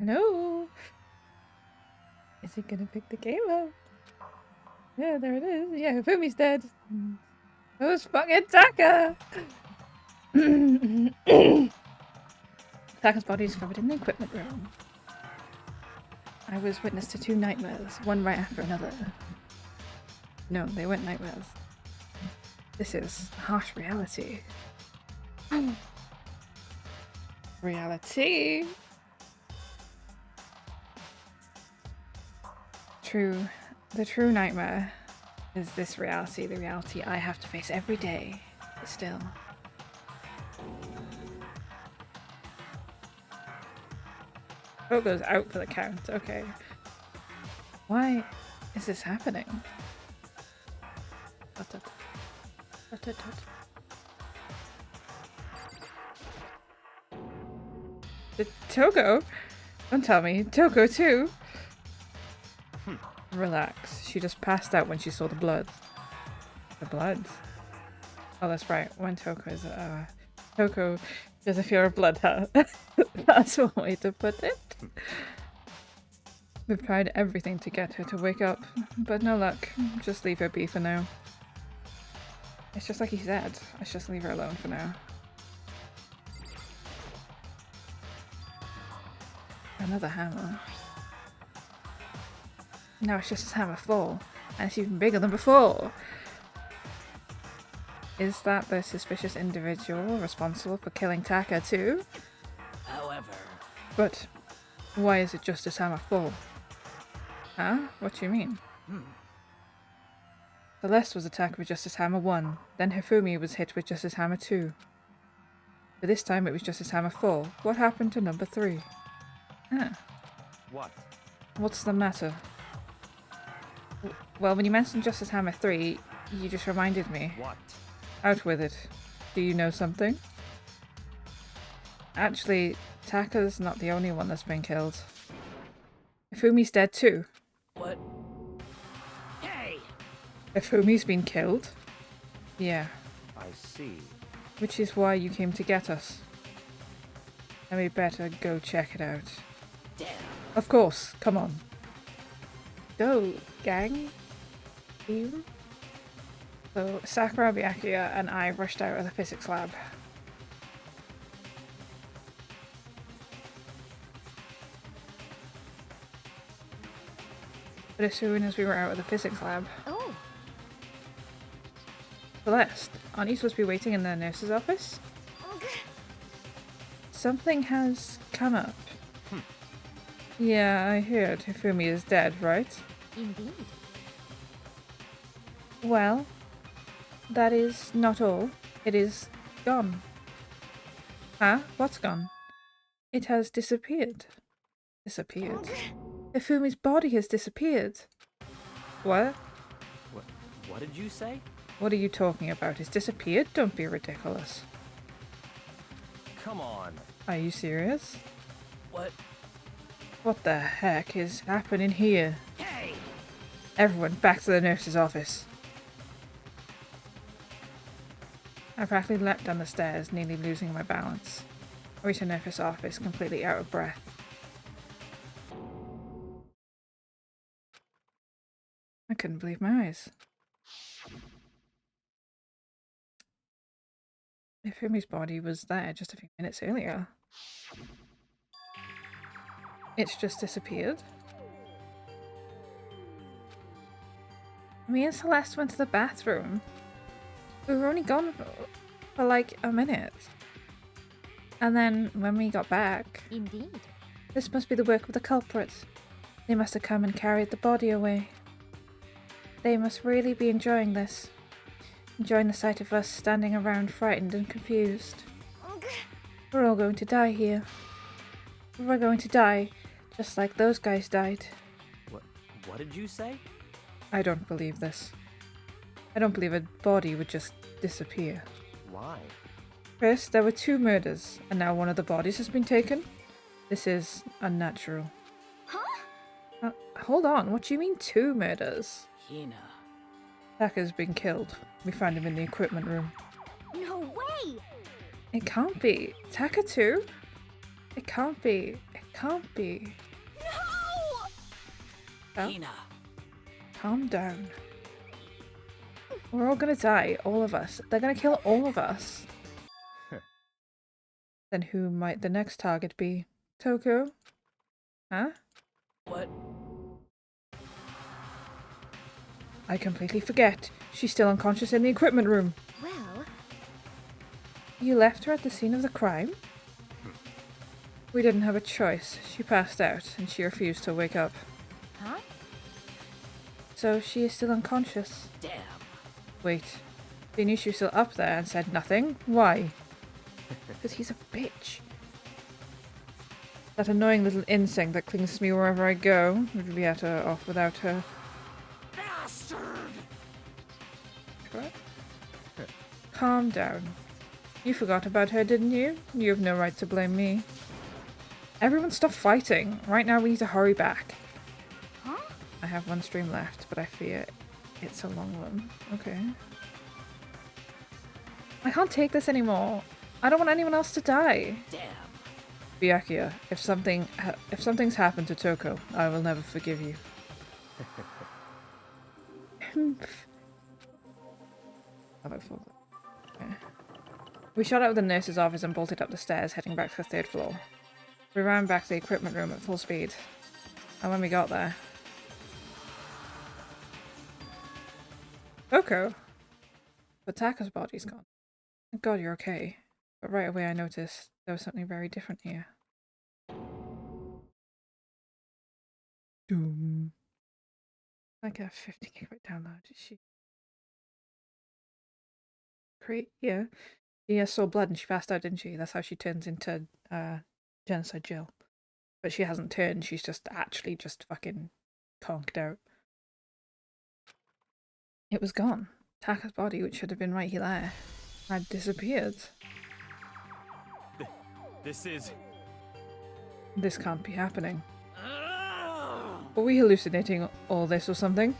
Hello? Is he gonna pick the game up? Yeah, there it is. Yeah, Fumi's dead. Who's fucking Taka? Taka's body is covered in the equipment room. I was witness to 2 nightmares, one right after another. No, they weren't nightmares. This is harsh reality. Reality? True. The true nightmare is this reality, the reality I have to face every day. Still. Oh, goes out for the count. Okay. Why is this happening? The Toko? Don't tell me. Toko too? Relax. She just passed out when she saw the blood. The blood? Oh, that's right. When Toko is Toko doesn't feel her blood, huh? That's one way to put it. We've tried everything to get her to wake up, but no luck. Just leave her be for now. It's just like he said. Let's just leave her alone for now. Another hammer. Now it's just a hammer full, and it's even bigger than before. Is that the suspicious individual responsible for killing Taka too? However... But why is it Justice Hammer full? Huh? What do you mean? Celeste was attacked with Justice Hammer 1, then Hifumi was hit with Justice Hammer 2. But this time it was Justice Hammer 4. What happened to number 3? Huh. What? What's the matter? Well, when you mentioned Justice Hammer 3, you just reminded me. What? Out with it. Do you know something? Actually, Taka's not the only one that's been killed. Ifumi's dead too. What? Hey! Ifumi's been killed? Yeah. I see. Which is why you came to get us. And we better go check it out. Damn. Of course, come on. Go, gang. Team. So Sakura, Byakuya, and I rushed out of the physics lab. But as soon as we were out of the physics lab... Oh! Celeste, aren't you supposed to be waiting in the nurse's office? Something has come up. Yeah, I heard Hifumi is dead, right? Indeed. Well, that is not all. It is gone. Huh? What's gone? It has disappeared. Disappeared? Hifumi's body has disappeared. What? What did you say? What are you talking about? It's disappeared? Don't be ridiculous. Come on. Are you serious? What? What the heck is happening here? Hey! Everyone, back to the nurse's office. I practically leapt down the stairs, nearly losing my balance. I reached the nurse's office, completely out of breath. I couldn't believe my eyes. Ifumi's body was there just a few minutes earlier. It's just disappeared. Me and Celeste went to the bathroom. We were only gone for like a minute. And then when we got back... Indeed. This must be the work of the culprit. They must have come and carried the body away. They must really be enjoying this. Enjoying the sight of us standing around frightened and confused. We're all going to die here. We're going to die, just like those guys died. What did you say? I don't believe this. I don't believe a body would just disappear. Why? First, there were 2 murders, and now one of the bodies has been taken. This is unnatural. Huh? Hold on, what do you mean 2 murders? Hina. Taka's been killed. We found him in the equipment room. No way! It can't be. Taka too? It can't be. It Can't be. No! Oh, Hina. calm down. We're all gonna die, all of us. They're gonna kill all of us. Then who might the next target be? Toko? Huh? What? I completely forget. She's still unconscious in the equipment room. Well, You left her at the scene of the crime? We didn't have a choice. She passed out, and she refused to wake up. huh? So she is still unconscious. Damn. Wait. They knew she was still up there and said nothing? Why? Because he's a bitch. That annoying little insect that clings to me wherever I go. Would be better off without her. Bastard! What? Calm down. You forgot about her, didn't you? You have no right to blame me. Everyone stop fighting. Right now we need to hurry back. Huh? I have one stream left, but I fear it's a long one. Okay. I can't take this anymore. I don't want anyone else to die. Damn. Byakuya, if something's happened to Toko, I will never forgive you. Okay. We shot out of the nurse's office and bolted up the stairs, heading back to the third floor. We ran back to the equipment room at full speed. And when we got there... Toko! But Taka's body's gone. Thank God you're okay. But right away I noticed there was something very different here. Doom. Like a 50 GB download. She great, yeah. She saw blood and she passed out, didn't she? That's how she turns into Genocide Jill. But she hasn't turned, she's just actually just fucking conked out. It was gone. Taka's body, which should have been right here, had disappeared. This can't be happening. Were we hallucinating all this or something?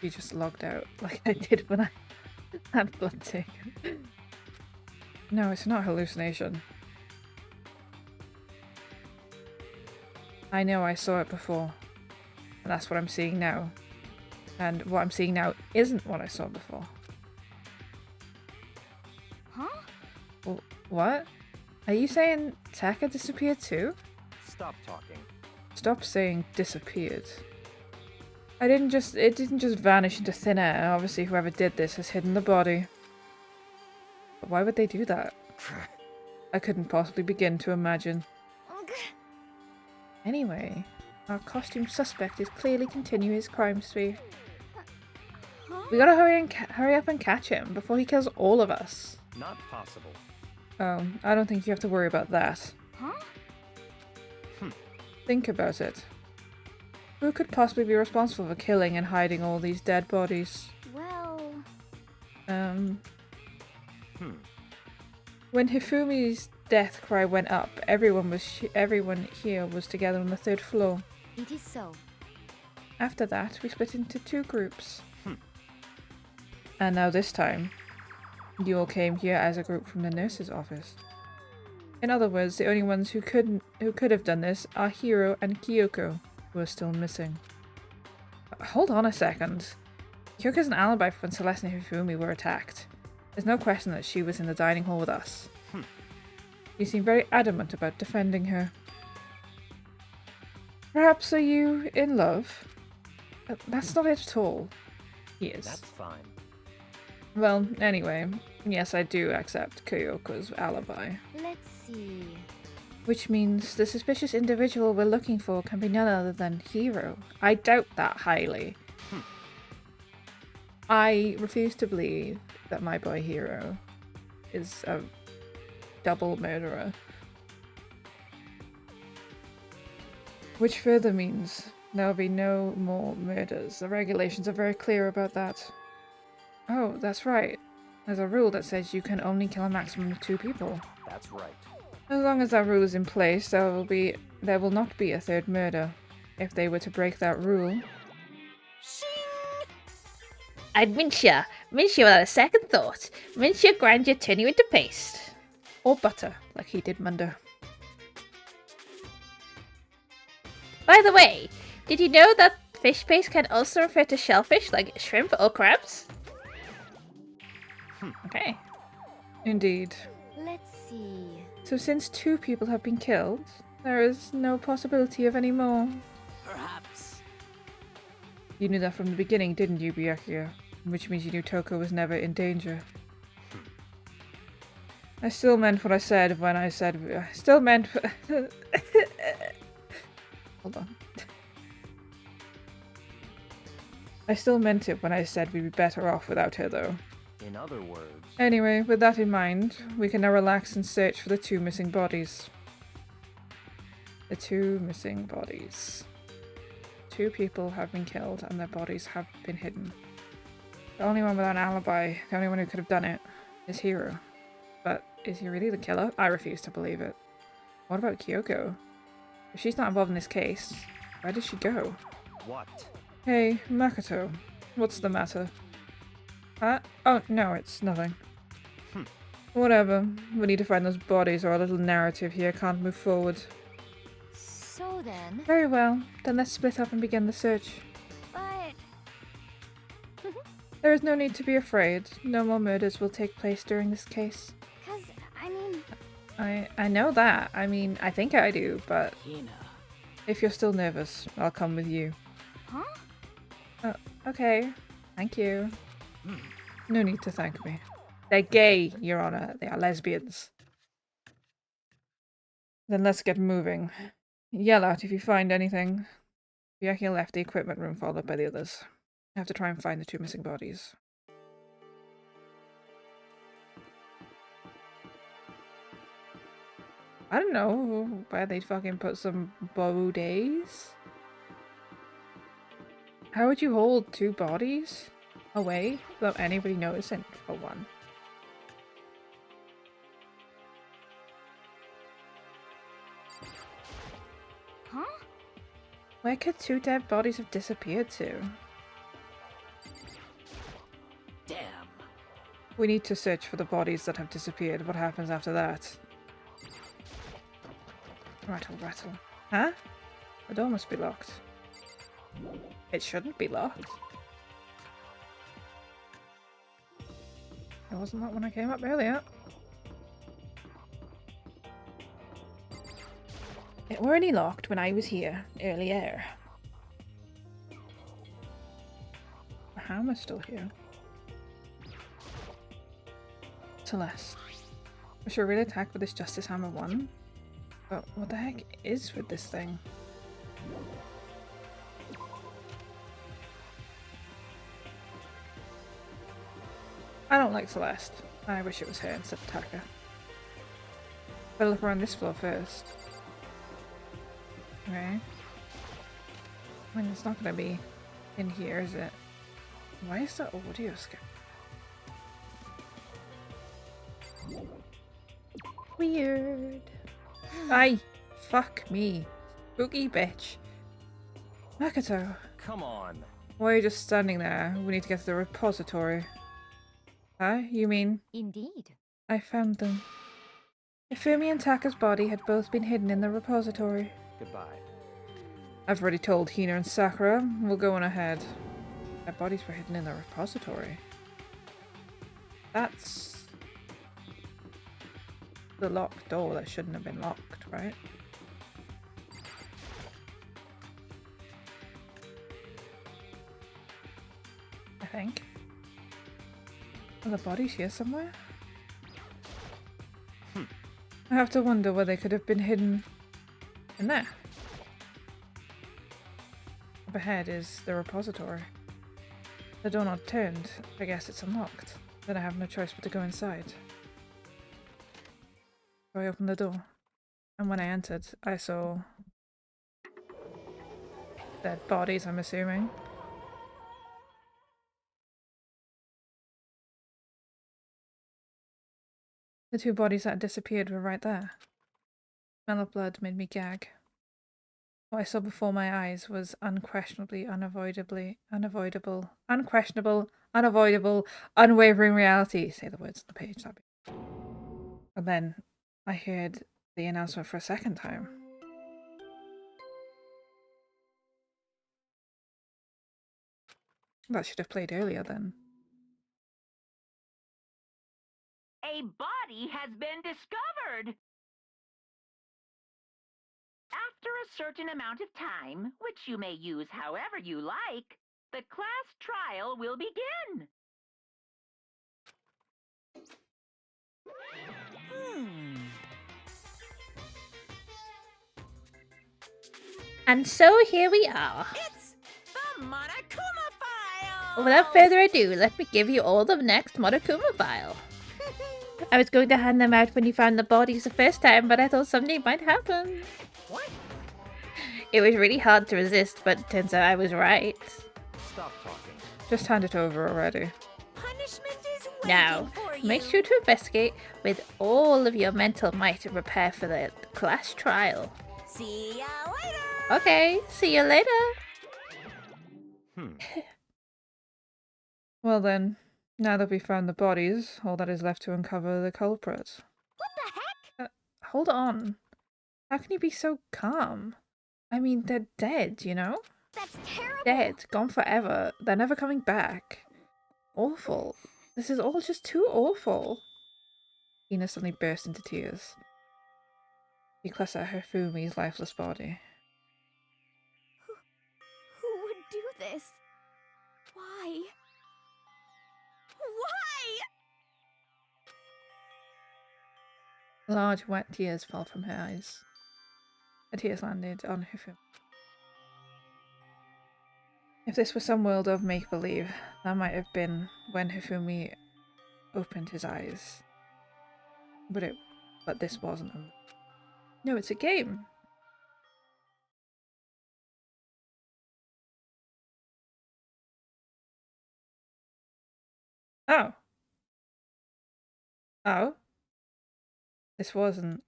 She just logged out like I did when I had blood taken. No, it's not hallucination. I know I saw it before. And that's what I'm seeing now. And what I'm seeing now isn't what I saw before. Huh? What? Are you saying Taka disappeared too? Stop talking. Stop saying disappeared. It didn't just vanish into thin air. Obviously whoever did this has hidden the body. But why would they do that? I couldn't possibly begin to imagine. Anyway, our costume suspect is clearly continuing his crime spree. We gotta hurry up and catch him before he kills all of us. Not possible. Oh, I don't think you have to worry about that. Huh? Think about it. Who could possibly be responsible for killing and hiding all these dead bodies? Well... When Hifumi's death cry went up, everyone here was together on the third floor. It is so. After that, we split into two groups. And now this time, you all came here as a group from the nurse's office. In other words, the only ones who could have done this are Hiro and Kyoko, who are still missing. Hold on a second. Kyoko's an alibi for when Celeste and Hifumi were attacked. There's no question that she was in the dining hall with us. You seem very adamant about defending her. Perhaps are you in love? That's not it at all. He is. That's fine. Well, anyway, yes, I do accept Kyoko's alibi. Let's see. Which means the suspicious individual we're looking for can be none other than Hiro. I doubt that highly. I refuse to believe that my boy Hiro is a double murderer. Which further means there'll be no more murders. The regulations are very clear about that. Oh, that's right. There's a rule that says you can only kill a maximum of 2 people. That's right. As long as that rule is in place, there will not be a third murder. If they were to break that rule... I'd mince you without a second thought. Mince you, grind you, turn you into paste. Or butter, like he did Mundo. By the way, did you know that fish paste can also refer to shellfish like shrimp or crabs? Okay. Indeed. Let's see. So since 2 people have been killed, there is no possibility of any more. Perhaps. You knew that from the beginning, didn't you, Byakuya? Which means you knew Toko was never in danger. I still meant what I said when I said... I still meant... Hold on. I still meant it when I said we'd be better off without her, though. In other words. Anyway, with that in mind, we can now relax and search for the 2 missing bodies. The 2 missing bodies. 2 people have been killed and their bodies have been hidden. The only one without an alibi, the only one who could have done it, is Hiro. But is he really the killer? I refuse to believe it. What about Kyoko? If she's not involved in this case, where did she go? What? Hey, Makoto. What's the matter? Huh? Oh, no, it's nothing. Whatever. We need to find those bodies or our little narrative here can't move forward. So then, Very well. Then let's split up and begin the search. but There is no need to be afraid. No more murders will take place during this case. cause I mean, I know that. I mean, I think I do, but Hina. if you're still nervous, I'll come with you. huh? Okay. Thank you. No need to thank me. They're gay, Your Honor. They are lesbians. Then let's get moving. Yell out if you find anything. Byakuya left the equipment room followed by the others. I have to try and find the 2 missing bodies. I don't know where they'd fucking put some bodies. How would you hold 2 bodies away without anybody noticing, for one? Huh? Where could 2 dead bodies have disappeared to? Damn. We need to search for the bodies that have disappeared. What happens after that? Rattle, rattle. Huh? The door must be locked. It shouldn't be locked. It wasn't that when I came up earlier. It were only locked when I was here earlier. The hammer's still here. Celeste. I should really attack with this Justice Hammer 1. But what the heck is with this thing? I don't like Celeste. I wish it was her instead of Taka. Better look around this floor first. Okay. I mean, it's not gonna be in here, is it? Why is that audio skip? Weird. Aye, fuck me. Spooky bitch. Makoto, Come on. why are you just standing there? We need to get to the repository. Huh? You mean? Indeed. I found them. Ifumi and Taka's body had both been hidden in the repository. Goodbye. I've already told Hina and Sakura. We'll go on ahead. Their bodies were hidden in the repository. That's the locked door that shouldn't have been locked, right? I think. Are the bodies here somewhere? I have to wonder where they could have been hidden in there. Up ahead is the repository. The door not turned. I guess it's unlocked. Then I have no choice but to go inside. So I opened the door. And when I entered, I saw dead bodies, I'm assuming. The 2 bodies that disappeared were right there. The smell of blood made me gag. What I saw before my eyes was unquestionably, unavoidable, unwavering reality. Say the words on the page, that'd be. And then I heard the announcement for a second time. That should have played earlier then. A body has been discovered. After a certain amount of time, which you may use however you like, the class trial will begin. And so here we are. It's the Monokuma file! Without further ado, let me give you all the next Monokuma file. I was going to hand them out when you found the bodies the first time, but I thought something might happen. What? It was really hard to resist, but turns out I was right. Stop talking. Just hand it over already. Punishment is waiting Now, for you. make sure to investigate with all of your mental might and prepare for the class trial. See ya later! Okay, see you later. Well then, now that we've found the bodies, all that is left to uncover the culprit. What the heck? Hold on. How can you be so calm? I mean, they're dead, you know? That's terrible. Dead, gone forever. They're never coming back. Awful. This is all just too awful. Hina suddenly burst into tears. She clutched at Hifumi's lifeless body. Who would do this? Why? Why? Large wet tears fell from her eyes. The tears landed on Hifumi. If this were some world of make-believe, that might have been when Hifumi opened his eyes. But this wasn't. No, it's a game. Oh. Oh. This wasn't.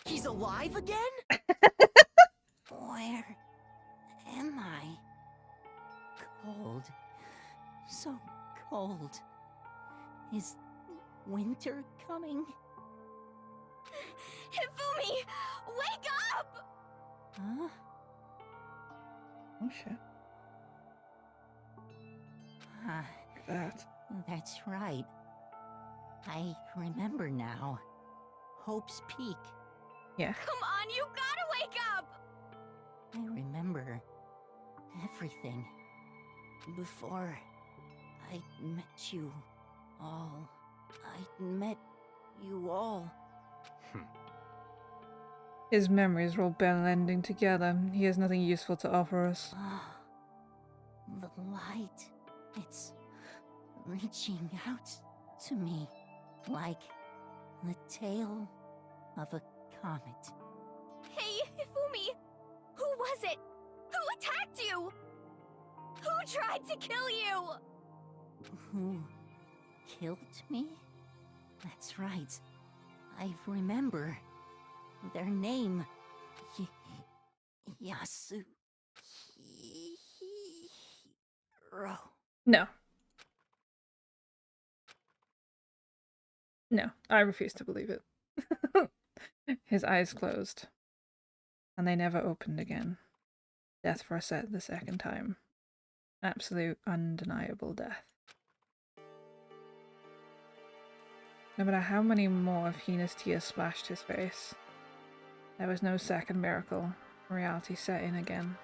He's alive again? Where am I? Cold. So cold. Is winter coming? Hifumi, wake up! Huh? Oh shit. That. That's right. I remember now. Hope's Peak. Yeah. Come on, you gotta wake up! I remember everything. Before I met you all. I met you all. His memories are all blending together. He has nothing useful to offer us. The light. It's reaching out to me like the tail of a comet. Hey, Hifumi! Who was it? Who attacked you? Who tried to kill you? Who killed me? That's right. I remember their name. Yasuhiro. No. No, I refuse to believe it. His eyes closed. And they never opened again. Death for a set the second time. Absolute undeniable death. No matter how many more of Hina's tears splashed his face, there was no second miracle. Reality set in again.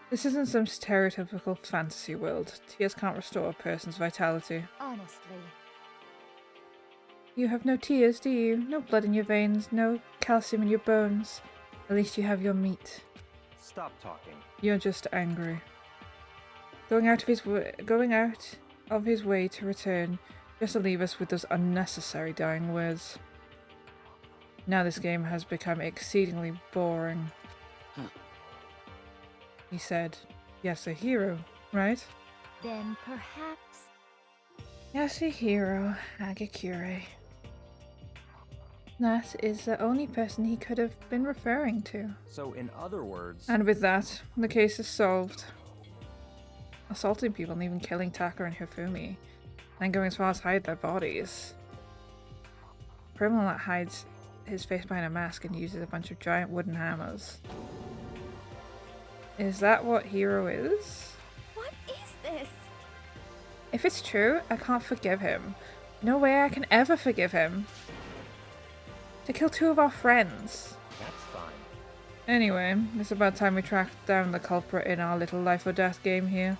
This isn't some stereotypical fantasy world. Tears can't restore a person's vitality. Honestly. You have no tears, do you? No blood in your veins, no calcium in your bones. At least you have your meat. Stop talking. You're just angry. Going out of his way to return, just to leave us with those unnecessary dying words. Now this game has become exceedingly boring. He said, Yasuhiro, right? Then perhaps... Yasuhiro Agakure. That is the only person he could have been referring to. So, in other words... And with that, the case is solved. Assaulting people and even killing Taka and Hifumi, and going as far as hide their bodies. A criminal that hides his face behind a mask and uses a bunch of giant wooden hammers. Is that what Hero is? What is this? If it's true, I can't forgive him. No way I can ever forgive him. To kill 2 of our friends. That's fine. Anyway, it's about time we tracked down the culprit in our little life or death game here.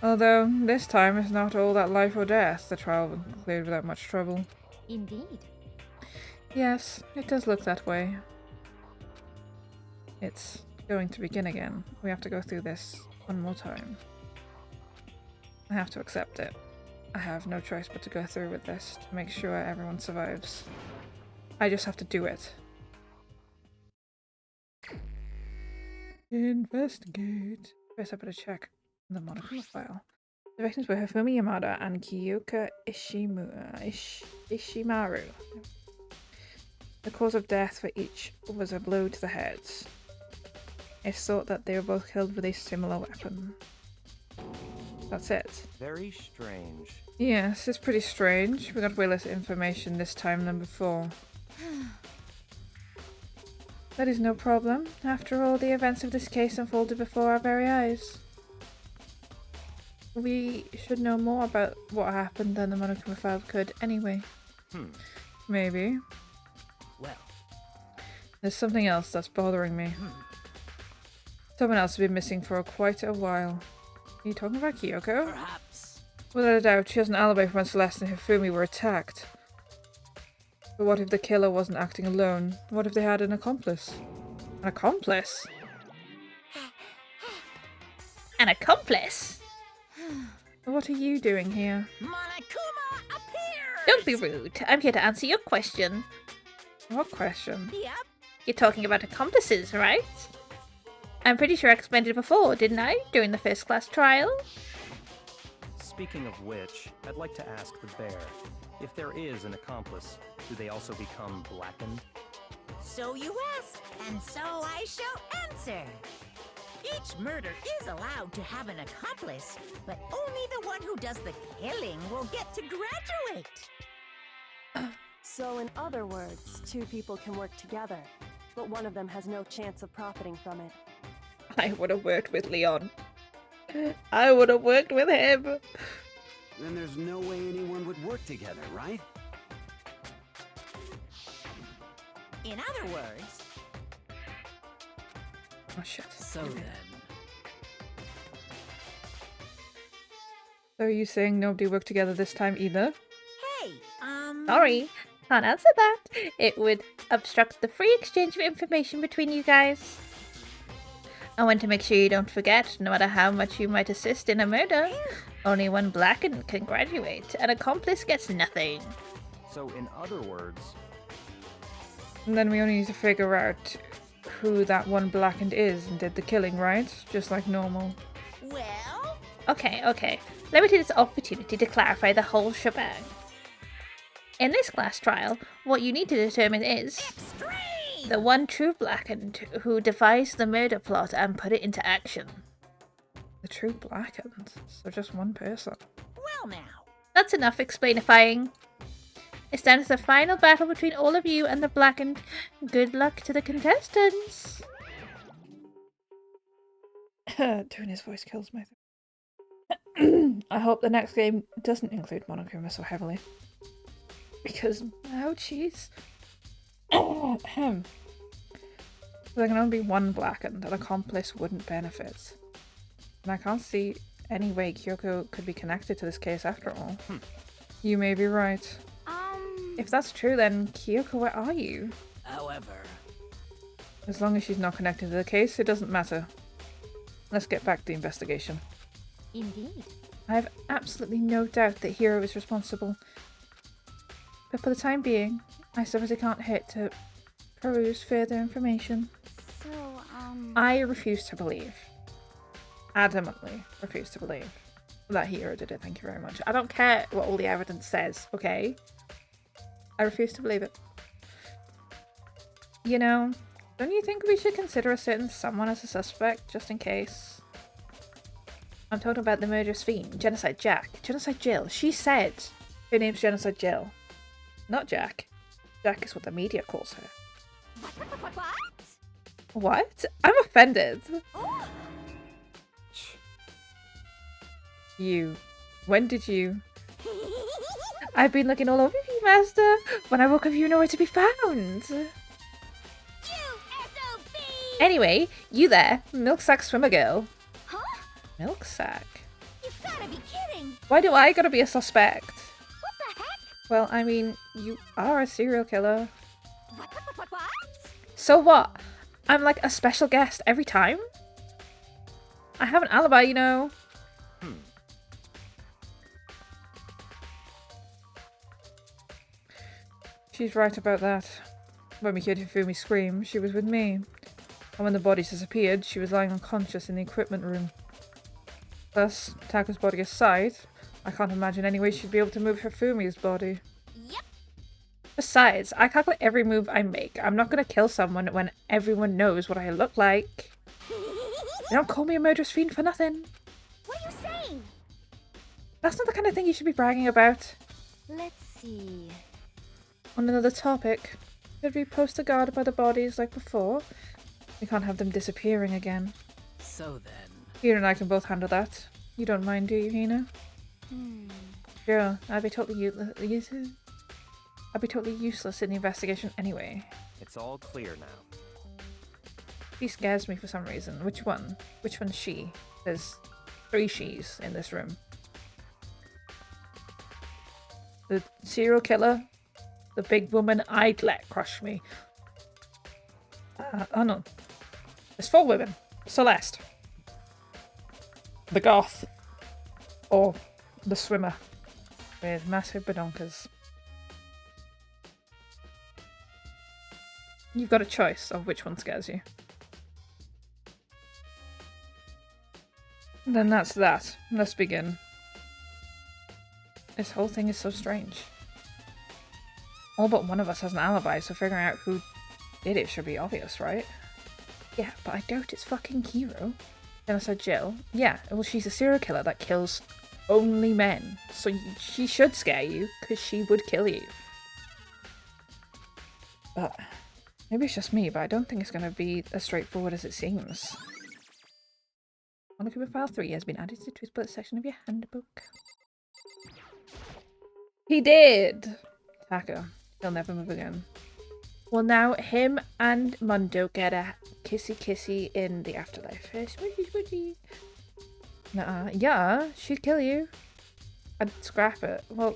Although, this time it's not all that life or death. The trial was cleared without much trouble. Indeed. Yes, it does look that way. It's going to begin again. We have to go through this one more time. I have to accept it. I have no choice but to go through with this to make sure everyone survives. I just have to do it. Investigate. First I better check the Monokuma file. The victims were Hifumi Yamada and Kyoka Ishimaru. The cause of death for each was a blow to the heads. It's thought that they were both killed with a similar weapon. That's it. Very strange. Yes, it's pretty strange. We got way less information this time than before. That is no problem. After all, the events of this case unfolded before our very eyes. We should know more about what happened than the Monokuma file could anyway. Maybe. Well. There's something else that's bothering me. Someone else has been missing for quite a while. Are you talking about Kyoko? Perhaps. Without a doubt, she has an alibi for when Celeste and Hifumi were attacked. But what if the killer wasn't acting alone? What if they had an accomplice? An accomplice? An accomplice? What are you doing here? Monokuma appears! Don't be rude. I'm here to answer your question. What question? Yep. You're talking about accomplices, right? I'm pretty sure I explained it before, didn't I? During the first class trial? Speaking of which, I'd like to ask the bear, if there is an accomplice, do they also become blackened? So you ask, and so I shall answer. Each murder is allowed to have an accomplice, but only the one who does the killing will get to graduate. So in other words, 2 people can work together, but one of them has no chance of profiting from it. I would have worked with Leon. I would have worked with him. Then there's no way anyone would work together, right? In other words, Oh shit. so then. So are you saying nobody worked together this time either? Hey, Sorry, can't answer that. It would obstruct the free exchange of information between you guys. I want to make sure you don't forget, no matter how much you might assist in a murder, only one blackened can graduate. An accomplice gets nothing. So in other words, And then we only need to figure out who that one blackened is and did the killing, right? Just like normal. Well, Okay. Let me take this opportunity to clarify the whole shebang. In this class trial, what you need to determine is extreme! the one true blackened who devised the murder plot and put it into action. The true blackened. So just one person. Well now, That's enough explainifying. It's down to the final battle between all of you and the blackened. Good luck to the contestants. Doing his voice kills me. I hope the next game doesn't include Monokuma so heavily. Because, ouchies. There can only be one blackened. An accomplice wouldn't benefit. And I can't see any way Kyoko could be connected to this case after all. You may be right. If that's true, then Kyoko, where are you? however, As long as she's not connected to the case, it doesn't matter. Let's get back to the investigation. Indeed. I have absolutely no doubt that Hiro is responsible. But for the time being, I suppose I can't hit to peruse further information. So, I refuse to believe. Adamantly refuse to believe that Hiro did it, thank you very much. I don't care what all the evidence says, okay? I refuse to believe it. You know, don't you think we should consider a certain someone as a suspect, just in case? I'm talking about the murderous fiend, Genocide Jack. Genocide Jill. She said her name's Genocide Jill. Not Jack. Jack is what the media calls her. what? What? I'm offended. You. When did you? I've been looking all over you, Master. When I woke up, you were nowhere to be found. Anyway, you there, milk sack swimmer girl. Huh? Milk sack? You've gotta be kidding! Why do I gotta be a suspect? What the heck? Well, I mean, you are a serial killer. What? So what? I'm like a special guest every time? I have an alibi, you know. She's right about that. When we heard Hifumi scream, she was with me. And when the bodies disappeared, she was lying unconscious in the equipment room. Thus, Tako's body aside, I can't imagine any way she'd be able to move Hifumi's body. Yep. Besides, I calculate every move I make. I'm not gonna kill someone when everyone knows what I look like. They don't call me a murderous fiend for nothing. What are you saying? That's not the kind of thing you should be bragging about. Let's see. On another topic, should we post a guard by the bodies like before? We can't have them disappearing again. So then... You and I can both handle that. You don't mind, do you, Hina? Sure, I'd be totally useless in the investigation anyway. It's all clear now. She scares me for some reason. Which one? Which one's she? There's 3 she's in this room. The serial killer, the big woman I'd let crush me. Oh no. There's 4 women. Celeste. The goth. Or the swimmer. With massive badonkers. You've got a choice of which one scares you. Then that's that. Let's begin. This whole thing is so strange. All but one of us has an alibi, so figuring out who did it should be obvious, right? Yeah, but I doubt it's fucking Hiro. Then I said Jill. Yeah, well she's a serial killer that kills only men. So she should scare you, because she would kill you. But maybe it's just me, but I don't think it's going to be as straightforward as it seems. Monokuma File 3 has been added to the split section of your handbook. He did! Tako. He'll never move again. Well, now him and Mundo get a kissy in the afterlife. Swishy. Nuh-uh. Yeah, she'd kill you. I'd scrap it. Well,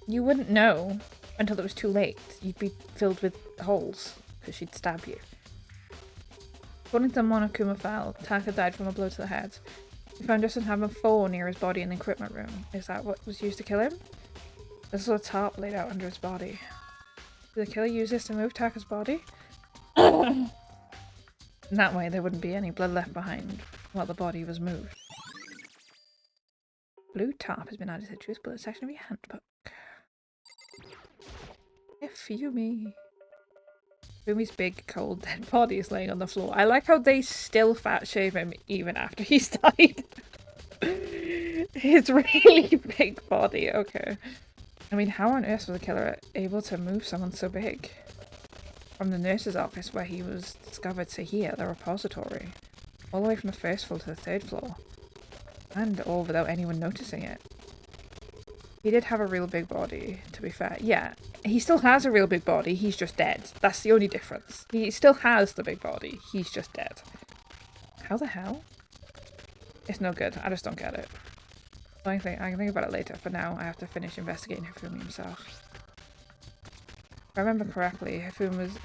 you wouldn't know until it was too late. You'd be filled with holes, because she'd stab you. According to the Monokuma file, Taka died from a blow to the head. We found Justin having 4 near his body in the equipment room. Is that what was used to kill him? There's a tarp laid out under his body. Did the killer use this to move Taka's body? In that way, there wouldn't be any blood left behind while the body was moved. Blue tarp has been added to the truth bullet section of your handbook. Fumi. Fumi's big, cold, dead body is laying on the floor. I like how they still fat shave him even after he's died. His really big body, okay. I mean, how on earth was the killer able to move someone so big? From the nurse's office where he was discovered to here, the repository. All the way from the 1st floor to the 3rd floor. And all without anyone noticing it. He did have a real big body, to be fair. Yeah, he still has a real big body, he's just dead. That's the only difference. He still has the big body, he's just dead. How the hell? It's no good, I just don't get it. I can think about it later. For now, I have to finish investigating Hifumi himself. If I remember correctly, Hifumi's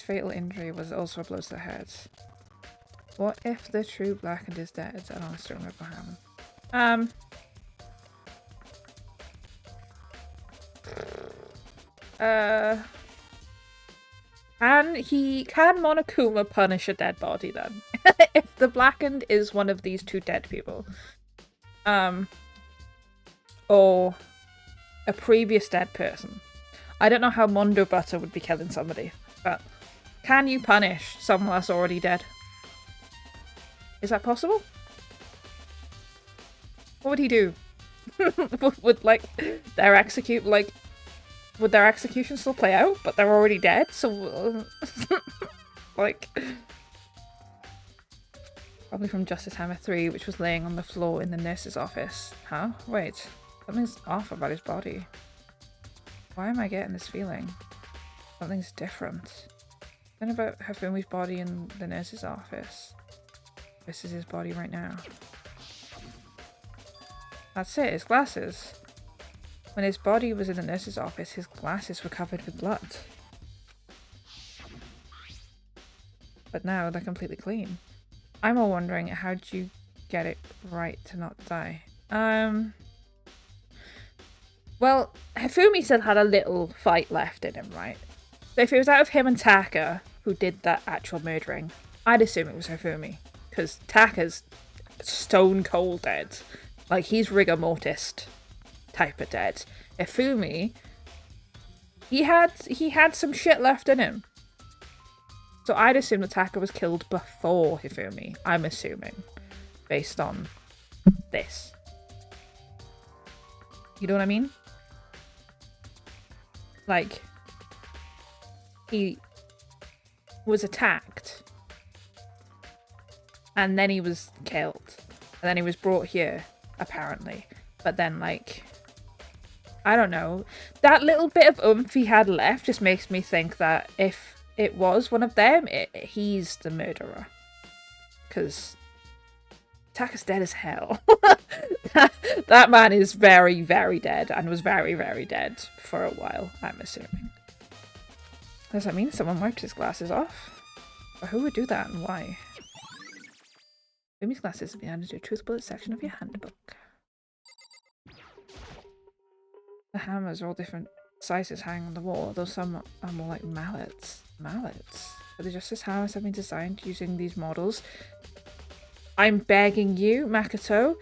fatal injury was also a blow to the head. What if the true Blackened is dead? I don't still remember him. Can Monokuma punish a dead body then? If the Blackened is one of these 2 dead people. Or a previous dead person. I don't know how Mondo Butter would be killing somebody, but can you punish someone that's already dead? Is that possible? What would he do? would their execution still play out, but they're already dead? So Like, probably from Justice Hammer 3, which was laying on the floor in the nurse's office. Huh? Wait, something's off about his body. Why am I getting this feeling? Something's different. Something about Hifumi's body in the nurse's office. This is his body right now. That's it, his glasses. When his body was in the nurse's office, his glasses were covered with blood. But now they're completely clean. I'm all wondering, how'd you get it right to not die? Well, Hifumi still had a little fight left in him, right? So if it was out of him and Taka, who did that actual murdering, I'd assume it was Hifumi. Because Taka's stone cold dead. Like, he's rigor mortis type of dead. Hifumi, he had some shit left in him. So I'd assume that Taka was killed before Hifumi. I'm assuming. Based on this. You know what I mean? Like, he was attacked. And then he was killed. And then he was brought here, apparently. But then, like, I don't know. That little bit of oomph he had left just makes me think that if it was one of them, he's the murderer. Because Taka's dead as hell. that man is very, very dead and was very, very dead for a while, I'm assuming. Does that mean someone wiped his glasses off? Or who would do that and why? Fumi's glasses have been added to a truth bullet section of your handbook. The hammers are all different sizes hanging on the wall, although some are more like mallets. Mallets? But the Justice Hammers have been designed using these models. I'm begging you, Makoto.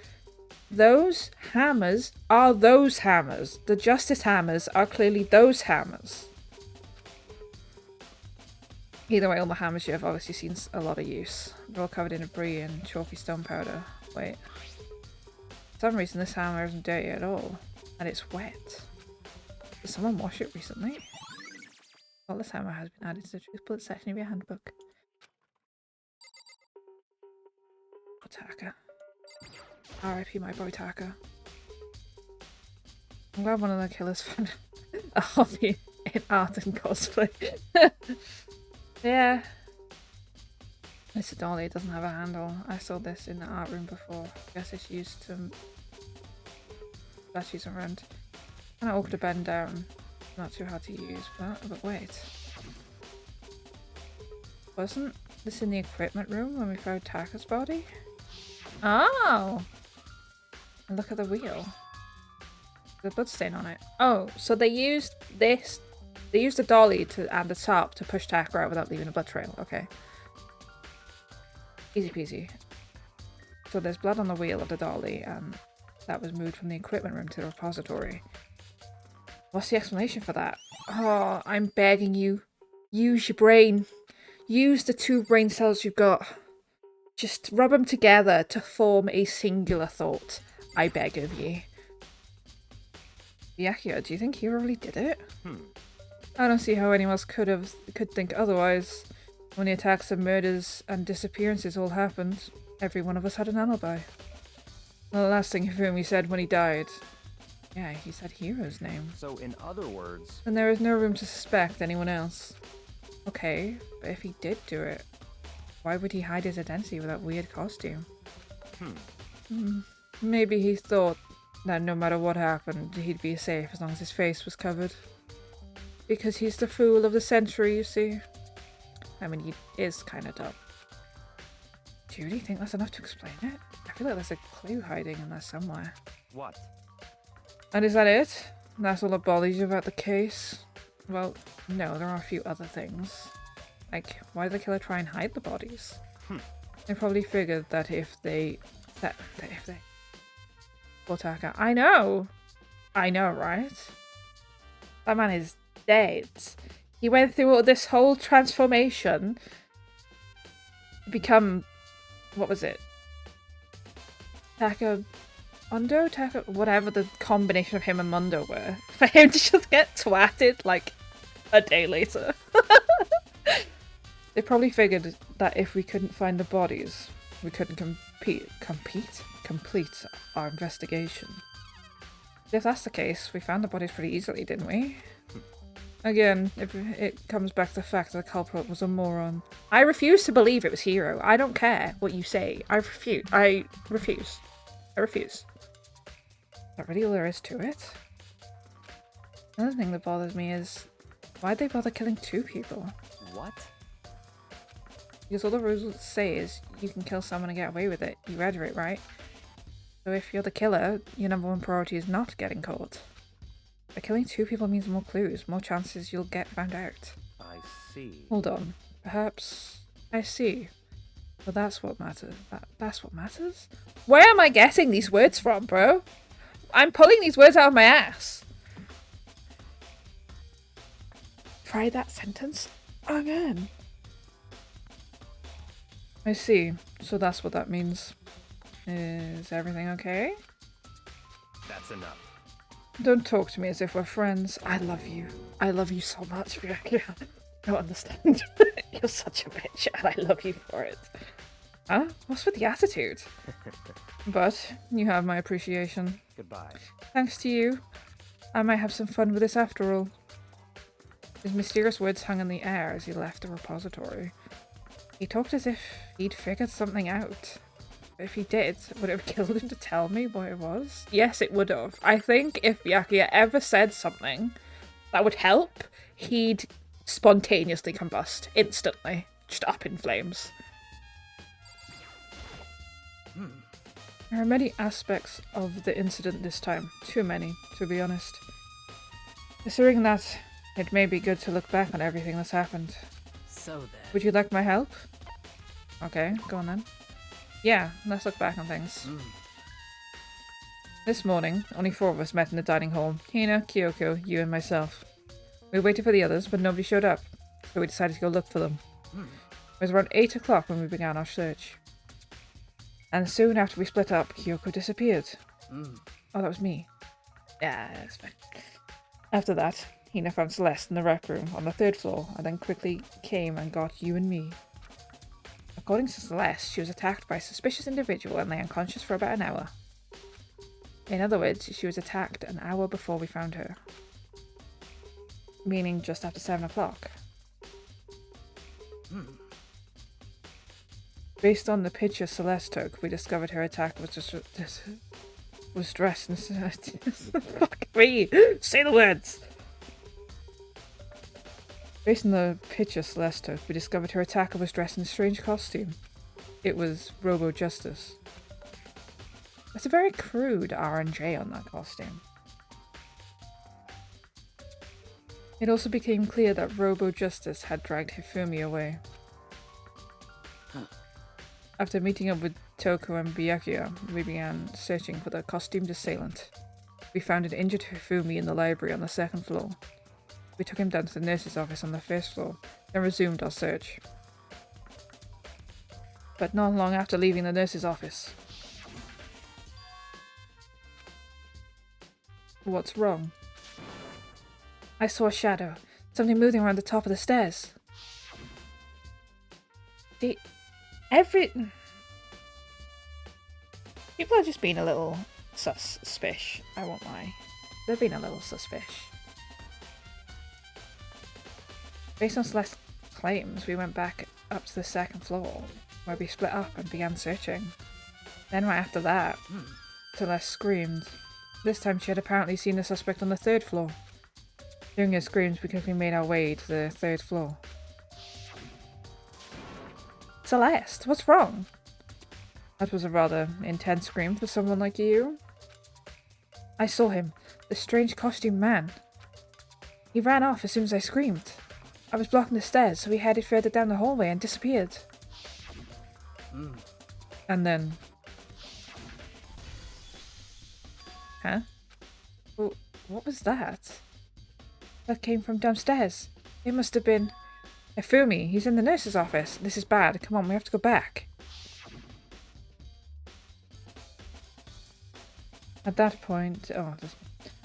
Those hammers are those hammers. The Justice Hammers are clearly those hammers. Either way, all the hammers you have obviously seen a lot of use. They're all covered in debris and chalky stone powder. Wait. For some reason this hammer isn't dirty at all. And it's wet. Did someone wash it recently? Well, this hammer has been added to the truth bullet section of your handbook. Taka. R.I.P. my boy Taka. I'm glad one of the killers found a hobby in art and cosplay. Yeah. It's a dolly, it doesn't have a handle. I saw this in the art room before. I guess it's used to statues around. Kinda awkward to bend down. Not too hard to use, but wait. Wasn't this in the equipment room when we found Taka's body? Oh! And look at the wheel. The bloodstain on it. Oh, so they used this. They used the dolly and the top to push Taka out without leaving a blood trail. Okay. Easy peasy. So there's blood on the wheel of the dolly, and that was moved from the equipment room to the repository. What's the explanation for that? Oh, I'm begging you. Use your brain. Use the 2 brain cells you've got. Just rub them together to form a singular thought. I beg of you. Yakuya, do you think he really did it? I don't see how anyone else could think otherwise. When the attacks and murders and disappearances all happened, every one of us had an alibi. Well, the last thing Hifumi said when he died. Yeah, he said Hiro's name. So, in other words... And there is no room to suspect anyone else. Okay, but if he did do it, why would he hide his identity with that weird costume? Maybe he thought that no matter what happened, he'd be safe as long as his face was covered. Because he's the fool of the century, you see. I mean, he is kind of dumb. Do you really think that's enough to explain it? I feel like there's a clue hiding in there somewhere. What? And is that it? That's all that bothers you about the case? Well, no, there are a few other things. Like, why did the killer try and hide the bodies? They probably figured that if they... Taka. I know, right? That man is dead. He went through all this whole transformation to become... What was it? Taka... Mundo? Taka... Whatever the combination of him and Mundo were. For him to just get twatted, like, a day later. They probably figured that if we couldn't find the bodies, we couldn't complete our investigation. If that's the case, we found the bodies pretty easily, didn't we? Again, it comes back to the fact that the culprit was a moron. I refuse to believe it was Hero. I don't care what you say. I refuse. I refuse. Is that really all there is to it? Another thing that bothers me is, why'd they bother killing 2 people? What? Because all the rules say is you can kill someone and get away with it. You read it, right? So if you're the killer, your number 1 priority is not getting caught. But killing 2 people means more clues, more chances you'll get found out. I see. Hold on. Perhaps I see. Well, that's what matters. That's what matters? Where am I getting these words from, bro? I'm pulling these words out of my ass. Try that sentence again. I see. So that's what that means. Is everything okay? That's enough. Don't talk to me as if we're friends. I love you. I love you so much, Rebecca. I don't understand. You're such a bitch, and I love you for it. Huh? What's with the attitude? But you have my appreciation. Goodbye. Thanks to you, I might have some fun with this after all. His mysterious words hung in the air as he left the repository. He talked as if he'd figured something out. If he did, would it have killed him to tell me what it was? Yes, it would have. I think if Byakuya ever said something that would help, he'd spontaneously combust instantly, just up in flames. There are many aspects of the incident this time. Too many, to be honest. Considering that, it may be good to look back on everything that's happened. So then. Would you like my help? Okay, go on then. Yeah, let's look back on things. This morning, only 4 of us met in the dining hall. Hina, Kyoko, you and myself. We waited for the others, but nobody showed up, so we decided to go look for them. It was around 8 o'clock when we began our search. And soon after we split up, Kyoko disappeared. Oh, that was me. Yeah, that's fine. After that, Hina found Celeste in the rec room on the 3rd floor, and then quickly came and got you and me. According to Celeste, she was attacked by a suspicious individual and lay unconscious for about an hour. In other words, she was attacked an hour before we found her. Meaning just after 7 o'clock. Based on the picture Celeste took, we discovered her attack was dressed in... Fuck me! Say the words! Based on the picture Celeste took, we discovered her attacker was dressed in a strange costume. It was Robo Justice. It's a very crude RNG on that costume. It also became clear that Robo Justice had dragged Hifumi away. After meeting up with Toko and Byakuya, we began searching for the costumed assailant. We found an injured Hifumi in the library on the 2nd floor. We took him down to the nurse's office on the 1st floor, then resumed our search. But not long after leaving the nurse's office. What's wrong? I saw a shadow. Something moving around the top of the stairs. People are just being a little suspicious, I won't lie. They're being a little suspicious. Based on Celeste's claims, we went back up to the 2nd floor, where we split up and began searching. Then right after that, Celeste screamed. This time she had apparently seen the suspect on the 3rd floor. Hearing her screams, we quickly made our way to the 3rd floor. Celeste, what's wrong? That was a rather intense scream for someone like you. I saw him, the strange costumed man. He ran off as soon as I screamed. I was blocking the stairs, so he headed further down the hallway and disappeared. And then... Huh? What was that? That came from downstairs. It must have been... Hifumi, he's in the nurse's office. This is bad. Come on, we have to go back. At that point...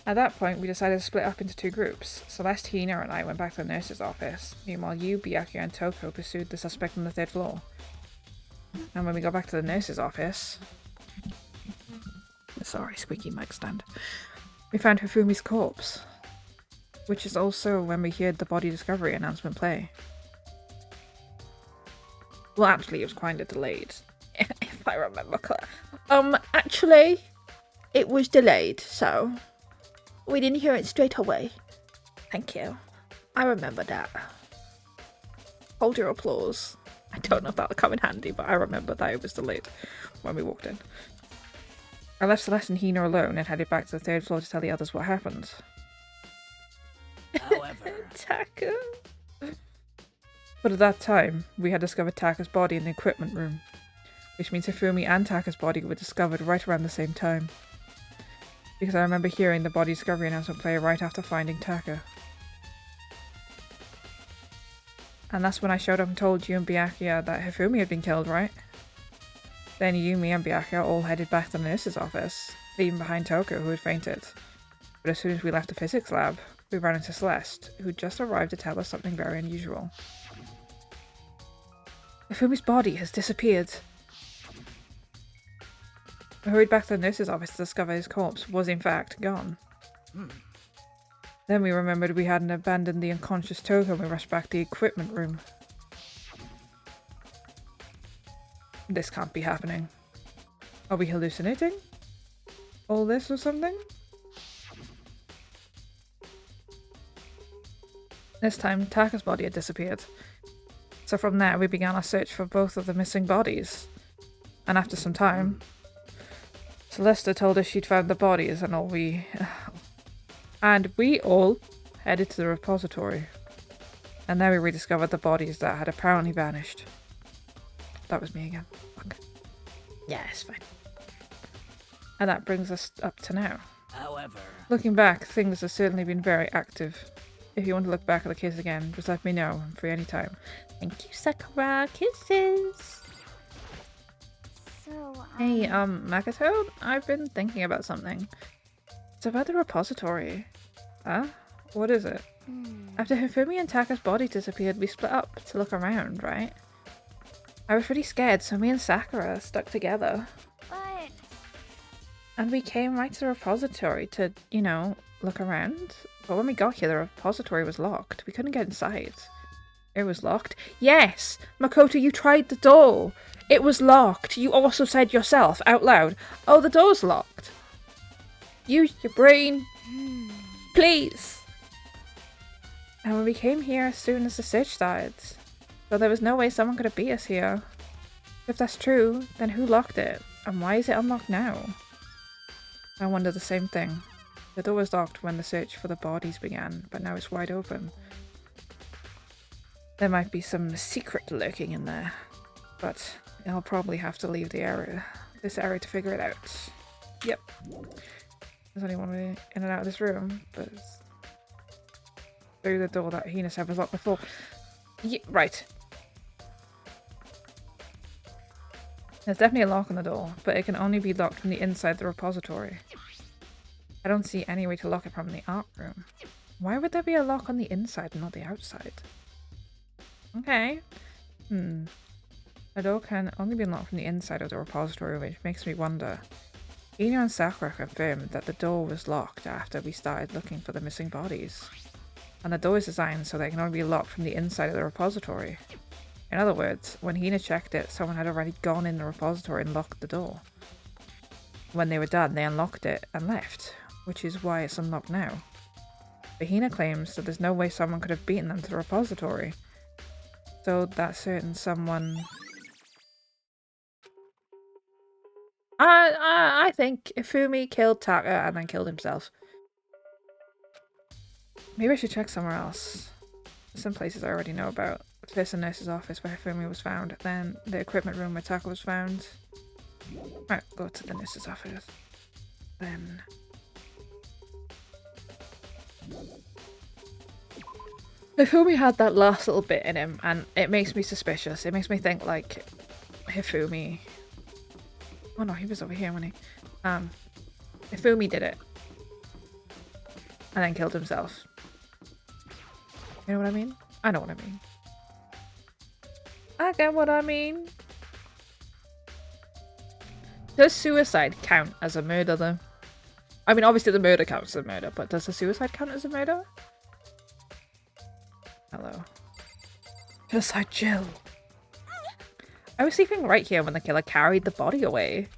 At that point, we decided to split up into two groups. Celeste, Hina, and I went back to the nurse's office. Meanwhile, you, Byakuya, and Toko pursued the suspect on the 3rd floor. And when we got back to the nurse's office... Sorry, squeaky mic stand. We found Hifumi's corpse. Which is also when we heard the body discovery announcement play. Well, actually, it was kind of delayed. If I remember correctly. Actually, it was delayed, so... We didn't hear it straight away. Thank you. I remember that. Hold your applause. I don't know if that'll come in handy, but I remember that it was delayed when we walked in. I left Celeste and Hina alone and headed back to the 3rd floor to tell the others what happened. However... Taka. But at that time, we had discovered Taka's body in the equipment room, which means Hifumi and Taka's body were discovered right around the same time. Because I remember hearing the body discovery announcement play right after finding Taka. And that's when I showed up and told you and Byakuya that Hifumi had been killed, right? Then you, me and Byakuya all headed back to the nurse's office, leaving behind Toko, who had fainted. But as soon as we left the physics lab, we ran into Celeste, who just arrived to tell us something very unusual. Hifumi's body has disappeared. We hurried back to the nurse's office to discover his corpse was in fact gone. Then we remembered we hadn't abandoned the unconscious Toko and we rushed back to the equipment room. This can't be happening. Are we hallucinating? All this or something? This time, Taka's body had disappeared. So from there, we began our search for both of the missing bodies. And after some time, Celeste told us she'd found the bodies and we all headed to the repository. And there we rediscovered the bodies that had apparently vanished. That was me again. Fuck. Yeah, it's fine. And that brings us up to now. However... Looking back, things have certainly been very active. If you want to look back at the case again, just let me know. I'm free anytime. Thank you, Sakura. Kisses! So, Hey, Makoto, I've been thinking about something. It's about the repository. Huh? What is it? After Hifumi and Taka's body disappeared, we split up to look around, right? I was pretty scared, so me and Sakura stuck together. But... And we came right to the repository to, you know, look around. But when we got here, the repository was locked. We couldn't get inside. It was locked? Yes! Makoto, you tried the door! It was locked! You also said yourself, out loud, oh, the door's locked! Use your brain! Please! And when we came here as soon as the search started, so there was no way someone could have beat us here. If that's true, then who locked it? And why is it unlocked now? I wonder the same thing. The door was locked when the search for the bodies began, but now it's wide open. There might be some secret lurking in there, but I'll probably have to leave this area to figure it out. Yep. There's only one way in and out of this room, but it's through the door that Hina said was locked before. Yeah, right. There's definitely a lock on the door, but it can only be locked from the inside the repository. I don't see any way to lock it from the art room. Why would there be a lock on the inside and not the outside? Okay. A door can only be unlocked from the inside of the repository, which makes me wonder. Hina and Sakura confirmed that the door was locked after we started looking for the missing bodies. And the door is designed so that it can only be locked from the inside of the repository. In other words, when Hina checked it, someone had already gone in the repository and locked the door. When they were done, they unlocked it and left, which is why it's unlocked now. But Hina claims that there's no way someone could have beaten them to the repository. So that certain someone... I think Ifumi killed Taka and then killed himself. Maybe I should check somewhere else. Some places I already know about. First the nurse's office where Hifumi was found, then the equipment room where Taka was found. Right, go to the nurse's office. Then... Hifumi had that last little bit in him, and it makes me suspicious. It makes me think, like, Hifumi... Oh no, he was over here, wasn't he? Hifumi did it. and then killed himself. You know what I mean? I know what I mean. I get what I mean. Does suicide count as a murder though? I mean, obviously the murder counts as a murder, but does the suicide count as a murder? Hello. Suicide Jill. I was sleeping right here when the killer carried the body away.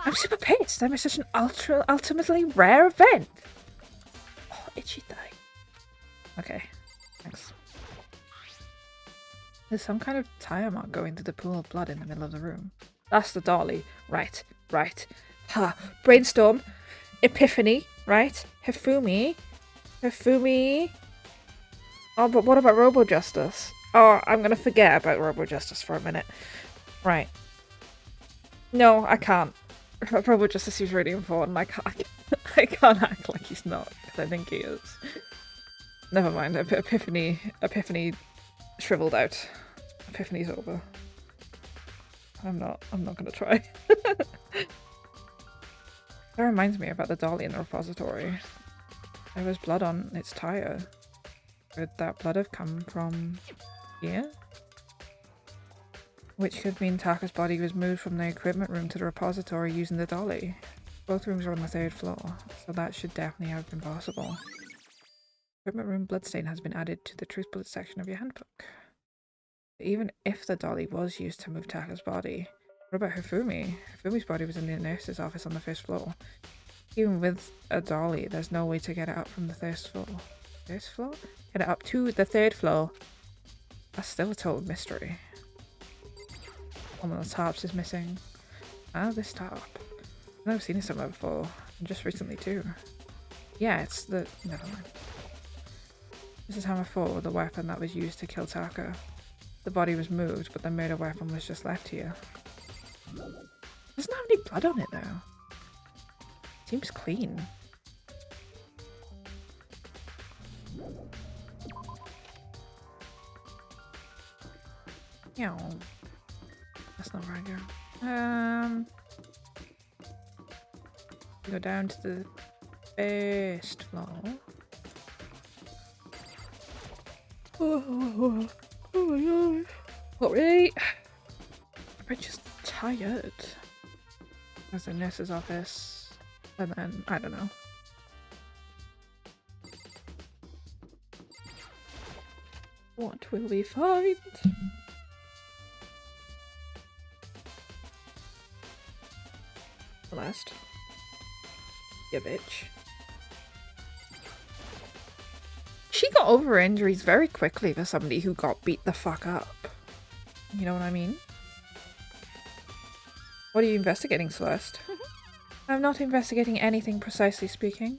I'm super pissed. I missed such an ultimately rare event. Oh, itchy thigh. Okay, thanks. There's some kind of tire mark going through the pool of blood in the middle of the room. That's the dolly. Right, right. Ha! Brainstorm. Epiphany. Right? Hifumi. Hifumi. Oh, but what about Robo Justice? Oh, I'm gonna forget about Robo Justice for a minute. Right. No, I can't. Robo Justice seems really important. I can't act like he's not, because I think he is. Never mind. Epiphany shriveled out. Epiphany's over. I'm not gonna try. That reminds me about the dolly in the repository. There was blood on its tire. Could that blood have come from here? Which could mean Taka's body was moved from the equipment room to the repository using the dolly. Both rooms are on the 3rd floor, so that should definitely have been possible. Equipment room bloodstain has been added to the truth bullet section of your handbook. But even if the dolly was used to move Taka's body, what about Hifumi? Hifumi's body was in the nurse's office on the 1st floor. Even with a dolly, there's no way to get it up from the 1st floor. 1st floor? Get it up to the 3rd floor. That's still a total mystery. One of the tarps is missing. Ah, this tarp. I've never seen it somewhere before. And just recently too. Yeah, it's the... never mind. This is Hammer 4, the weapon that was used to kill Taka. The body was moved, but the murder weapon was just left here. Doesn't have any blood on it though. Seems clean. Yeah, that's not where I go. Go down to the 1st floor. Oh my god. Not really. I'm just tired. There's a nurse's office. And then, I don't know. What will we find? Celeste. You bitch. She got over her injuries very quickly for somebody who got beat the fuck up. You know what I mean? What are you investigating, Celeste? I'm not investigating anything, precisely speaking.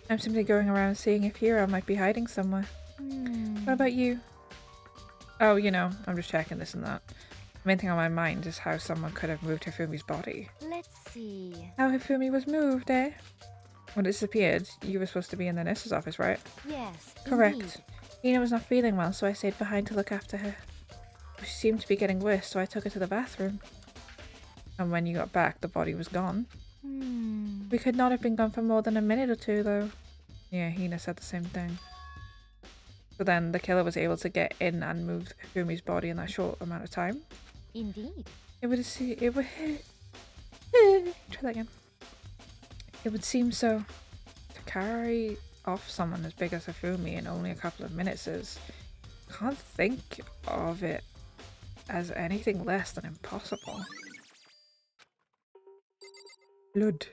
I'm simply going around seeing if Hero might be hiding somewhere. What about you? Oh, you know, I'm just checking this and that. The main thing on my mind is how someone could have moved Hifumi's body. Let's see. How Hifumi was moved, eh? When it disappeared, you were supposed to be in the nurse's office, right? Yes, Correct. indeed. Hina was not feeling well, so I stayed behind to look after her. She seemed to be getting worse, so I took her to the bathroom. And when you got back, the body was gone. We could not have been gone for more than a minute or two, though. Yeah, Hina said the same thing. So then the killer was able to get in and move Hifumi's body in that short amount of time. Indeed. It would try that again. It would seem so. To carry off someone as big as Hifumi in only a couple of minutes is... can't think of it as anything less than impossible. Blood.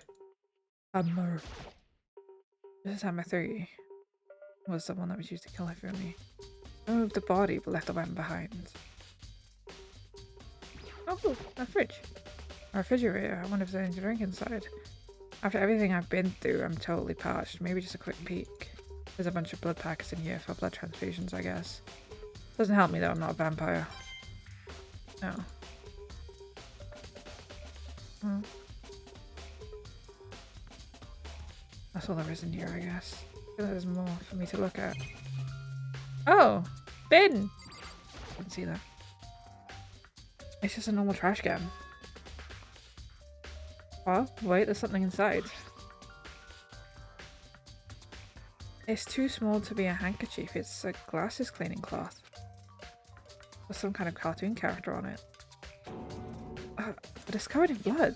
Hammer. This is Hammer 3. Was the one that was used to kill Hifumi. I moved the body but left the weapon behind. Oh, a fridge. A refrigerator. I wonder if there's anything to drink inside. After everything I've been through, I'm totally parched. Maybe just a quick peek. There's a bunch of blood packets in here for blood transfusions, I guess. Doesn't help me though, I'm not a vampire. No. Oh. That's all there is in here, I guess. I feel like there's more for me to look at. Oh! Bin! Didn't see that. It's just a normal trash can. Well, wait, there's something inside. It's too small to be a handkerchief. It's a glasses cleaning cloth. With some kind of cartoon character on it. But it's covered in blood.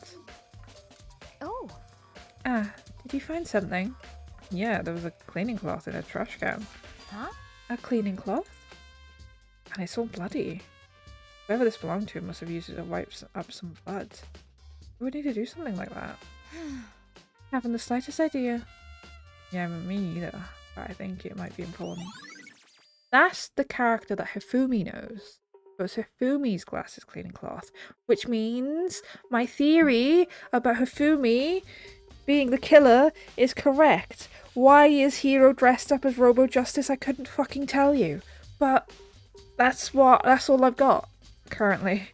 Oh, Ah, did you find something? Yeah, there was a cleaning cloth in a trash can. huh? A cleaning cloth? And it's all bloody. Whoever this belonged to must have used it to wipe up some blood. We would need to do something like that. Haven't the slightest idea. Yeah, me either. But I think it might be important. That's the character that Hifumi knows. It was Hifumi's glasses cleaning cloth. Which means my theory about Hifumi being the killer is correct. Why is Hiro dressed up as Robo Justice? I couldn't fucking tell you. But that's all I've got currently.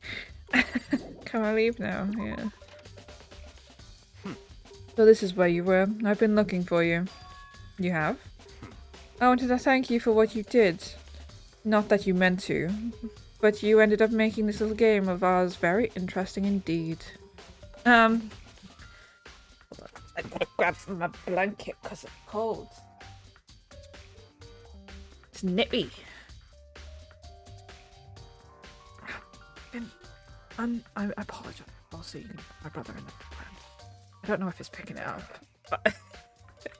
Can I leave now? Yeah. So this is where you were. I've been looking for you. You have? I wanted to thank you for what you did. Not that you meant to, but you ended up making this little game of ours very interesting indeed. Hold on. I gotta grab my blanket because it's cold. It's nippy. I apologize. I'll see my brother in the background. I don't know if it's picking it up, but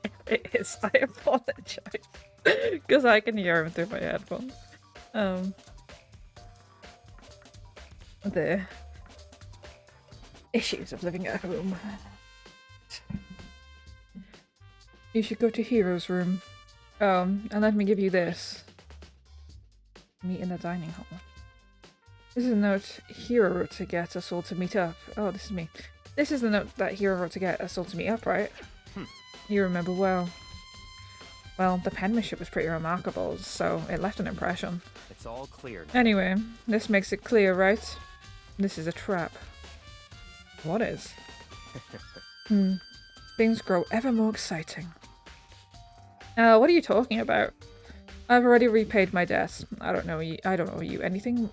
if it is, I apologize. Because I can hear him through my headphones. The issues of living at home. You should go to Hero's room. And let me give you this. Meet in the dining hall. This is a note Hero wrote to get us all to meet up. Oh, this is me. This is the note that Hero wrote to get us all to meet up, right? You remember well. Well, the penmanship was pretty remarkable, so it left an impression. It's all clear now. Anyway, this makes it clear, right? This is a trap. What is? Things grow ever more exciting. What are you talking about? I've already repaid my debts. I don't owe you anything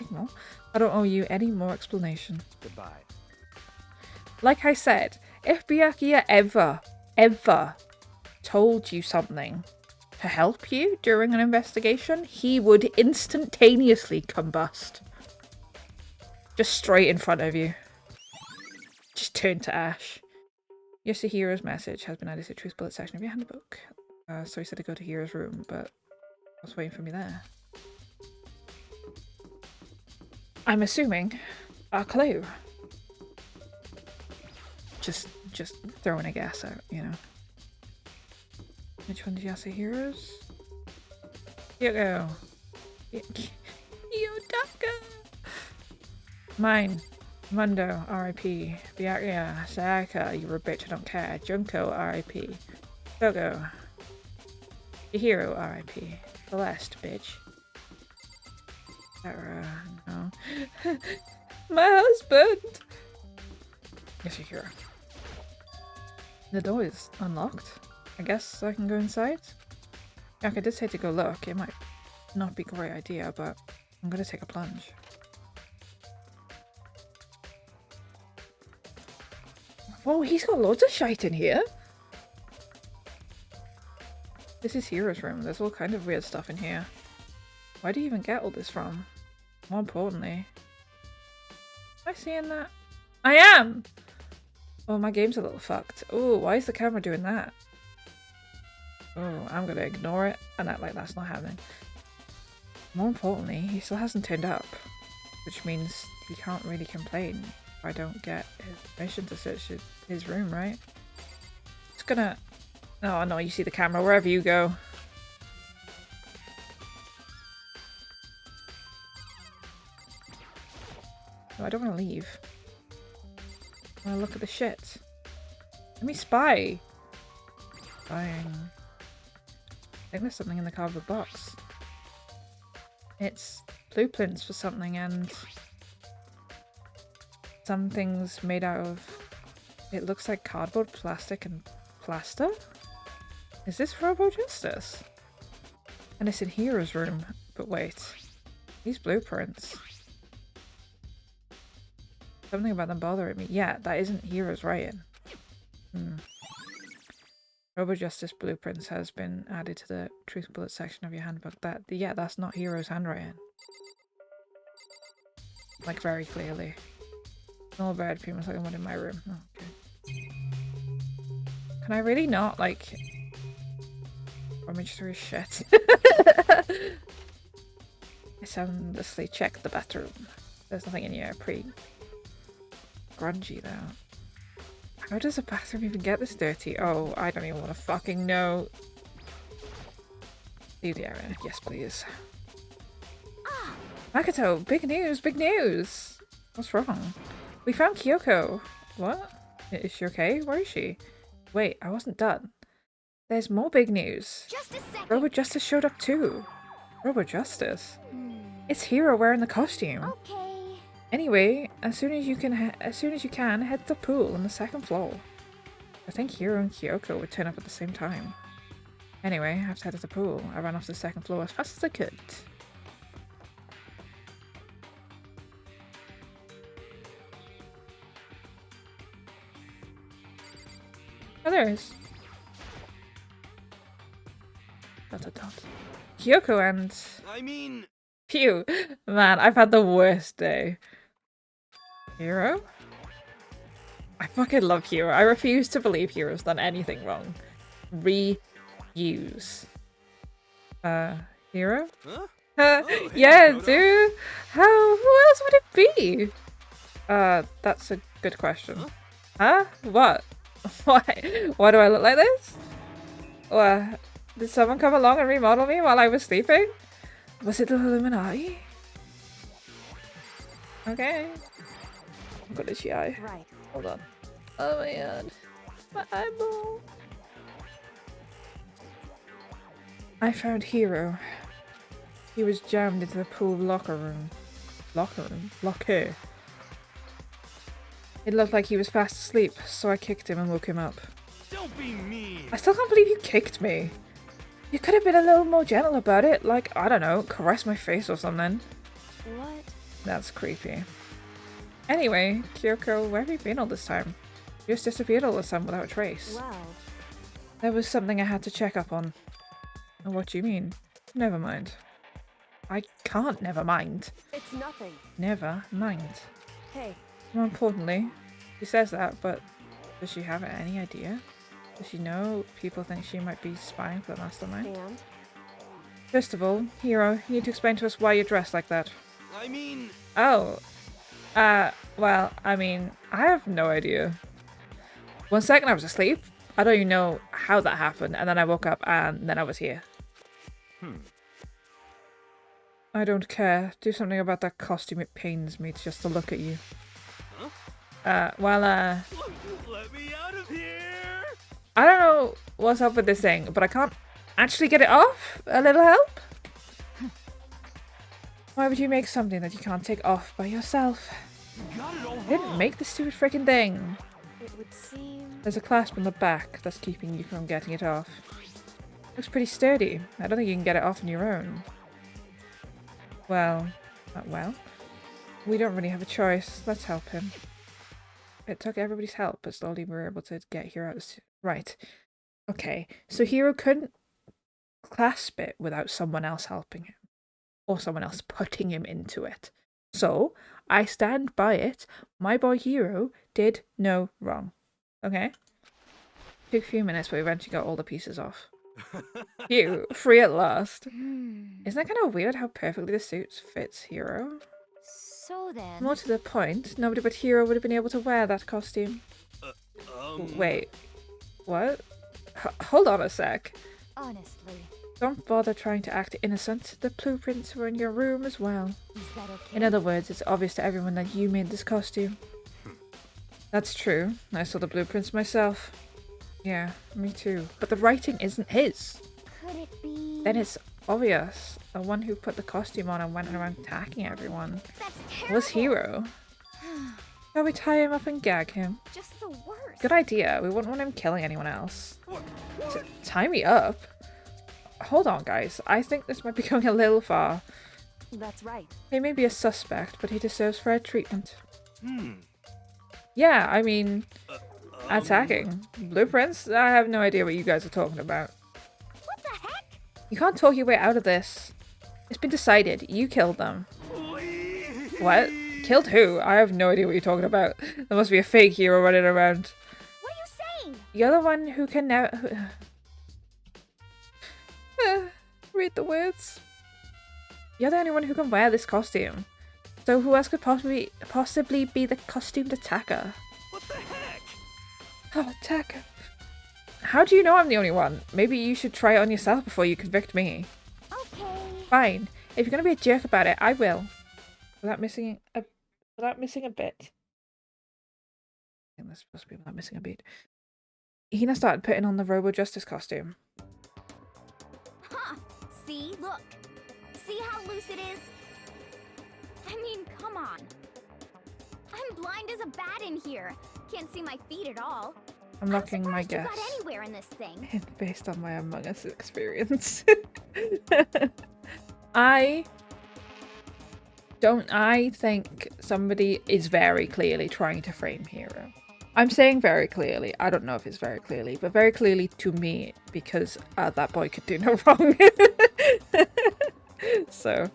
more. I don't owe you any more explanation. Goodbye. Like I said, if Byakuya ever told you something to help you during an investigation, he would instantaneously combust. Just straight in front of you. Just turn to ash. Yes, the hero's message has been added to the truth bullet section of your handbook. So he said to go to Hero's room, but was waiting for me there. I'm assuming a clue. Just throwing a guess out, you know. Which one did you say? Heroes? Yoko. Yotaka. Mine. Mundo, R.I.P. Byakuya, Sayaka, you're a bitch, I don't care. Junko, R.I.P. Togo. Hero, R.I.P. Celeste, bitch. Sarah, no. My husband! Yes, you're here. The door is unlocked. I guess I can go inside? Yeah, I did say to go look. It might not be a great idea, but I'm gonna take a plunge. Whoa, he's got loads of shite in here! This is Hero's room. There's all kind of weird stuff in here. Where do you even get all this from? More importantly... Am I seeing that? I am! Oh, my game's a little fucked. Oh, why is the camera doing that? Oh, I'm gonna ignore it and act like that's not happening. More importantly, he still hasn't turned up. Which means he can't really complain if I don't get his permission to search his room, right? Just gonna... Oh no, you see the camera wherever you go. No, I don't want to leave. I want to look at the shit. Let me spy. Spying. I think there's something in the cardboard box. It's blueprints for something and something's made out of... It looks like cardboard, plastic and plaster? Is this Robo Justice? And it's in Hero's room. But wait. These blueprints. Something about them bothering me. Yeah, that isn't Hero's writing. Robo Justice blueprints has been added to the truth bullet section of your handbook. Yeah, that's not Hero's handwriting. Like, very clearly. All bad people talking about in my room. Oh, okay. Can I really not, like, rummage through shit? I soundlessly checked the bathroom. There's nothing in here. Pretty grungy, though. How does a bathroom even get this dirty? Oh, I don't even want to fucking know. Leave the area. Yes, please. Makoto, big news, big news! What's wrong? We found Kyoko. What? Is she okay? Where is she? Wait, I wasn't done. There's more big news. Just a second. Robo Justice showed up too. Robo Justice? It's Hero wearing the costume. Okay. Anyway, as soon as you can, head to the pool on the second floor. I think Hiro and Kyoko would turn up at the same time. Anyway, I have to head to the pool. I ran off to the second floor as fast as I could. Oh, there is. Dot dot dot. Kyoko and... I mean... Phew. Man, I've had the worst day. Hero? I fucking love Hero. I refuse to believe Hero's done anything wrong. Reuse. Hero? Huh? Yeah, hey, dude. Who else would it be? That's a good question. Huh? What? Why do I look like this? Did someone come along and remodel me while I was sleeping? Was it the Illuminati? Okay. I've got itchy eye. Right. Hold on. Oh my god. My eyeball. I found Hero. He was jammed into the pool locker room. Locker. It looked like he was fast asleep, so I kicked him and woke him up. Don't be mean. I still can't believe you kicked me. You could have been a little more gentle about it, like, I don't know, caress my face or something. What? That's creepy. Anyway, Kyoko, where have you been all this time? You just disappeared all this time without a trace. Well, There was something I had to check up on. What do you mean? Never mind. I can't never mind. it's nothing. Never mind. Hey, More importantly, she says that, but does she have any idea? Does she know people think she might be spying for the mastermind? and? First of all, Hero, you need to explain to us why you're dressed like that. I mean... Oh. Well, I mean, I have no idea. 1 second I was asleep. I don't even know how that happened, and then I woke up and then I was here. I don't care. Do something about that costume. It pains me just to look at you. Let me out of here! I don't know what's up with this thing, but I can't actually get it off. A little help? Why would you make something that you can't take off by yourself? You got it all I didn't make the stupid freaking thing. It would seem... There's a clasp on the back that's keeping you from getting it off. Looks pretty sturdy. I don't think you can get it off on your own. Well, we don't really have a choice. Let's help him. It took everybody's help, but slowly we were able to get Hero out. Right. Okay, so Hero couldn't clasp it without someone else helping him. Or someone else putting him into it. So, I stand by it. My boy Hero did no wrong. Okay? Took a few minutes, but we eventually got all the pieces off. Phew, free at last. Isn't that kind of weird how perfectly the suit fits Hero? So then... More to the point, nobody but Hero would have been able to wear that costume. Wait, what? Hold on a sec. Honestly, Don't bother trying to act innocent. The blueprints were in your room as well. is that okay? In other words, it's obvious to everyone that you made this costume. That's true. I saw the blueprints myself. Yeah, me too. But the writing isn't his. Could it be... Then it's obvious. The one who put the costume on and went around attacking everyone That's terrible! was Hero. Shall we tie him up and gag him? Just the worst! Good idea. We wouldn't want him killing anyone else. Tie me up? Hold on, guys. I think this might be going a little far. That's right. He may be a suspect, but he deserves fair treatment. Yeah, I mean, Attacking? Blueprints? I have no idea what you guys are talking about. What the heck? You can't talk your way out of this. It's been decided. You killed them. What? Killed who? I have no idea what you're talking about. There must be a fake hero running around. What are you saying? You're the one who can now... read the words. You're the only one who can wear this costume. So who else could possibly be the costumed attacker? What the heck? Oh, attacker. How do you know I'm the only one? Maybe you should try it on yourself before you convict me. Okay. Fine. If you're gonna be a jerk about it, I will. Without missing a bit. I think that's supposed to be without missing a beat. Hina started putting on the Robo Justice costume. Huh. See? Look. See how loose it is? I mean, come on. I'm blind as a bat in here. Can't see my feet at all. I'm locking my surprised you guess. got anywhere in this thing. Based on my Among Us experience. I think somebody is very clearly trying to frame Hero. I'm saying very clearly. I don't know if it's very clearly, but very clearly to me, because that boy could do no wrong. So,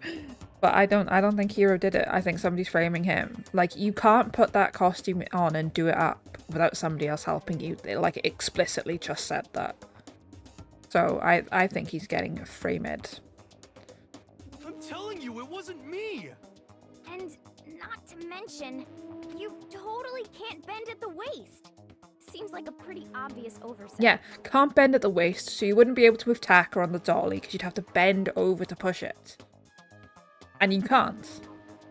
but I don't think Hero did it. I think somebody's framing him. Like, you can't put that costume on and do it up without somebody else helping you. They, like, explicitly just said that. So I think he's getting framed. I'm telling you, it wasn't me! And not to mention, you totally can't bend at the waist. Seems like a pretty obvious oversight. Yeah, can't bend at the waist, so you wouldn't be able to move Taka on the dolly because you'd have to bend over to push it. And you can't.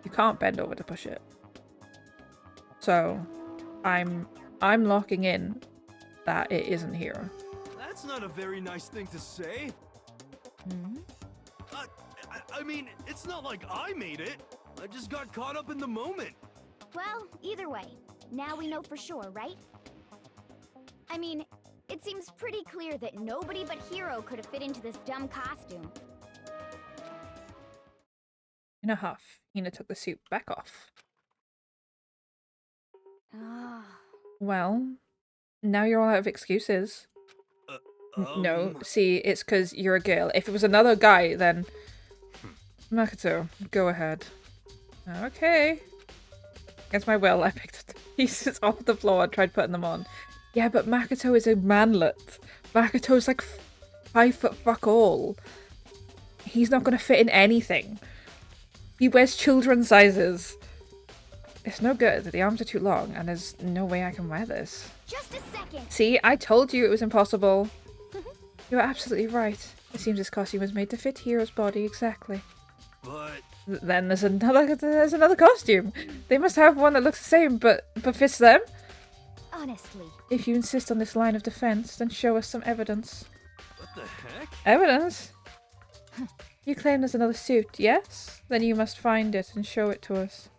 You can't bend over to push it. So, I'm locking in that it isn't Hero. That's not a very nice thing to say. I mean, it's not like I made it. I just got caught up in the moment. Well, either way, now we know for sure, right? I mean, it seems pretty clear that nobody but Hero could have fit into this dumb costume. In a huff, Hina took the suit back off. Ah. Well, now you're all out of excuses. No, see, it's because you're a girl. If it was another guy, then... Makoto, go ahead. Okay. Against my will, I picked up the pieces off the floor and tried putting them on. Yeah, but Makoto is a manlet. Makoto's like 5 foot fuck all. He's not going to fit in anything. He wears children's sizes. It's no good. The arms are too long and there's no way I can wear this. Just a second. See, I told you it was impossible. You're absolutely right. It seems this costume was made to fit Hero's body exactly. But then there's another costume. They must have one that looks the same but fits them. Honestly. If you insist on this line of defense, then show us some evidence. what the heck? Evidence? You claim there's another suit, yes? Then you must find it and show it to us.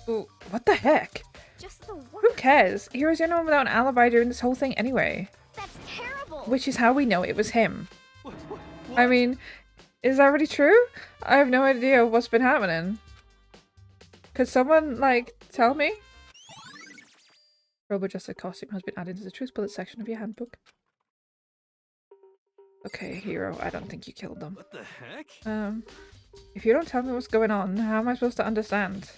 Ooh, what the heck? Just the worst. Who cares? Hero's the only one without an alibi during this whole thing anyway. That's terrible. Which is how we know it was him. I mean, is that really true? I have no idea what's been happening. Could someone, like, tell me? Robo Justice costume has been added to the truth bullet section of your handbook. Okay, Hero, I don't think you killed them. What the heck? If you don't tell me what's going on, how am I supposed to understand?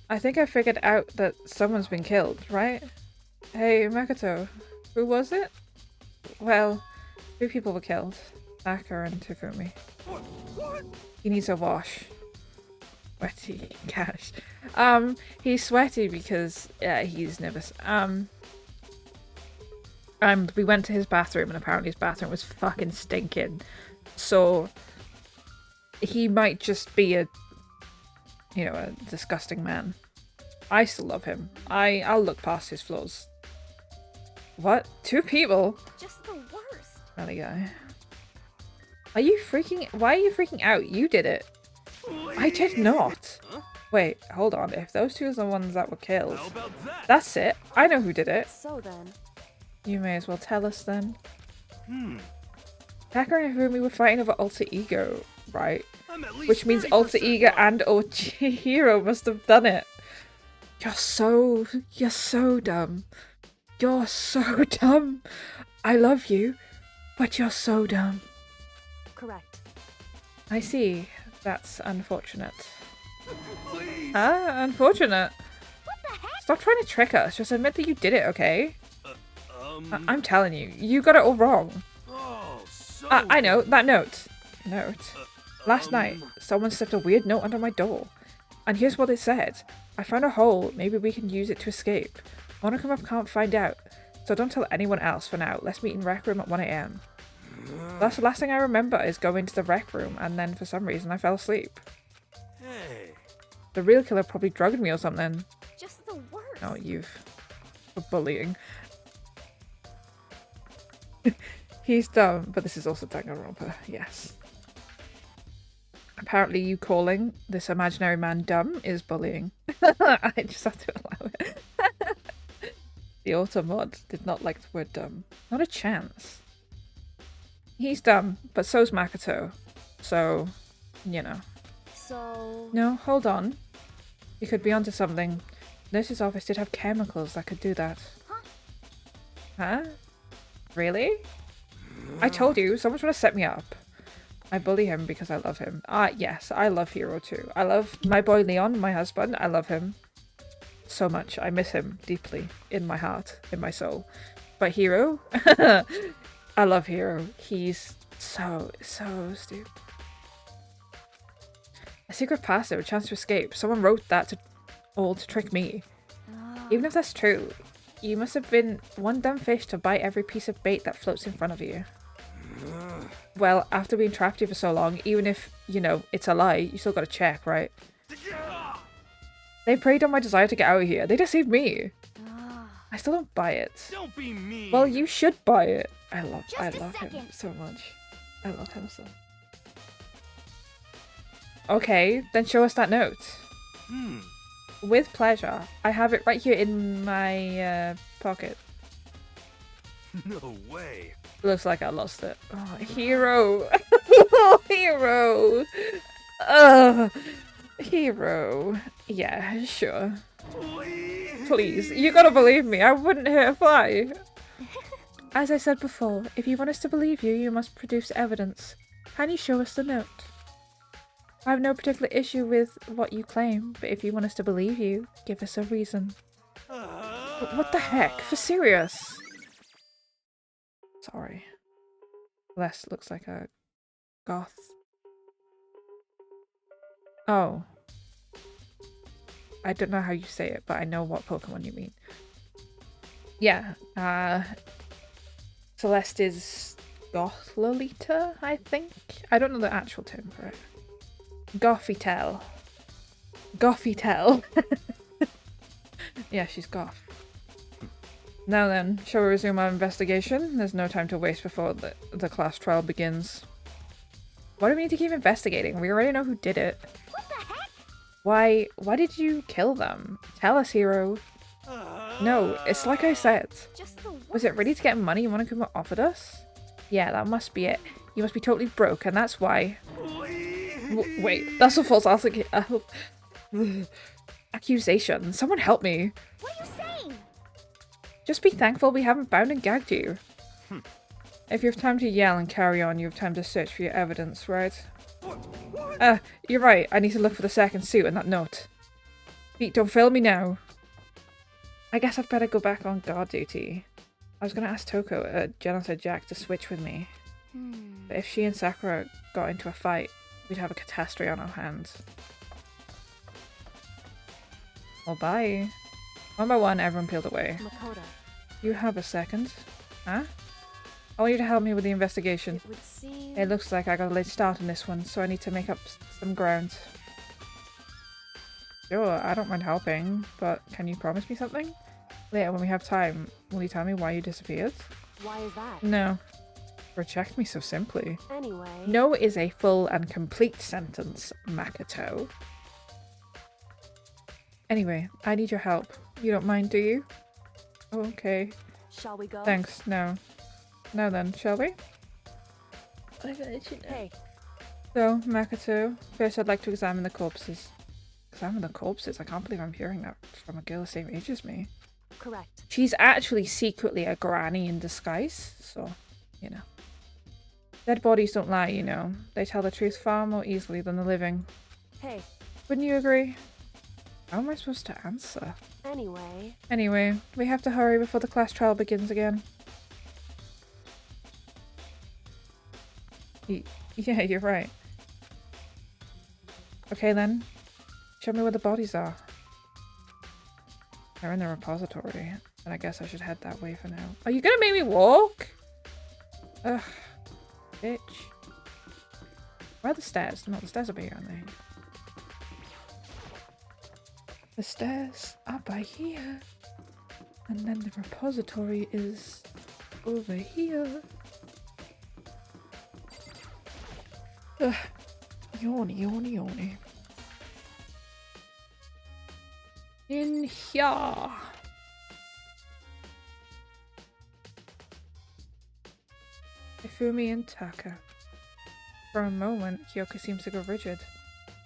I think I figured out that someone's been killed, right? Hey, Makoto, who was it? Well, 2 people were killed. Taka and Tofumi. What? He needs a wash. Sweaty cash. He's sweaty because he's nervous. We went to his bathroom and apparently his bathroom was fucking stinking. So he might just be a disgusting man. I still love him. I'll look past his flaws. What? 2 people? Just the worst. Rally guy. Why are you freaking out? You did it. I did not. Huh? Wait, hold on. If those 2 are the ones that were killed, How about that? that's it. I know who did it. So then, You may as well tell us then. Hmm. Taka and Hirumi were fighting over Alter Ego, right? I'm at least Which means 30% Alter Ego right. and OG Hero must have done it. You're so dumb. You're so dumb. I love you, but you're so dumb. Correct. I see. That's unfortunate. Please. Unfortunate. What the heck? Stop trying to trick us. Just admit that you did it, okay? I'm telling you, you got it all wrong. Oh, so. I know, that note. Last night, someone slipped a weird note under my door. And here's what it said. I found a hole, maybe we can use it to escape. Monochrome can't find out, so don't tell anyone else for now. Let's meet in rec room at 1 AM. That's the last thing I remember is going to the rec room, and then for some reason I fell asleep. Hey. The real killer probably drugged me or something. Just the worst. Oh, for bullying. He's dumb, but this is also Danganronpa, yes. Apparently you calling this imaginary man dumb is bullying. I just have to allow it. The auto mod did not like the word dumb. Not a chance. He's dumb, but so's Makoto. So, you know. So... No, hold on. You could be onto something. Nurse's office did have chemicals that could do that. Huh? Really? I told you, someone's trying to set me up. I bully him because I love him. Yes, I love Hero too. I love my boy Leon, my husband. I love him so much. I miss him deeply in my heart, in my soul. But Hero? I love Hero. He's so stupid. A secret password, a chance to escape. Someone wrote that to trick me. Even if that's true, you must have been one dumb fish to bite every piece of bait that floats in front of you. Well, after being trapped here for so long, even if, you know, it's a lie, you still gotta check, right? They preyed on my desire to get out of here. They deceived me. I still don't buy it. Don't be mean. Well, you should buy it. I love him so much. I love him so. Okay, then show us that note. With pleasure. I have it right here in my pocket. No way. Looks like I lost it. Oh, Hero. Hero. Hero. Yeah, sure. Please, you gotta believe me. I wouldn't hurt a fly. As I said before, if you want us to believe you, you must produce evidence. Can you show us the note? I have no particular issue with what you claim, but if you want us to believe you, give us a reason. What the heck? For serious? Sorry. Les looks like a goth. Oh. I don't know how you say it, but I know what Pokemon you mean. Yeah, Celeste is Goth Lolita, I think? I don't know the actual term for it. Gothitelle. Gothitelle. Yeah, she's goth. Now then, shall we resume our investigation? There's no time to waste before the class trial begins. Why do we need to keep investigating? We already know who did it. What the heck? Why did you kill them? Tell us, Hero. No, it's like I said. Just the worst. Was it ready to get money Monokuma offered us? Yeah, that must be it. You must be totally broke, and that's why. Wait, that's a false accusation. Someone help me. What are you saying? Just be thankful we haven't bound and gagged you. If you have time to yell and carry on, you have time to search for your evidence, right? You're right. I need to look for the second suit and that note. Pete, don't fail me now. I guess I'd better go back on guard duty. I was going to ask Toko, Genocide Jack, to switch with me. But if she and Sakura got into a fight, we'd have a catastrophe on our hands. Well, bye. One by one, everyone peeled away. Makoto. You have a second? Huh? I want you to help me with the investigation. It would seem... It looks like I got a late start on this one, so I need to make up some ground. Sure, I don't mind helping, but can you promise me something? Later, when we have time, will you tell me why you disappeared? Why is that? No. Reject me so simply. Anyway... No is a full and complete sentence, Makoto. Anyway, I need your help. You don't mind, do you? Oh, okay. Shall we go? Thanks, no. Now then, shall we? Hey. So, Makoto, first I'd like to examine the corpses. examine the corpses. I can't believe I'm hearing that from a girl the same age as me. Correct. She's actually secretly a granny in disguise, so, you know. Dead bodies don't lie, you know. They tell the truth far more easily than the living. Hey, Wouldn't you agree? How am I supposed to answer? anyway, We have to hurry before the class trial begins again. Yeah, you're right. Okay then, show me where the bodies are. They're in the repository, and I guess I should head that way for now. Are you gonna make me walk? Ugh, bitch. Where are the stairs? No, the stairs are by here, aren't they? The stairs are by here. And then the repository is over here. Ugh. Yawny, yawny, yawny. In here. Ifumi and Taka. For a moment, Kyoka seems to go rigid.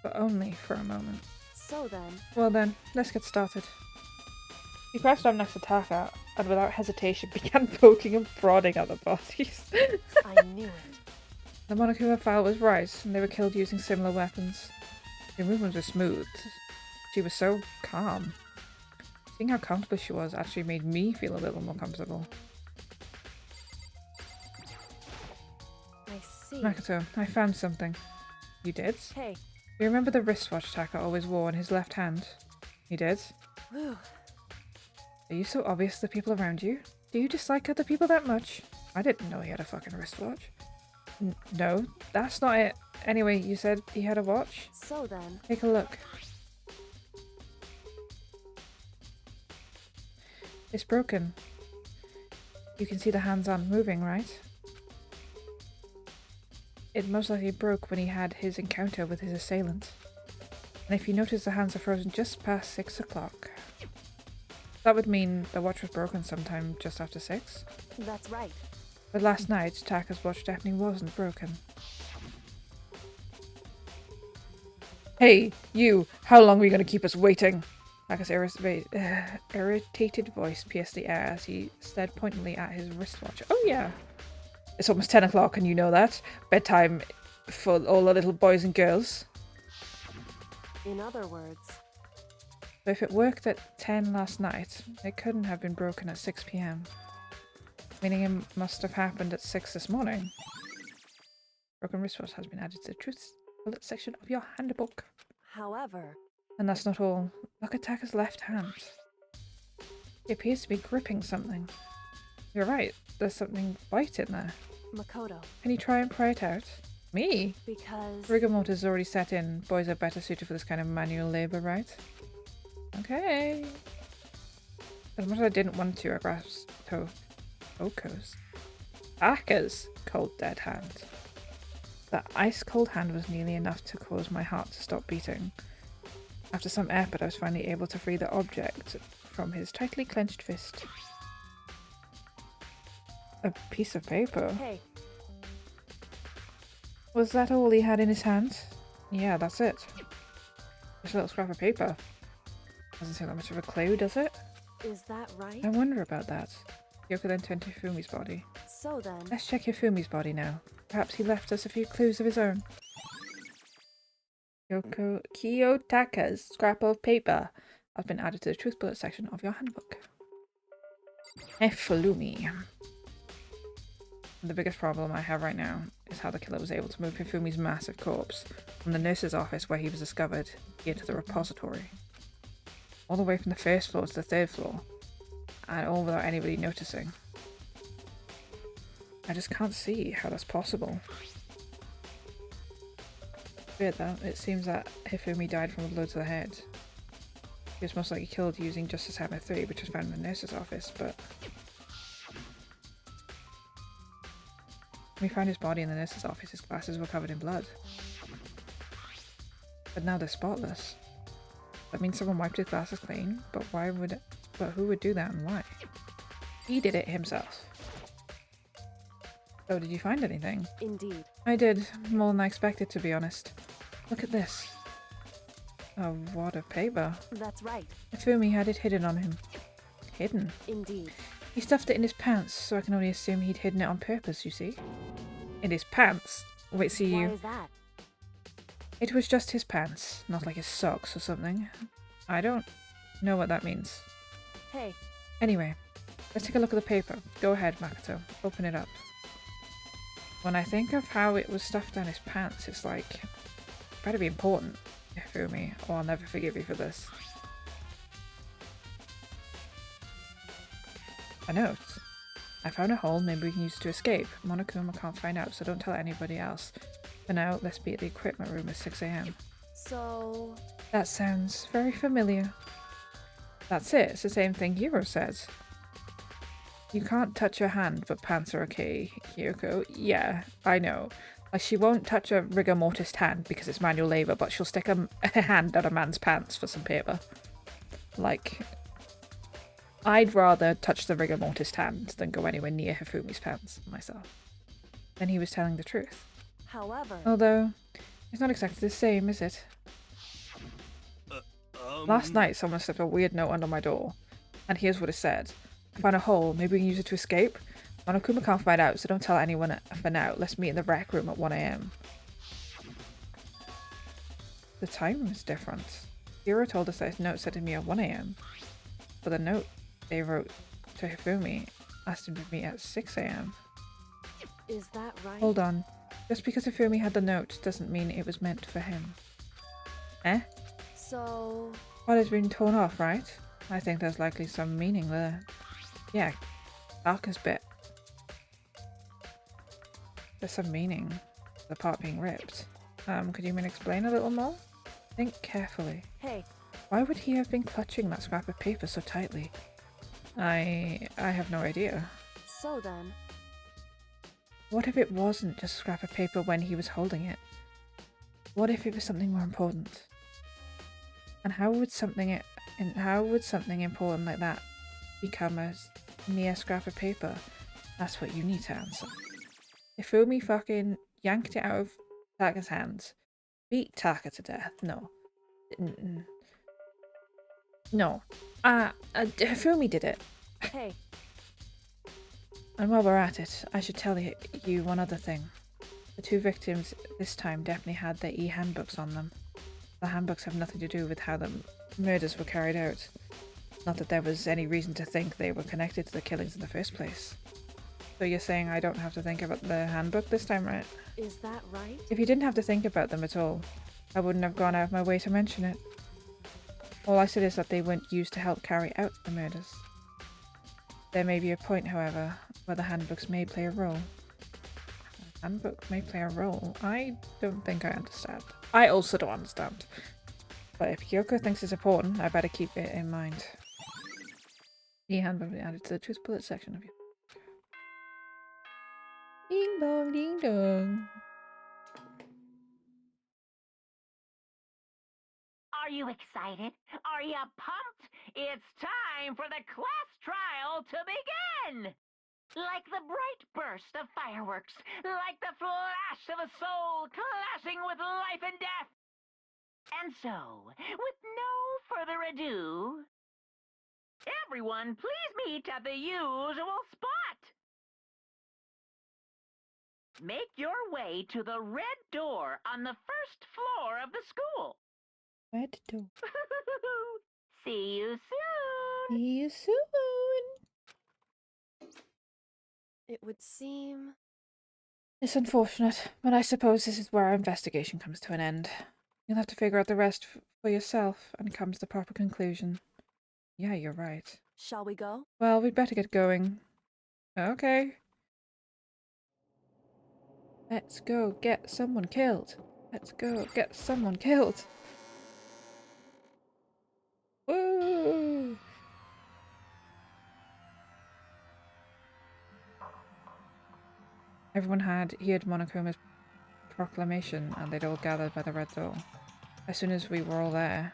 But only for a moment. so then, Well then, let's get started. He crouched down next to Taka and without hesitation began poking and prodding at the bodies. I knew it. The Monokuma file was right, and they were killed using similar weapons. Their movements were smooth. She was so calm. Seeing how comfortable she was actually made me feel a little more comfortable. I see. Makoto, I found something. You did? Hey, You remember the wristwatch Taka always wore in his left hand? You did? whew. Are you so obvious to the people around you? Do you dislike other people that much? I didn't know he had a fucking wristwatch. No, that's not it. Anyway, you said he had a watch? So then, Take a look. It's broken. You can see the hands aren't moving, right? It most likely broke when he had his encounter with his assailant. And if you notice, the hands are frozen just past 6 o'clock. That would mean the watch was broken sometime just after 6. that's right. But last night, Taka's watch definitely wasn't broken. Hey, you! How long are you going to keep us waiting? Taka's irritated voice pierced the air as he stared pointedly at his wristwatch. Oh yeah! It's almost 10 o'clock and you know that. Bedtime for all the little boys and girls. In other words, So if it worked at 10 last night, it couldn't have been broken at 6 p.m. Meaning it must have happened at 6 this morning. Broken wristwatch has been added to the truth bullet section of your handbook. however, And that's not all. Look at Taka's left hand. He appears to be gripping something. You're right, there's something white in there. Makoto, Can you try and pry it out? Me? because Rigor mortis already set in. Boys are better suited for this kind of manual labour, right? Okay. As much as I didn't want to, I grasped Oko's. Taka's cold dead hand. That ice-cold hand was nearly enough to cause my heart to stop beating. After some effort, I was finally able to free the object from his tightly clenched fist. A piece of paper. hey, Was that all he had in his hand? Yeah, that's it. Just a little scrap of paper. Doesn't seem that much of a clue, does it? is that right? I wonder about that. Yoko then turned to Hifumi's body. So then, Let's check Hifumi's body now. Perhaps he left us a few clues of his own. Kiyotaka's scrap of paper has been added to the truth bullet section of your handbook. Hifumi. The biggest problem I have right now is how the killer was able to move Hifumi's massive corpse from the nurse's office where he was discovered into the repository. All the way from the first floor to the third floor, and all without anybody noticing. I just can't see how that's possible. Weird though, it seems that Hifumi died from a blow to the head. He was most likely killed using Justice Hammer 3, which was found in the nurse's office, but when we found his body in the nurse's office, his glasses were covered in blood. But now they're spotless. That means someone wiped his glasses clean, but who would do that and why? He did it himself. So did you find anything? indeed. I did, more than I expected to be honest. Look at this. A wad of paper. That's right. Ifumi had it hidden on him. Hidden? Indeed. He stuffed it in his pants, so I can only assume he'd hidden it on purpose, you see. In his pants? Wait, see Why you. is that? It was just his pants, not like his socks or something. I don't know what that means. Hey, Anyway, let's take a look at the paper. Go ahead, Makoto. Open it up. When I think of how it was stuffed down his pants, it's like, better be important, Ifumi, or I'll never forgive you for this. A note. I found a hole, maybe we can use it to escape. Monokuma can't find out, so don't tell anybody else. For now, let's be at the equipment room at 6 AM. so... That sounds very familiar. That's it, it's the same thing Hiro says. You can't touch your hand, but pants are okay, Kyoko. Yeah, I know. Like, she won't touch a rigor mortis hand because it's manual labour, but she'll stick a hand down a man's pants for some paper. Like, I'd rather touch the rigor mortis hand than go anywhere near Hifumi's pants myself. Then he was telling the truth. However... Although, it's not exactly the same, is it? Last night, someone slipped a weird note under my door. And here's what it said. I found a hole, maybe we can use it to escape? Monokuma can't find out, so don't tell anyone for now. Let's meet in the rec room at 1 AM. The time is different. Hiro told us that his note said to me at 1 AM. But the note they wrote to Hifumi asked him to meet at 6 AM. Is that right? Hold on. Just because Hifumi had the note doesn't mean it was meant for him. Eh? So... Well, it's been torn off, right? I think there's likely some meaning there. Yeah, darkest bit. There's some meaning. The part being ripped. Could you explain a little more? Think carefully. Hey, Why would he have been clutching that scrap of paper so tightly? I have no idea. so then... What if it wasn't just a scrap of paper when he was holding it? What if it was something more important? And how would something important like that become a mere scrap of paper? That's what you need to answer. Ifumi fucking yanked it out of Taka's hands, beat Taka to death. No. No. Ifumi did it. Hey, And while we're at it, I should tell you one other thing. The two victims this time definitely had their e-handbooks on them. The handbooks have nothing to do with how the murders were carried out. Not that there was any reason to think they were connected to the killings in the first place. So you're saying I don't have to think about the handbook this time, right? is that right? If you didn't have to think about them at all, I wouldn't have gone out of my way to mention it. All I said is that they weren't used to help carry out the murders. There may be a point, however, where the handbooks may play a role. A handbook may play a role? I don't think I understand. I also don't understand. But if Kyoko thinks it's important, I better keep it in mind. The handbook will be added to the truth bullet section of you. Ding dong, ding dong. Are you excited? Are you pumped? It's time for the class trial to begin! Like the bright burst of fireworks, like the flash of a soul clashing with life and death. And so, with no further ado, everyone please meet at the usual spot. Make your way to the red door on the first floor of the school. Red door. See you soon. See you soon. It would seem... It's unfortunate, but I suppose this is where our investigation comes to an end. You'll have to figure out the rest for yourself and come to the proper conclusion. Yeah, you're right. Shall we go? Well, we'd better get going. Okay. Let's go get someone killed. Let's go get someone killed. Woo! Everyone had heard Monokuma's proclamation and they'd all gathered by the red door. As soon as we were all there.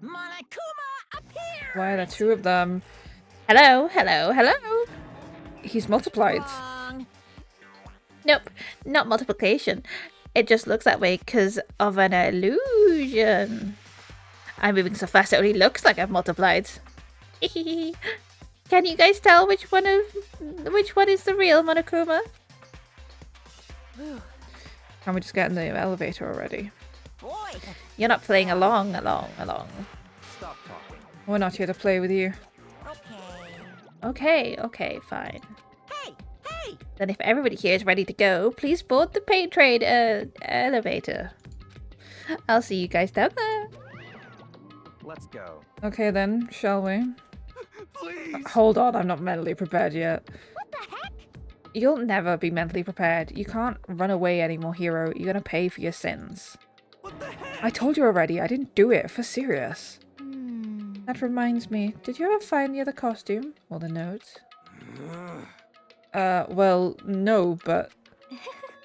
Monokuma appears! Why are there two of them? Hello, hello, hello. He's multiplied. Wrong. Nope, not multiplication. It just looks that way because of an illusion. I'm moving so fast it only looks like I've multiplied. Can you guys tell which one is the real Monokuma? Can we just get in the elevator already? Boy, You're not playing along. Stop talking. We're not here to play with you. Okay, fine. hey! Then if everybody here is ready to go, please board the paid trade elevator. I'll see you guys down there. Let's go. Okay then, shall we? Please! Hold on, I'm not mentally prepared yet. What the heck? You'll never be mentally prepared. You can't run away anymore, hero. You're gonna pay for your sins. What the heck? I told you already, I didn't do it, for serious. Hmm. That reminds me, did you ever find the other costume? Or the note? Well, no, but...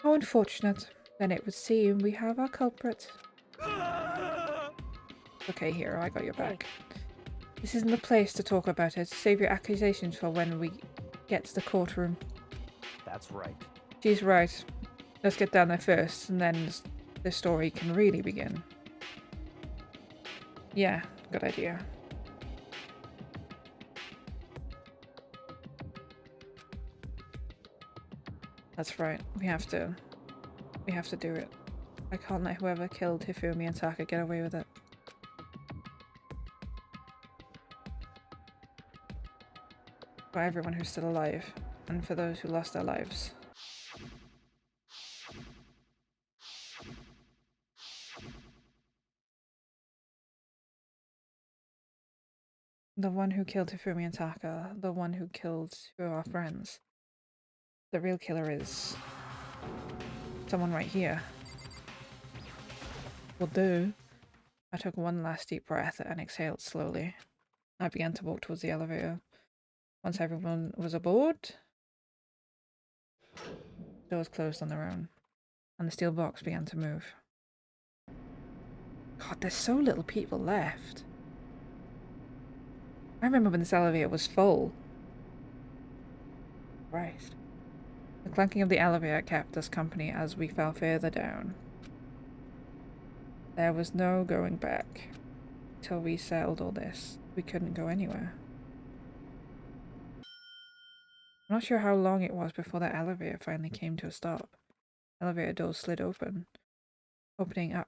How unfortunate. Then it would seem we have our culprit. Okay, hero, I got your back. This isn't the place to talk about it. Save your accusations for when we get to the courtroom. That's right. She's right. Let's get down there first, and then the story can really begin. Yeah, good idea. That's right. We have to do it. I can't let whoever killed Hifumi and Taka get away with it. For everyone who's still alive, and for those who lost their lives. The one who killed Hifumi and Taka, the one who killed two of our friends. The real killer is someone right here. Well, duh. I took one last deep breath and exhaled slowly. I began to walk towards the elevator. Once everyone was aboard, the doors closed on their own, and the steel box began to move. God, there's so little people left. I remember when this elevator was full. Christ. The clanking of the elevator kept us company as we fell further down. There was no going back. Till we settled all this, we couldn't go anywhere. I'm not sure how long it was before the elevator finally came to a stop. Elevator doors slid open, opening up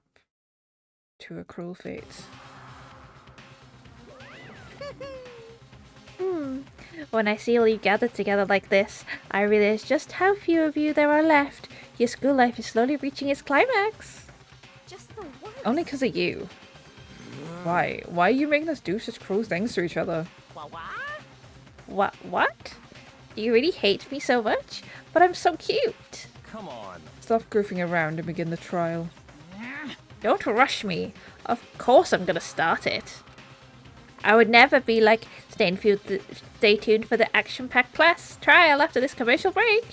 to a cruel fate. When I see all you gathered together like this, I realize just how few of you there are left. Your school life is slowly reaching its climax. Just the worst. Only because of you. Why? Why are you making us do such cruel things to each other? What? You really hate me so much? But I'm so cute. Come on. Stop goofing around and begin the trial. Don't rush me. Of course I'm gonna start it. I would never be like, stay tuned for the action-packed class trial after this commercial break.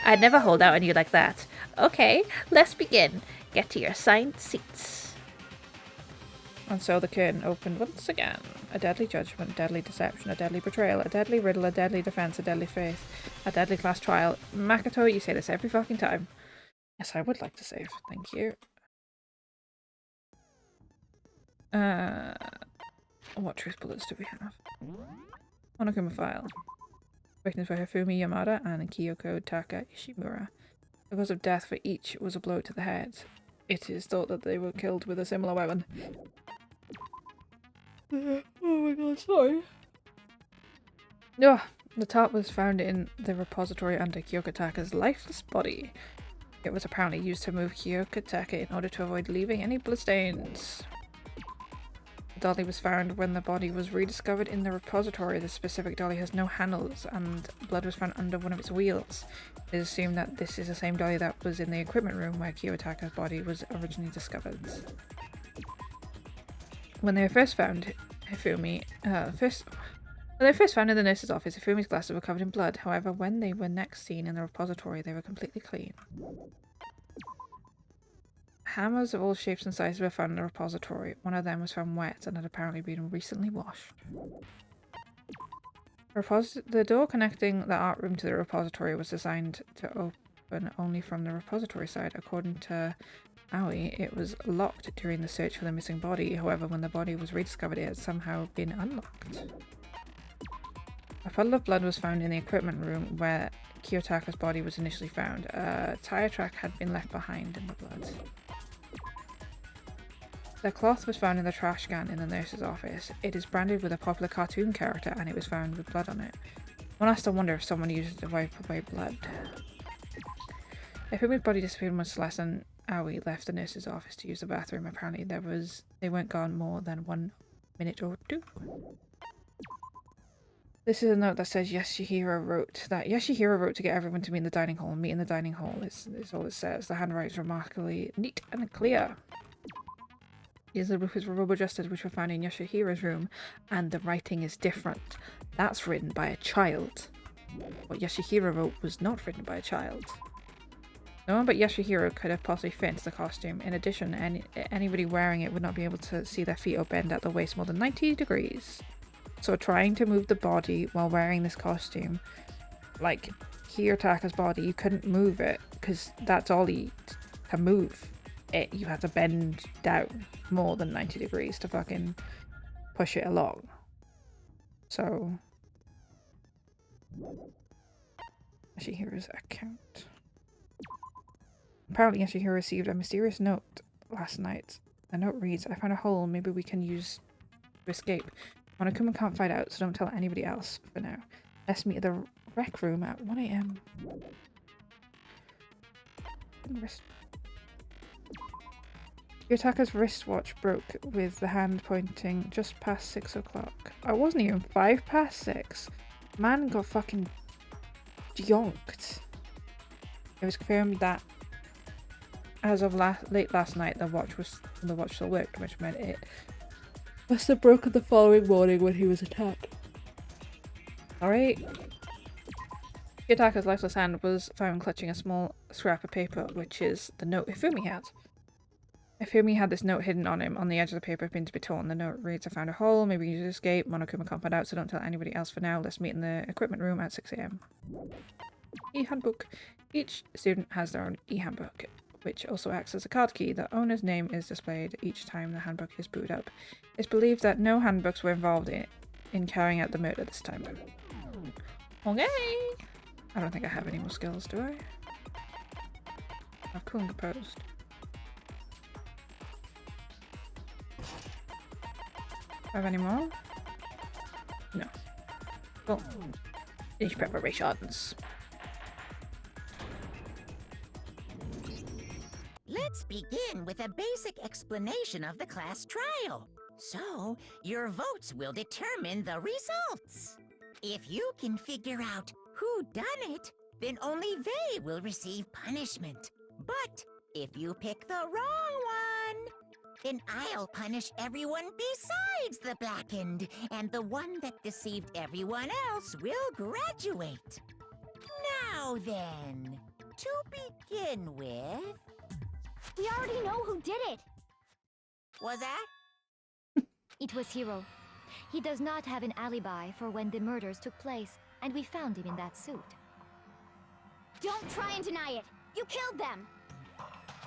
I'd never hold out on you like that. Okay, let's begin. Get to your assigned seats. And so the curtain opened once again. A deadly judgment, a deadly deception, a deadly betrayal, a deadly riddle, a deadly defense, a deadly faith, a deadly class trial. Makoto, you say this every fucking time. Yes, I would like to save. Thank you. What truth bullets do we have? Monokuma file. Victims were Hifumi Yamada and Kyoko Taka Ishimura. The cause of death for each was a blow to the head. It is thought that they were killed with a similar weapon. Oh my god, sorry. The top was found in the repository under Kyoko Taka's lifeless body. It was apparently used to move Kyoko Taka in order to avoid leaving any bloodstains. The dolly was found when the body was rediscovered in the repository. The specific dolly has no handles and blood was found under one of its wheels. It is assumed that this is the same dolly that was in the equipment room where Kyoko Taka's body was originally discovered. When they were first found, when they were first found in the nurse's office, Hifumi's glasses were covered in blood. However, when they were next seen in the repository, they were completely clean. Hammers of all shapes and sizes were found in the repository. One of them was found wet and had apparently been recently washed. The door connecting the art room to the repository was designed to open only from the repository side. According to Aoi, it was locked during the search for the missing body. However, when the body was rediscovered, it had somehow been unlocked. A puddle of blood was found in the equipment room where Kiyotaka's body was initially found. A tire track had been left behind in the blood. The cloth was found in the trash can in the nurse's office. It is branded with a popular cartoon character and it was found with blood on it. One has to wonder if someone used it to wipe away blood. Ifumi's body disappeared once Celeste and Aoi left the nurse's office to use the bathroom. Apparently they weren't gone more than 1 minute or 2. This is a note that says Yashihiro wrote that Yashihiro wrote to get everyone to meet in the dining hall. Meet in the dining hall is all it says. The handwriting is remarkably neat and clear. These are the books were rubber adjusted which were found in Yashihiro's room, and the writing is different. That's written by a child. What Yashihiro wrote was not written by a child. No one but Yashihiro could have possibly fit into the costume. In addition, anybody wearing it would not be able to see their feet or bend at the waist more than 90 degrees. So trying to move the body while wearing this costume, like Kiyotaka's body, you couldn't move it because that's all to move it. You have to bend down more than 90 degrees to fucking push it along. So Yashihiro's account. Apparently Yashihiro received a mysterious note last night. The note reads, I found a hole maybe we can use to escape. Monokuma can't find out, so don't tell anybody else for now. Let's meet at the rec room at 1 AM. Yotaka's wristwatch broke with the hand pointing just past 6 o'clock. I wasn't even 5 past 6. Man got fucking yonked. It was confirmed that as of late last night, the watch still worked, which meant it must have broken the following morning when he was attacked. Alright. Kiyotaka's lifeless hand was found clutching a small scrap of paper, which is the note Ifumi had. Ifumi had this note hidden on him. On the edge of the paper had been to be torn. The note reads, I found a hole, maybe you should escape. Monokuma can't find out, so don't tell anybody else for now. Let's meet in the equipment room at 6 AM. E-handbook. Each student has their own e-handbook, which also acts as a card key. The owner's name is displayed each time the handbook is booted up. It's believed that no handbooks were involved in carrying out the murder this time. Okay. I don't think I have any more skills, do I? I've cool and composed. Have any more? No. Well, finish preparations. Let's begin with a basic explanation of the class trial. So, your votes will determine the results. If you can figure out who done it, then only they will receive punishment. But if you pick the wrong one, then I'll punish everyone besides the blackened, and the one that deceived everyone else will graduate. Now then, to begin with... We already know who did it! Was that? It was Hiro. He does not have an alibi for when the murders took place, and we found him in that suit. Don't try and deny it! You killed them!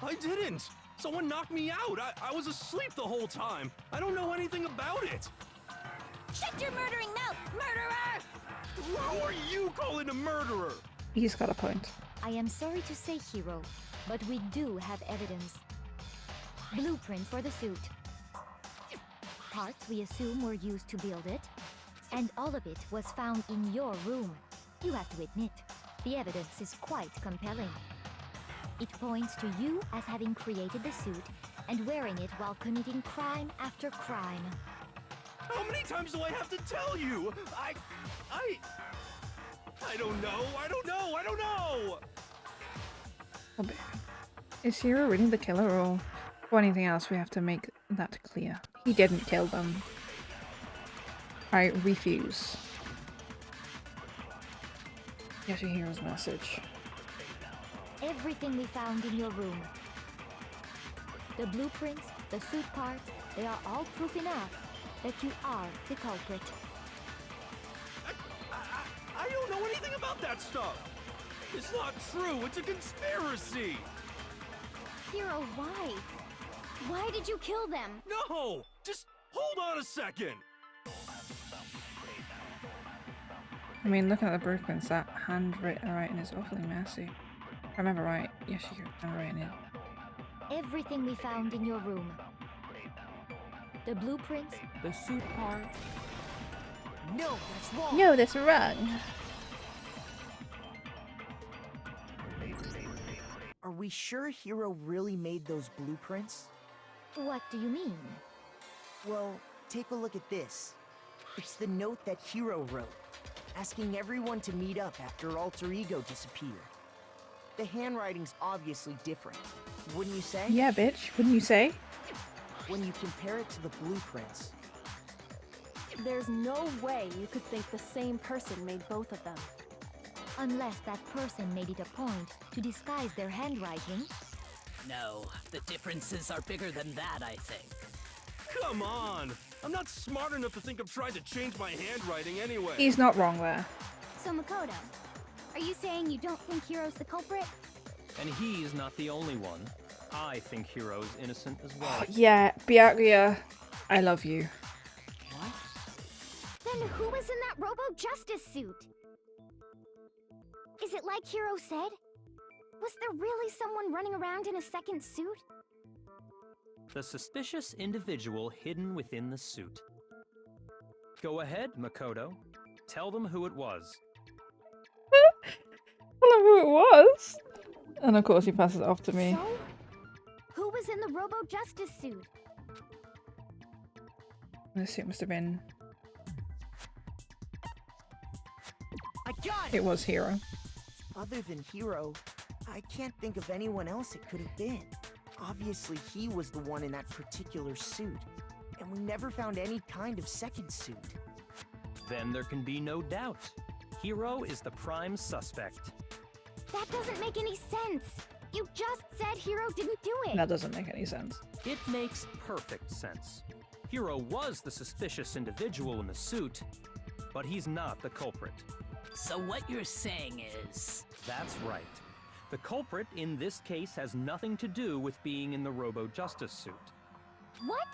I didn't! Someone knocked me out! I was asleep the whole time! I don't know anything about it! Shut your murdering mouth, murderer! Who are you calling a murderer? He's got a point. I am sorry to say, Hiro, but we do have evidence. Blueprint for the suit. Parts we assume were used to build it, and all of it was found in your room. You have to admit, the evidence is quite compelling. It points to you as having created the suit and wearing it while committing crime after crime. How many times do I have to tell you? I don't know, I don't know! Oh, baby. Is Hiro really the killer, or for anything else we have to make that clear? He didn't kill them. I refuse. Yashihiro's message. Everything we found in your room. The blueprints, the suit parts, they are all proof enough that you are the culprit. I don't know anything about that stuff! It's not true, it's a conspiracy! Hiro, why? Why did you kill them? No! Just hold on a second! I mean, looking at the blueprints, that handwriting is awfully messy. If I remember right, yes, your handwriting is. Everything we found in your room. The blueprints, the suit part. No, that's wrong. No, that's wrong. Are we sure Hiro really made those blueprints? What do you mean? Well, take a look at this. It's the note that Hiro wrote, asking everyone to meet up after Alter Ego disappeared. The handwriting's obviously different, wouldn't you say? Yeah, bitch, wouldn't you say? When you compare it to the blueprints. There's no way you could think the same person made both of them. Unless that person made it a point to disguise their handwriting. No, the differences are bigger than that, I think. Come on! I'm not smart enough to think of trying to change my handwriting anyway. He's not wrong there. So Makoto, are you saying you don't think Hiro's the culprit? And he's not the only one. I think Hiro's innocent as well. Yeah, Byakuya, I love you. What? Then who was in that Robo-Justice suit? Is it like Hiro said? Was there really someone running around in a second suit? The suspicious individual hidden within the suit. Go ahead, Makoto. Tell them who it was. I love who it was. And of course he passes it off to me. So? Who was in the Robo-Justice suit? The suit must have been... I got It was Hiro. Other than Hiro, I can't think of anyone else it could have been. Obviously, he was the one in that particular suit, and we never found any kind of second suit. Then there can be no doubt. Hiro is the prime suspect. That doesn't make any sense. You just said Hiro didn't do it. That doesn't make any sense. It makes perfect sense. Hiro was the suspicious individual in the suit, but he's not the culprit. So what you're saying is... That's right. The culprit in this case has nothing to do with being in the Robo-Justice suit. What?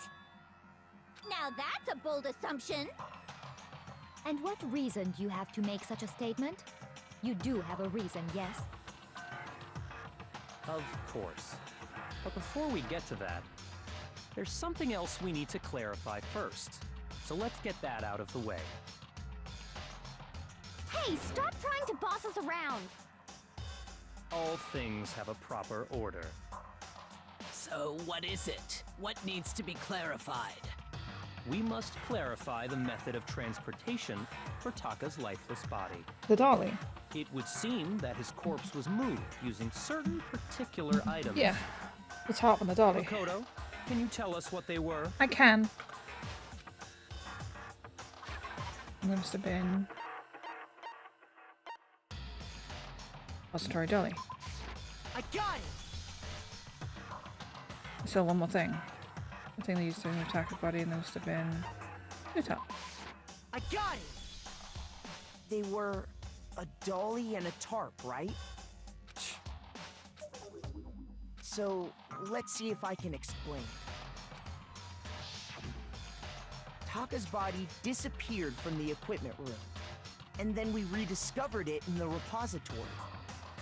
Now that's a bold assumption. And what reason do you have to make such a statement? You do have a reason, yes? Of course. But before we get to that, there's something else we need to clarify first. So let's get that out of the way. Hey, stop trying to boss us around! All things have a proper order. So what is it? What needs to be clarified? We must clarify the method of transportation for Taka's lifeless body. The dolly. It would seem that his corpse was moved using certain particular items. Yeah, the top and the dolly. Makoto, can you tell us what they were? I can. There must have been... Repository dolly. I got it! Still one more thing. The thing they used to attack a body, and there must have been... the top. I got it! They were a dolly and a tarp, right? So, let's see if I can explain. Taka's body disappeared from the equipment room, and then we rediscovered it in the repository.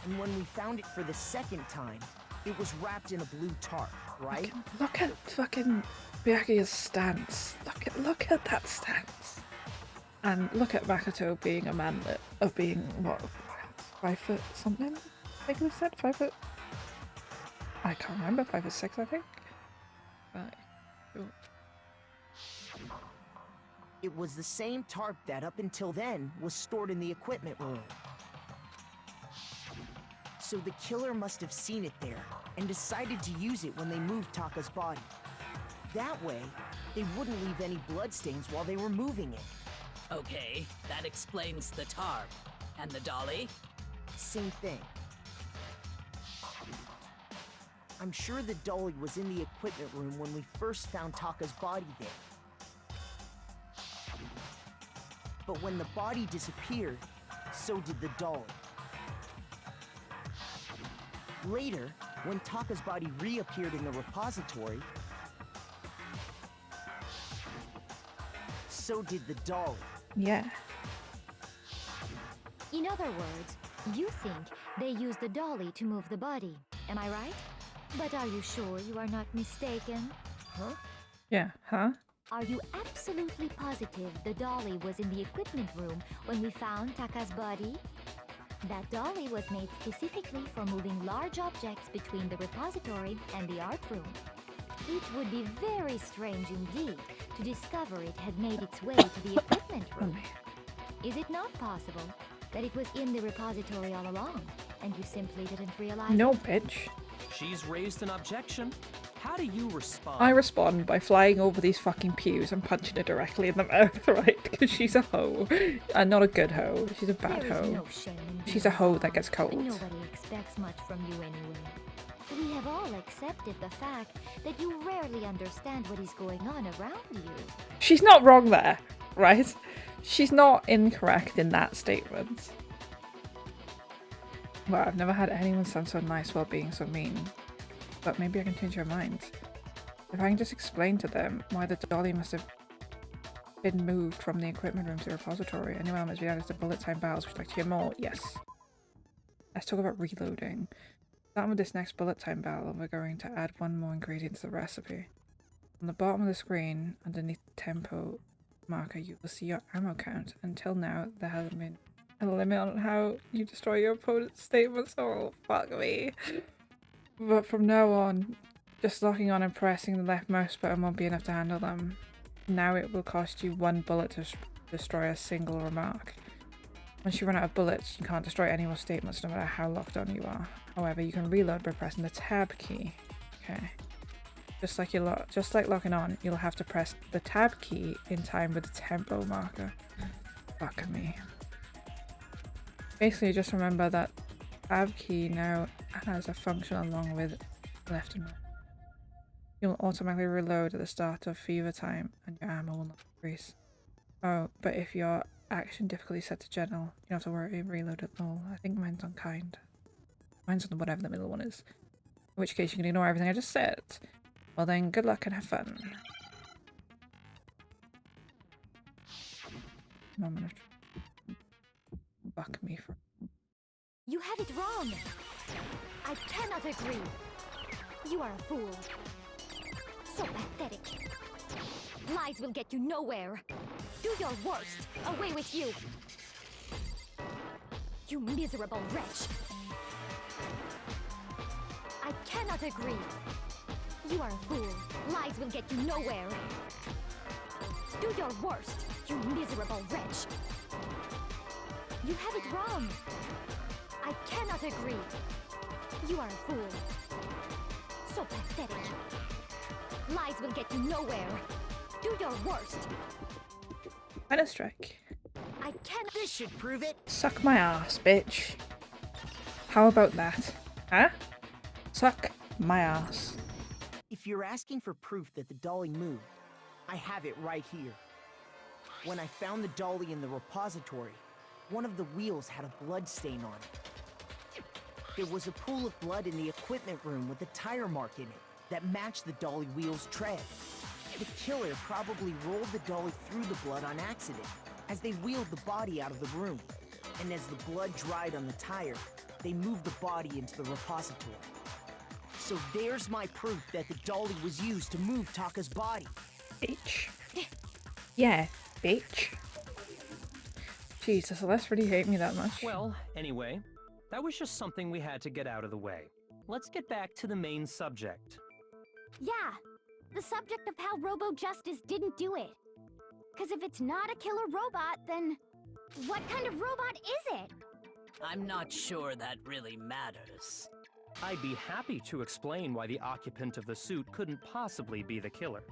And when we found it for the second time, it was wrapped in a blue tarp, right? Look at fucking Byakuya's stance. Look at that stance. And look at Makoto being a manlet of being, what, 5 foot something? I think it was said 5 foot. I can't remember, 5'6", I think. Right. Sure. It was the same tarp that, up until then, was stored in the equipment room. So the killer must have seen it there, and decided to use it when they moved Taka's body. That way, they wouldn't leave any bloodstains while they were moving it. Okay, that explains the tarp. And the dolly? Same thing. I'm sure the dolly was in the equipment room when we first found Taka's body there. But when the body disappeared, so did the dolly. Later, When Taka's body reappeared in the repository, so did the dolly. Yeah. In other words, you think they used the dolly to move the body. Am I right? But are you sure you are not mistaken? Huh? Yeah, huh? Are you absolutely positive the dolly was in the equipment room when we found Taka's body? That dolly was made specifically for moving large objects between the repository and the art room. It would be very strange indeed to discover it had made its way to the equipment room. Is it not possible that it was in the repository all along, and you simply didn't realize No, it? bitch. She's raised an objection. How do you respond? I respond by flying over these fucking pews and punching her directly in the mouth, right? Because she's a hoe. And not a good hoe. She's a bad There is hoe. no shame in She's a being hoe wrong, that gets but cold. nobody expects much from you anyway. We have all accepted the fact that you rarely understand what is going on around you. She's not wrong there, right? She's not incorrect in that statement. Well, I've never had anyone sound so nice while being so mean. But maybe I can change your mind. If I can just explain to them why the dolly must have been moved from the equipment room to the repository. Anyone must be added to bullet time battles. Would you like to hear more? Yes. Let's talk about reloading. Starting with this next bullet time battle, we're going to add one more ingredient to the recipe. On the bottom of the screen, underneath the tempo marker, you will see your ammo count. Until now, there hasn't been a limit on how you destroy your opponent's statements. Oh, fuck me. But from now on, just locking on and pressing the left mouse button won't be enough to handle them. Now it will cost you 1 bullet to destroy a single remark. Once you run out of bullets, you can't destroy any more statements no matter how locked on you are. However, you can reload by pressing the tab key. Okay. Just like locking on, you'll have to press the tab key in time with the tempo marker. Fuck me. Basically, just remember that tab key now has a function along with left and right. You'll automatically reload at the start of fever time and your ammo will not increase. Oh, but if your action difficulty is set to general, you don't have to worry about reload at all. I think mine's on kind. Mine's on whatever the middle one is. In which case you can ignore everything I just said. Well then, good luck and have fun. Moment of fuck me for. You have it wrong. I cannot agree. You are a fool. So pathetic. Lies will get you nowhere. Do your worst. Away with you. You miserable wretch. I cannot agree. You are a fool. Lies will get you nowhere. Do your worst, you miserable wretch. You have it wrong. I cannot agree. You are a fool. So pathetic. Lies will get you nowhere. Do your worst. Minor strike. I cannot. This should prove it. Suck my ass, bitch. How about that? Huh? Suck my ass. If you're asking for proof that the dolly moved, I have it right here. When I found the dolly in the repository, one of the wheels had a blood stain on it. There was a pool of blood in the equipment room with a tire mark in it that matched the dolly wheel's tread. The killer probably rolled the dolly through the blood on accident as they wheeled the body out of the room. And as the blood dried on the tire, they moved the body into the repository. So there's my proof that the dolly was used to move Taka's body. Bitch. Yeah, bitch. Jesus, Celeste really hate me that much. Well, anyway, that was just something we had to get out of the way. Let's get back to the main subject. Yeah, the subject of how Robo Justice didn't do it. Because if it's not a killer robot, then what kind of robot is it? I'm not sure that really matters. I'd be happy to explain why the occupant of the suit couldn't possibly be the killer.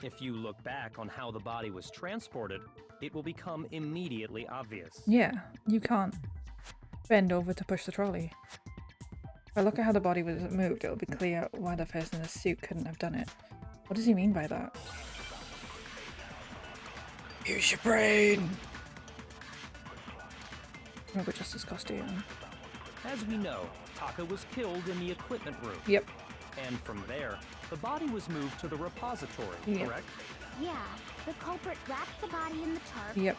If you look back on how the body was transported, it will become immediately obvious. Yeah, you can't bend over to push the trolley. If I look at how the body was moved, it'll be clear why the person in the suit couldn't have done it. What does he mean by that? Use your brain! Robo Justice costume. As we know, Taka was killed in the equipment room. Yep. And from there, the body was moved to the repository, Yep. correct? Yeah, the culprit wrapped the body in the tarp, Yep.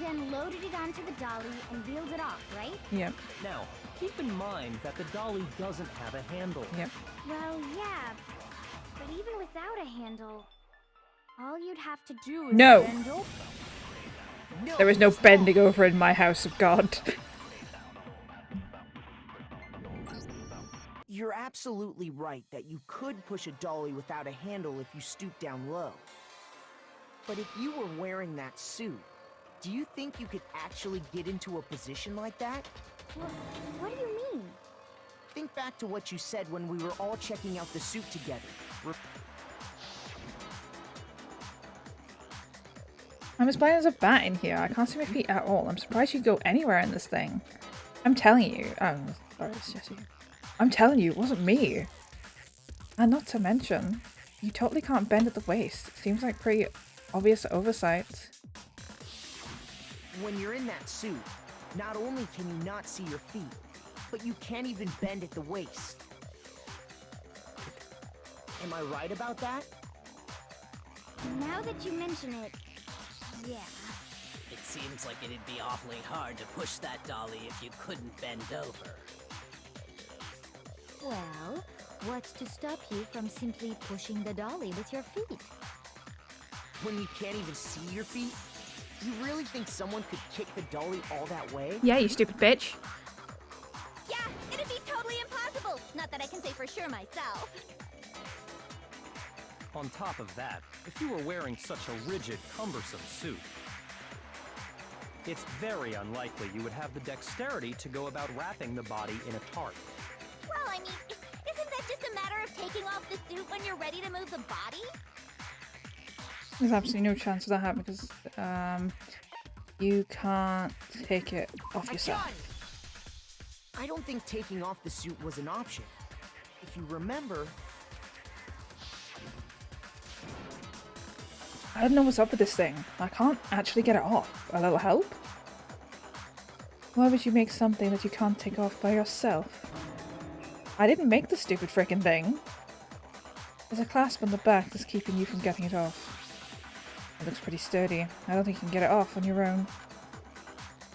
then loaded it onto the dolly and wheeled it off, right? Yep. Now, keep in mind that the dolly doesn't have a handle. Yep. Well, yeah, but even without a handle, all you'd have to do is No. bend over. There is no bending over in my house of God. You're absolutely right that you could push a dolly without a handle if you stoop down low. But if you were wearing that suit, do you think you could actually get into a position like that? What do you mean? Think back to what you said when we were all checking out the suit together. I'm as blind as a bat in here. I can't see my feet at all. I'm surprised you go anywhere in this thing. I'm telling you. Oh, sorry, it's Jessie. I'm telling you, it wasn't me. And not to mention, you totally can't bend at the waist. It seems like pretty obvious oversight. When you're in that suit, not only can you not see your feet, but you can't even bend at the waist. Am I right about that? Now that you mention it, yeah. It seems like it'd be awfully hard to push that dolly if you couldn't bend over. Well, what's to stop you from simply pushing the dolly with your feet? When you can't even see your feet? You really think someone could kick the dolly all that way? Yeah, you stupid bitch. Yeah, it'd be totally impossible. Not that I can say for sure myself. On top of that, if you were wearing such a rigid, cumbersome suit, it's very unlikely you would have the dexterity to go about wrapping the body in a tarp. Well, I mean, isn't that just a matter of taking off the suit when you're ready to move the body? There's absolutely no chance of that happening because you can't take it off yourself. I don't think taking off the suit was an option. If you remember... I don't know what's up with this thing. I can't actually get it off. A little help? Why would you make something that you can't take off by yourself? I didn't make the stupid frickin' thing. There's a clasp on the back that's keeping you from getting it off. It looks pretty sturdy. I don't think you can get it off on your own.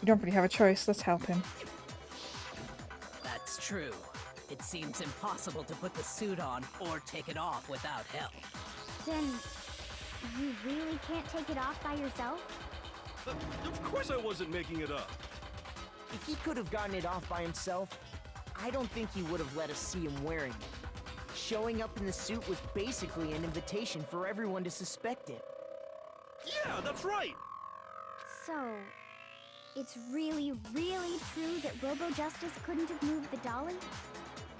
You don't really have a choice. Let's help him. That's true. It seems impossible to put the suit on or take it off without help. Then, you really can't take it off by yourself? Of course I wasn't making it up. If he could have gotten it off by himself, I don't think he would have let us see him wearing it. Showing up in the suit was basically an invitation for everyone to suspect it. Yeah, that's right! So, it's really, really true that Robo-Justice couldn't have moved the dolly?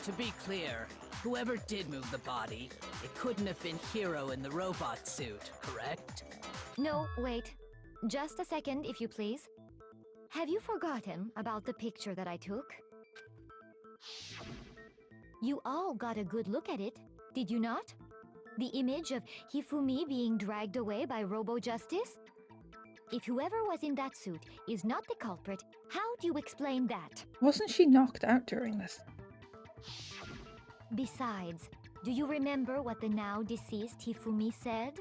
To be clear, whoever did move the body, it couldn't have been Hero in the robot suit, correct? No, wait. Just a second, if you please. Have you forgotten about the picture that I took? You all got a good look at it, did you not? The image of Hifumi being dragged away by Robo-Justice? If whoever was in that suit is not the culprit, how do you explain that? Wasn't she knocked out during this? Besides, do you remember what the now deceased Hifumi said?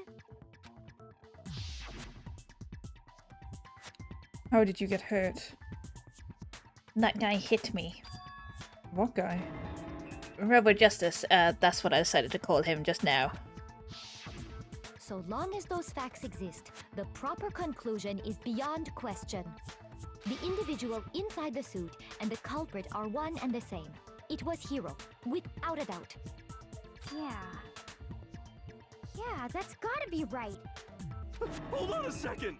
How did you get hurt? That guy hit me. What guy? Robo Justice, that's what I decided to call him just now. So long as those facts exist, the proper conclusion is beyond question. The individual inside the suit and the culprit are one and the same. It was Hero, without a doubt. Yeah. Yeah, that's gotta be right. Hold on a second!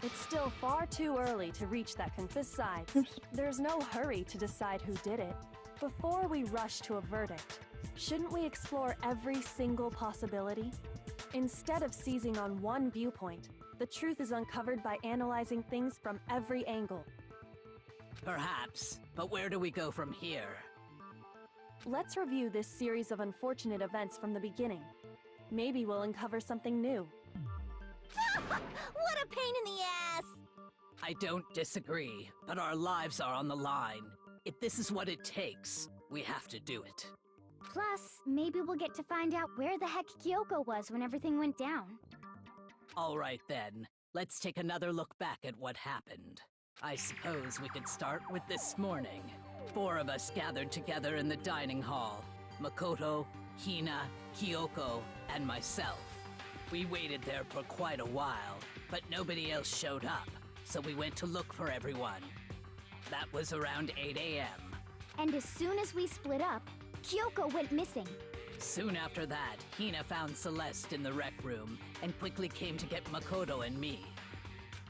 It's still far too early to reach that besides, there's no hurry to decide who did it. Before we rush to a verdict, shouldn't we explore every single possibility? Instead of seizing on one viewpoint, the truth is uncovered by analyzing things from every angle. Perhaps, but where do we go from here? Let's review this series of unfortunate events from the beginning. Maybe we'll uncover something new. What a pain in the ass! I don't disagree, but our lives are on the line. If this is what it takes, we have to do it. Plus, maybe we'll get to find out where the heck Kyoko was when everything went down. All right then, let's take another look back at what happened. I suppose we could start with this morning. 4 of us gathered together in the dining hall. Makoto, Hina, Kyoko, and myself. We waited there for quite a while, but nobody else showed up, so we went to look for everyone. That was around 8 a.m. And as soon as we split up, Kyoko went missing. Soon after that, Hina found Celeste in the rec room and quickly came to get Makoto and me.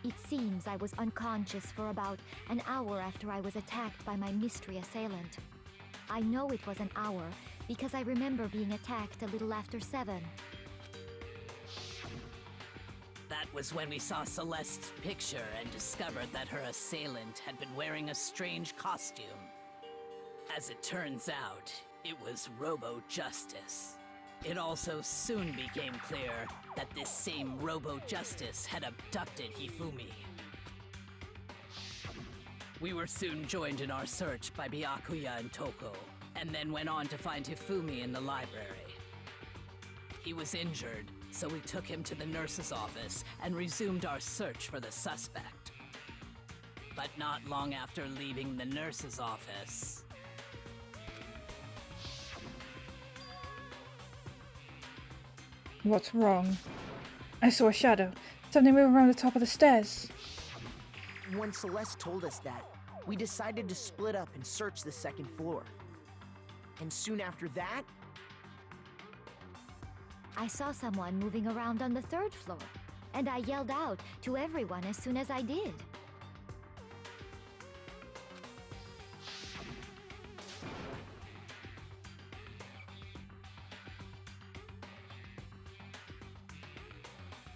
It seems I was unconscious for about an hour after I was attacked by my mystery assailant. I know it was an hour because I remember being attacked a little after 7. That was when we saw Celeste's picture and discovered that her assailant had been wearing a strange costume. As it turns out, it was Robo-Justice. It also soon became clear that this same Robo-Justice had abducted Hifumi. We were soon joined in our search by Byakuya and Toko, and then went on to find Hifumi in the library. He was injured, so we took him to the nurse's office and resumed our search for the suspect. But not long after leaving the nurse's office... What's wrong? I saw a shadow. Something moving around the top of the stairs. When Celeste told us that, we decided to split up and search the second floor. And soon after that, I saw someone moving around on the 3rd floor, and I yelled out to everyone as soon as I did.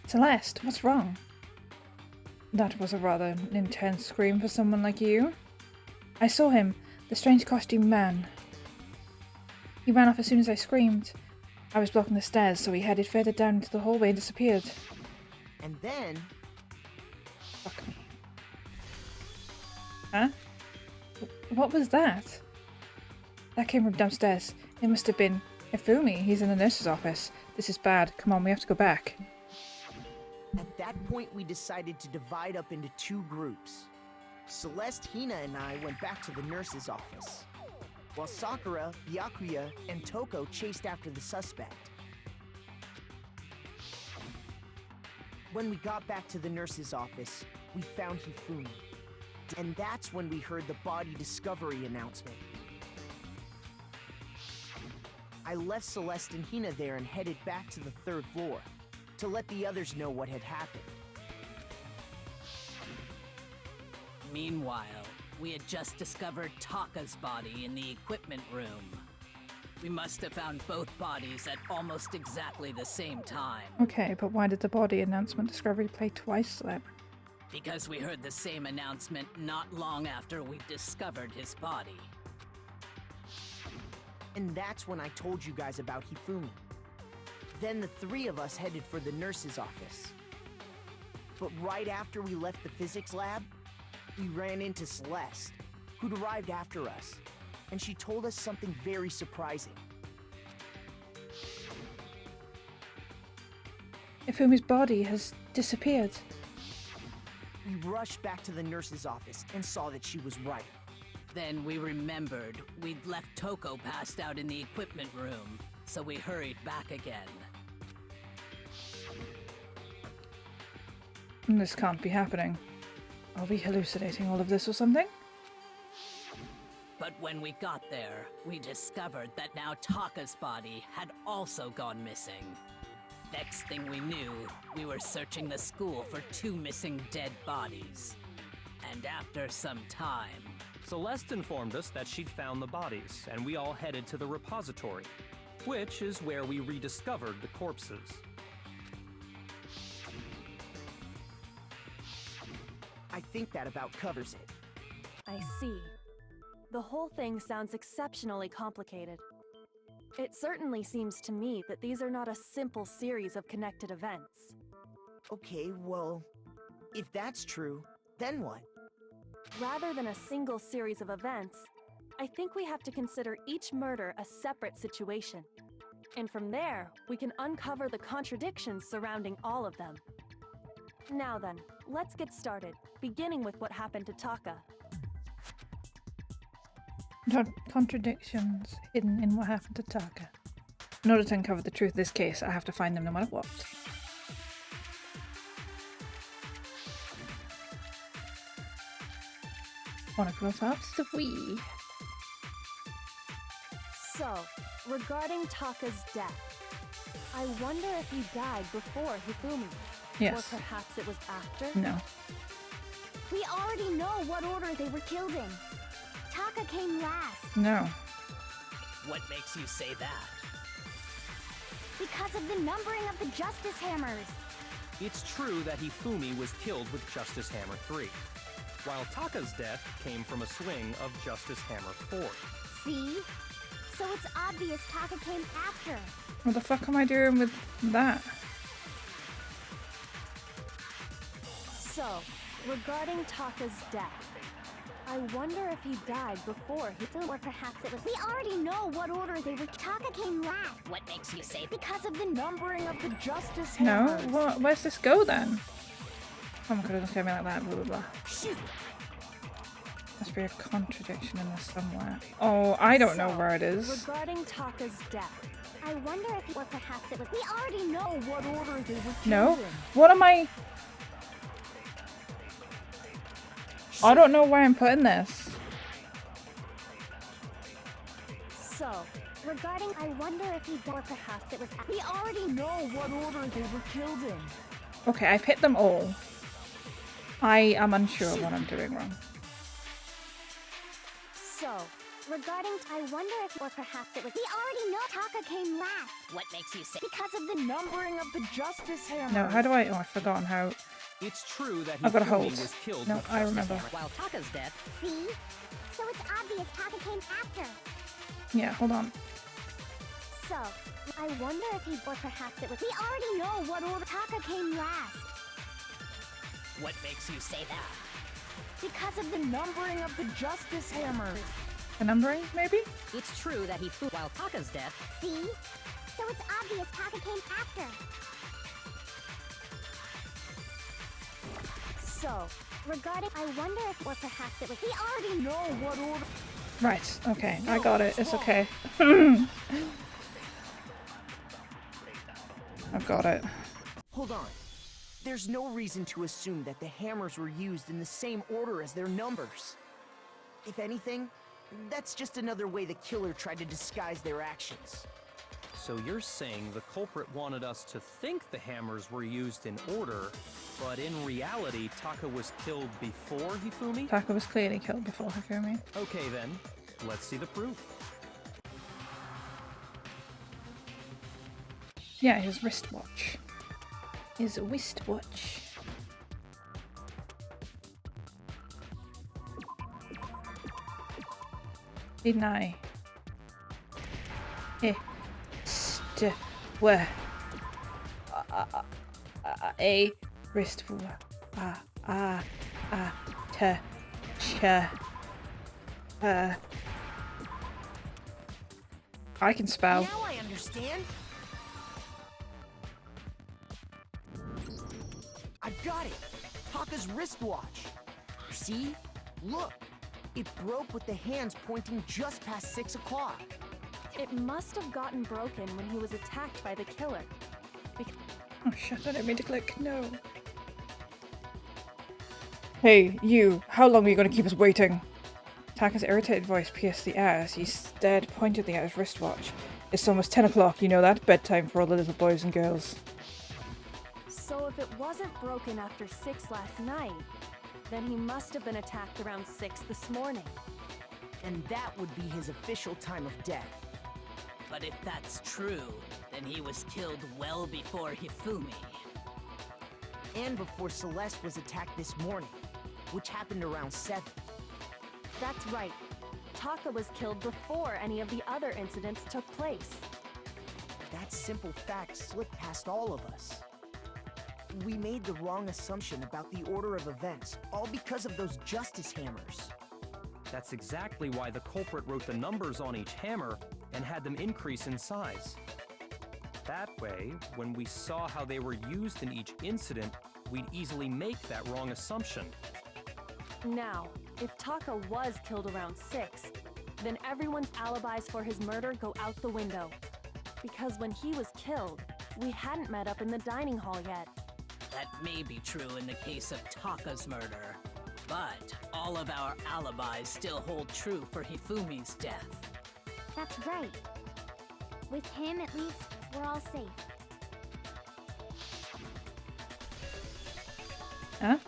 Celeste, what's wrong? That was a rather intense scream for someone like you. I saw him, the strange costume man. He ran off as soon as I screamed. I was blocking the stairs, so he headed further down into the hallway and disappeared. and then... Fuck me. Huh? What was that? That came from downstairs. It must have been Hifumi. He's in the nurse's office. This is bad. Come on, we have to go back. At that point, we decided to divide up into 2 groups. Celeste, Hina, and I went back to the nurse's office, while Sakura, Byakuya, and Toko chased after the suspect. When we got back to the nurse's office, we found Hifumi. And that's when we heard the body discovery announcement. I left Celeste and Hina there and headed back to the 3rd floor to let the others know what had happened. Meanwhile, we had just discovered Taka's body in the equipment room. We must have found both bodies at almost exactly the same time. Okay, but why did the body announcement discovery play twice then? Because we heard the same announcement not long after we discovered his body. And that's when I told you guys about Hifumi. Then the 3 of us headed for the nurse's office. But right after we left the physics lab, we ran into Celeste, who'd arrived after us, and she told us something very surprising. Hifumi's body has disappeared. We rushed back to the nurse's office and saw that she was right. Then we remembered we'd left Toko passed out in the equipment room, so we hurried back again. This can't be happening. Are we hallucinating all of this or something? But when we got there, we discovered that now Taka's body had also gone missing. Next thing we knew, we were searching the school for 2 missing dead bodies. And after some time... Celeste informed us that she'd found the bodies, and we all headed to the repository, which is where we rediscovered the corpses. I think that about covers it. I see. The whole thing sounds exceptionally complicated. It certainly seems to me that these are not a simple series of connected events. Okay, well, if that's true, then what? Rather than a single series of events, I think we have to consider each murder a separate situation. And from there, we can uncover the contradictions surrounding all of them. Now then, let's get started, beginning with what happened to Taka. Contradictions hidden in what happened to Taka. In order to uncover the truth of this case, I have to find them no matter what. Chronicles of 3. So, regarding Taka's death, I wonder if he died before Hifumi. Yes. Or perhaps it was after? No. We already know what order they were killed in. Taka came last. No. What makes you say that? Because of the numbering of the Justice Hammers. It's true that Hifumi was killed with Justice Hammer 3, while Taka's death came from a swing of Justice Hammer 4. See? So it's obvious Taka came after. What the fuck am I doing with that? So, regarding Taka's death, I wonder if he died before Hifumi. Or perhaps it was. We already know what order they were. Taka came last. What makes you say Because of the numbering of the Justice No? Hammers. What? Where's this go then? Oh my god, it doesn't me like that, blah blah blah. Shoot. Must be a contradiction in this somewhere. Oh, I don't know where it is. Regarding Taka's death, I wonder if. Or perhaps it was. We already know what order they were killed No? in. What am I? I don't know where I'm putting this. So, regarding. I wonder if he. Or perhaps it was. We already know what order they were killed in. Okay, I've hit them all. I am unsure what I'm doing wrong. So, regarding. I wonder if. Or perhaps it was. We already know Taka came last. What makes you say? Because of the numbering of the Justice Hammers. No, how do I? Oh, I've forgotten how. It's true that I've got a Hifumi hold. was killed No, with I Justice remember. Hammer. While Taka's death, See? So it's obvious Taka came after. Yeah, hold on. So, I wonder if he. Or perhaps it was. We already know what order Taka came last. what makes you say that? Because of the numbering of the Justice Hammers. The numbering, maybe? It's true that Hifumi, while Taka's death, See? So it's obvious Taka came after. So, regarding. I wonder if. Or perhaps it was. We already know what order. Right, okay, I got it. It's okay. I've got it. Hold on. There's no reason to assume that the hammers were used in the same order as their numbers. If anything, that's just another way the killer tried to disguise their actions. So you're saying the culprit wanted us to think the hammers were used in order, but in reality, Taka was killed before Hifumi? Taka was clearly killed before Hifumi. Okay then, let's see the proof. Yeah, his wristwatch. His wristwatch. Didn't I? Where? A wristwatch. I can spell. Now I understand. I've got it. Taka's wristwatch. See? Look. It broke with the hands pointing just past 6 o'clock. it must have gotten broken when he was attacked by the killer. Oh shit, I didn't mean to click. No. Hey, you. How long are you going to keep us waiting? Taka's irritated voice pierced the air as he stared pointedly at his wristwatch. It's almost 10 o'clock, you know that? Bedtime for all the little boys and girls. So if it wasn't broken after 6 last night, then he must have been attacked around 6 this morning. And that would be his official time of death. But if that's true, then he was killed well before Hifumi. And before Celeste was attacked this morning, which happened around 7. That's right. Taka was killed before any of the other incidents took place. That simple fact slipped past all of us. We made the wrong assumption about the order of events, all because of those justice hammers. That's exactly why the culprit wrote the numbers on each hammer and had them increase in size. That way, when we saw how they were used in each incident, we'd easily make that wrong assumption. Now, if Taka was killed around 6, then everyone's alibis for his murder go out the window. Because when he was killed, we hadn't met up in the dining hall yet. That may be true in the case of Taka's murder, but all of our alibis still hold true for Hifumi's death. That's right. With him, at least, we're all safe. Huh?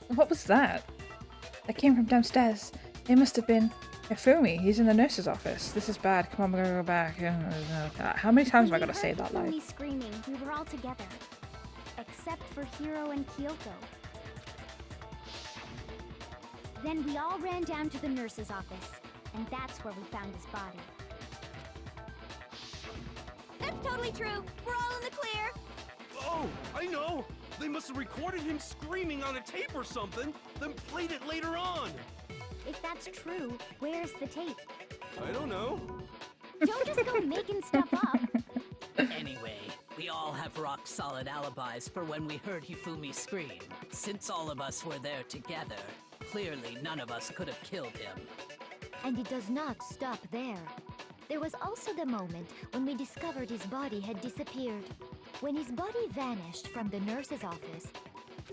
What was that? That came from downstairs. It must have been Hifumi. He's in the nurse's office. This is bad. Come on, we're gonna go back. How many times am I gonna say that line? When we heard Hifumi screaming, we were all together. Except for Hiro and Kyoko. Then we all ran down to the nurse's office, and that's where we found his body. That's totally true! We're all in the clear! Oh, I know! They must have recorded him screaming on a tape or something, then played it later on! If that's true, where's the tape? I don't know. Don't just go making stuff up! Anyway, we all have rock-solid alibis for when we heard Hifumi scream. Since all of us were there together, clearly none of us could have killed him. And it does not stop there. There was also the moment when we discovered his body had disappeared. When his body vanished from the nurse's office,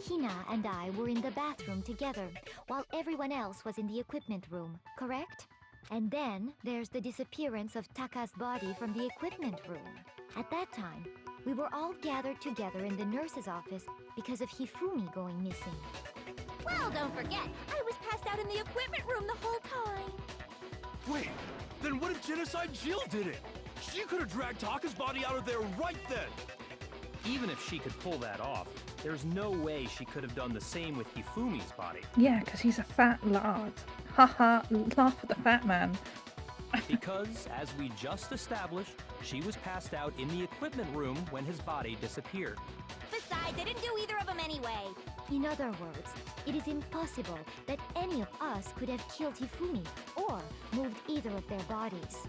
Hina and I were in the bathroom together, while everyone else was in the equipment room, correct? And then there's the disappearance of Taka's body from the equipment room. At that time, we were all gathered together in the nurse's office because of Hifumi going missing. Well, don't forget, I was passed out in the equipment room the whole time. Wait, then what if Genocide Jill did it? She could have dragged Taka's body out of there right then! Even if she could pull that off, there's no way she could have done the same with Hifumi's body. Yeah, because he's a fat lard. Haha, laugh at the fat man. Because, as we just established, she was passed out in the equipment room when his body disappeared. Besides, I didn't do either of them anyway. In other words, it is impossible that any of us could have killed Hifumi or moved either of their bodies.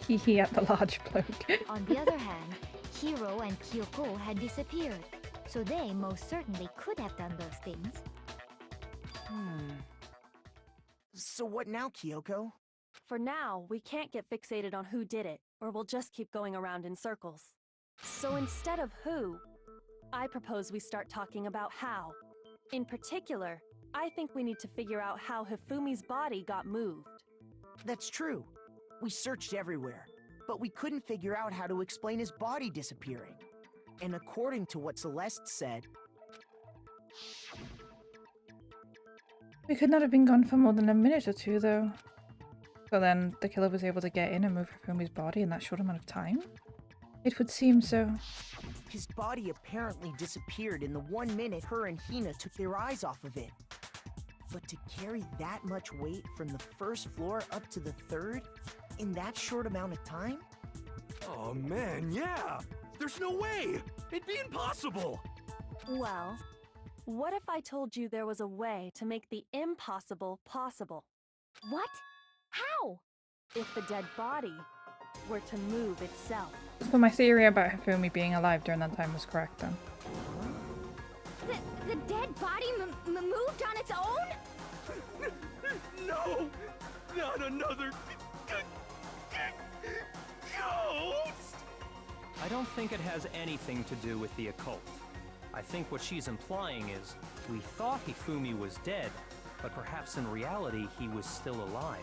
Hee at the large bloke. On the other hand, Hiro and Kyoko had disappeared, so they most certainly could have done those things. So what now, Kyoko? For now, we can't get fixated on who did it, or we'll just keep going around in circles. So instead of who, I propose we start talking about how. In particular, I think we need to figure out how Hifumi's body got moved. That's true. We searched everywhere, but we couldn't figure out how to explain his body disappearing. And according to what Celeste said... We could not have been gone for more than a minute or two, though. So then, the killer was able to get in and move Hifumi's body in that short amount of time? It would seem so. His body apparently disappeared in the 1 minute her and Hina took their eyes off of it. But to carry that much weight from the first floor up to the third in that short amount of time? Oh man, yeah! There's no way! It'd be impossible! Well, what if I told you there was a way to make the impossible possible? What? How? If the dead body were to move itself. So my theory about Hifumi being alive during that time was correct then. The dead body moved on its own? No! Not another... ghost! I don't think it has anything to do with the occult. I think what she's implying is, we thought Hifumi was dead, but perhaps in reality he was still alive.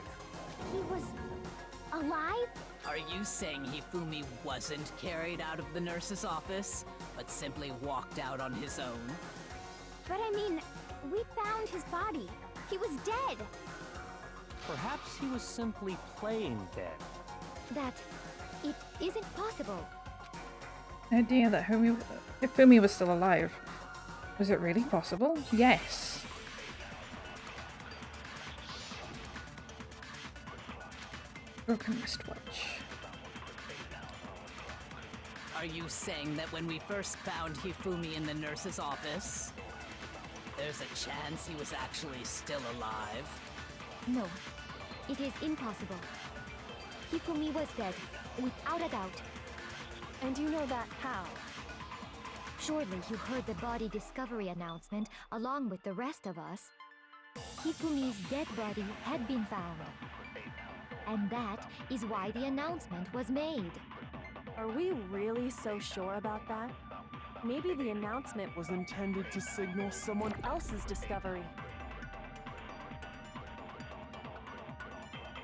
He was... alive? Are you saying Hifumi wasn't carried out of the nurse's office, but simply walked out on his own? But I mean, we found his body. He was dead. Perhaps he was simply playing dead. That it isn't possible. The idea that Hifumi was still alive. Was it really possible? Yes. Broken wristwatch. Are you saying that when we first found Hifumi in the nurse's office, there's a chance he was actually still alive? No, it is impossible. Hifumi was dead, without a doubt. And you know that how? Surely you heard the body discovery announcement along with the rest of us. Hifumi's dead body had been found. And that is why the announcement was made. Are we really so sure about that? Maybe the announcement was intended to signal someone else's discovery.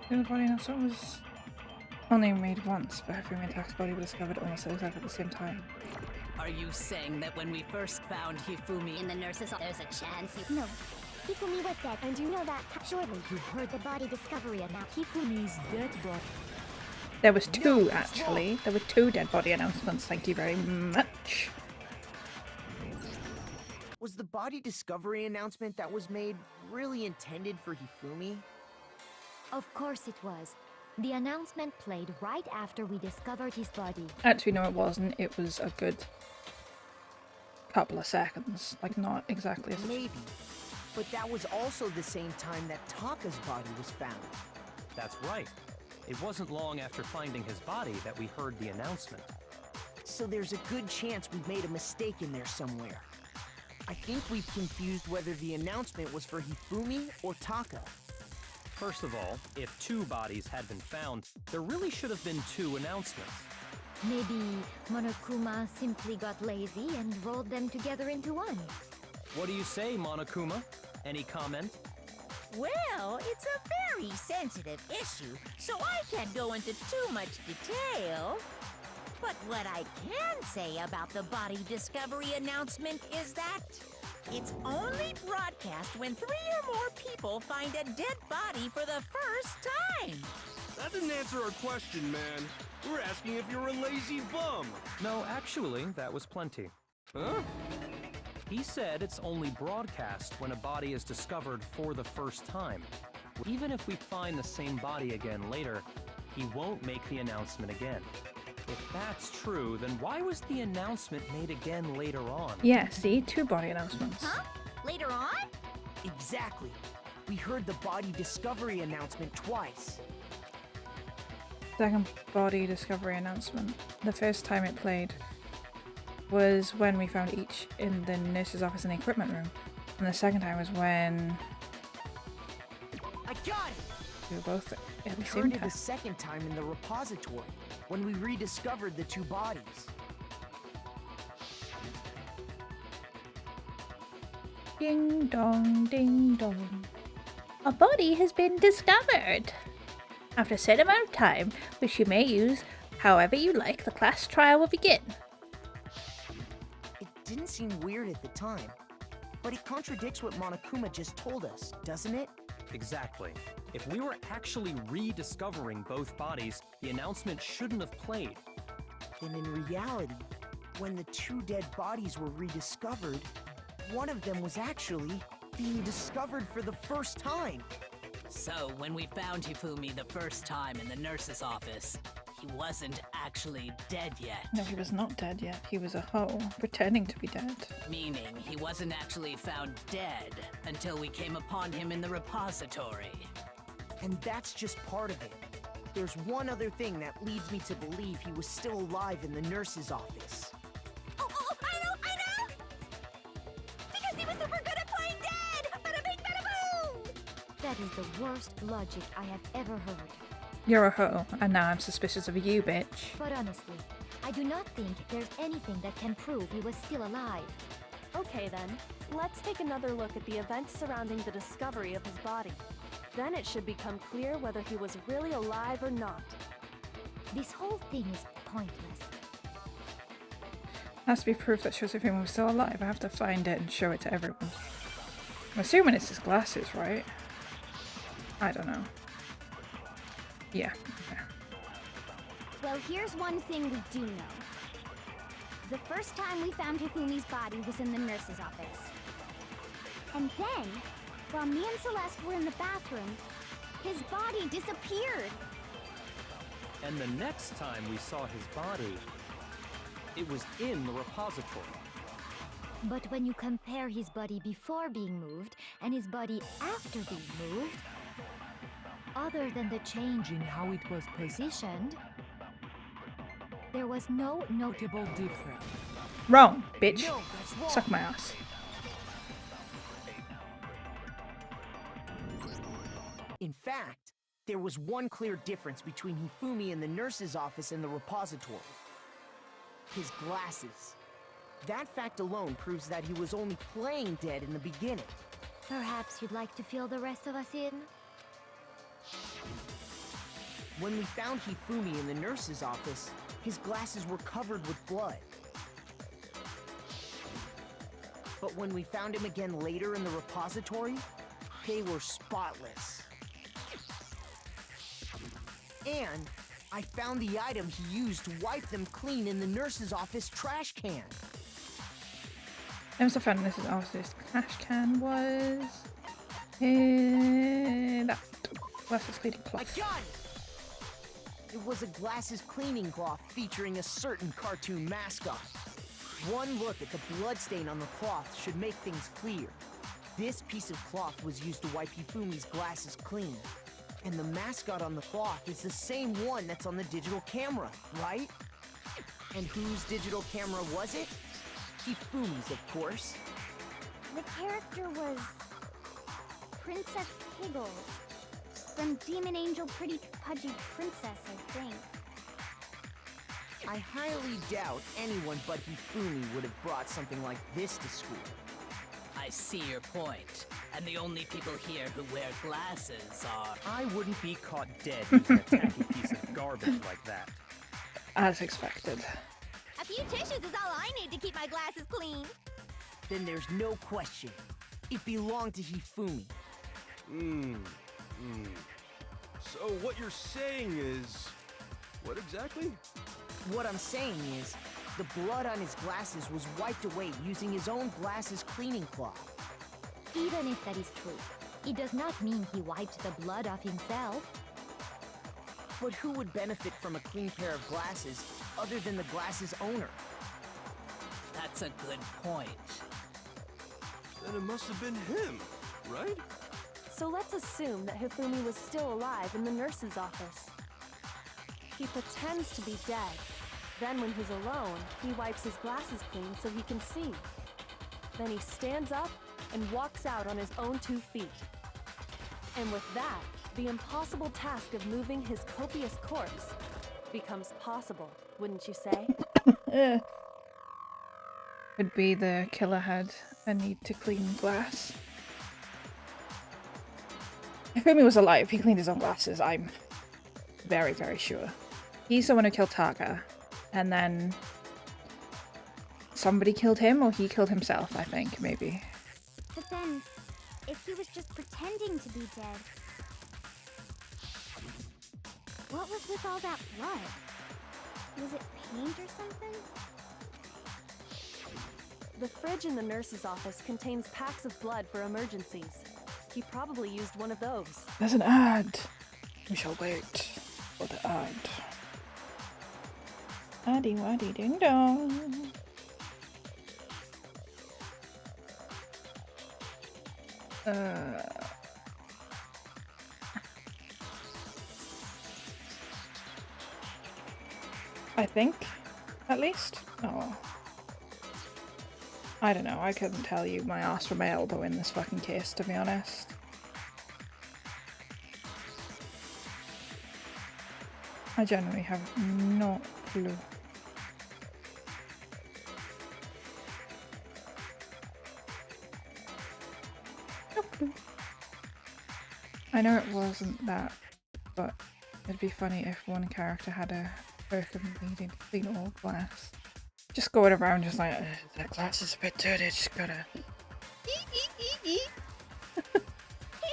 The body announcement was only made once, but Hifumi and Taka's body were discovered almost exactly at the same time. Are you saying that when we first found Hifumi In the nurse's office, there's a chance No, Hifumi was dead, and you know that. Surely you heard the body discovery announcement. Hifumi's dead body. There was two, actually. There were two dead body announcements, thank you very much. Was the body discovery announcement that was made really intended for Hifumi? Of course it was. The announcement played right after we discovered his body. Actually, no, it wasn't. It was a good couple of seconds. Like, not exactly as... Maybe. But that was also the same time that Taka's body was found. That's right. It wasn't long after finding his body that we heard the announcement. So there's a good chance we've made a mistake in there somewhere. I think we've confused whether the announcement was for Hifumi or Taka. First of all, if two bodies had been found, there really should have been two announcements. Maybe Monokuma simply got lazy and rolled them together into one. What do you say, Monokuma? Any comment? Well, it's a very sensitive issue, so I can't go into too much detail. But what I can say about the body discovery announcement is that it's only broadcast when 3 or more people find a dead body for the first time. That didn't answer our question, man. We're asking if you're a lazy bum. No, actually, that was plenty. Huh? He said it's only broadcast when a body is discovered for the first time. Even if we find the same body again later, he won't make the announcement again. If that's true, then why was the announcement made again later on? Yeah, see? Two body announcements. Huh? Later on? Exactly. We heard the body discovery announcement twice. Second body discovery announcement. The first time it played was when we found each in the nurse's office in the equipment room. And the second time was when I got it! we were both at the We same heard it time. the second time in the repository, when we rediscovered the two bodies. Ding dong, ding dong. A body has been discovered. After a certain amount of time, which you may use however you like, the class trial will begin. It didn't seem weird at the time, but it contradicts what Monokuma just told us, doesn't it? Exactly. If we were actually rediscovering both bodies, the announcement shouldn't have played. Then in reality, when the two dead bodies were rediscovered, one of them was actually being discovered for the first time. So, when we found Hifumi the first time in the nurse's office, he wasn't actually dead yet. No, he was not dead yet. He was a hoe, pretending to be dead. Meaning, he wasn't actually found dead until we came upon him in the repository. And that's just part of it. There's one other thing that leads me to believe he was still alive in the nurse's office. Oh, I know! Because he was super good at playing dead! Bada bing, bada boom! That is the worst logic I have ever heard. You're a hoe, and now I'm suspicious of you, bitch. But honestly, I do not think there's anything that can prove he was still alive. Okay then, let's take another look at the events surrounding the discovery of his body. Then it should become clear whether he was really alive or not. This whole thing is pointless. Has to be proof that shows if he was still alive. I have to find it and show it to everyone. I'm assuming it's his glasses, right? I don't know. Yeah. Okay. Well, here's one thing we do know. The first time we found Hifumi's body was in the nurse's office. And then, while me and Celeste were in the bathroom, his body disappeared. And the next time we saw his body, it was in the repository. But when you compare his body before being moved and his body after being moved, Other than the change in how it was positioned, there was no notable difference. Wrong, bitch. No, that's wrong. Suck my ass. In fact, there was one clear difference between Hifumi in the nurse's office and the repository. His glasses. That fact alone proves that he was only playing dead in the beginning. Perhaps you'd like to fill the rest of us in? When we found Hifumi in the nurse's office, his glasses were covered with blood. But when we found him again later in the repository, they were spotless. And I found the item he used to wipe them clean in the nurse's office trash can. I also found this office trash can was that glasses cleaning I cloth. got it! It was a glasses cleaning cloth featuring a certain cartoon mascot. One look at the bloodstain on the cloth should make things clear. This piece of cloth was used to wipe Hifumi's glasses clean. And the mascot on the cloth is the same one that's on the digital camera, right? And whose digital camera was it? Hifumi's, of course. The character was Princess Piggles from Demon Angel Pretty Pudgy Princess, I think. I highly doubt anyone but Hifumi would have brought something like this to school. I see your point. And the only people here who wear glasses are... I wouldn't be caught dead using a tacky piece of garbage like that. As expected. A few tissues is all I need to keep my glasses clean. Then there's no question. It belonged to Hifumi. So what you're saying is... what exactly? What I'm saying is, the blood on his glasses was wiped away using his own glasses cleaning cloth. Even if that is true, it does not mean he wiped the blood off himself. But who would benefit from a clean pair of glasses other than the glasses owner? That's a good point. Then it must have been him, right? So let's assume that Hifumi was still alive in the nurse's office. He pretends to be dead. Then when he's alone, he wipes his glasses clean so he can see. Then he stands up and walks out on his own 2 feet. And with that, the impossible task of moving his copious corpse becomes possible, wouldn't you say? Could be the killer had a need to clean glass. If Hifumi was alive, he cleaned his own glasses, I'm very, very sure. He's the one who killed Taka, and then somebody killed him, or he killed himself, I think, maybe. But then, if he was just pretending to be dead, what was with all that blood? Was it paint or something? The fridge in the nurse's office contains packs of blood for emergencies. He probably used one of those. There's an ad. We shall wait for the ad. Addy waddy ding dong. I think, at least. Oh. I don't know, I couldn't tell you my ass from my elbow in this fucking case, to be honest. I genuinely have no clue. No clue. I know it wasn't that, but it'd be funny if one character had a perk of needing to clean all glass. Just going around just like, that glass is a bit dirty, just gotta... He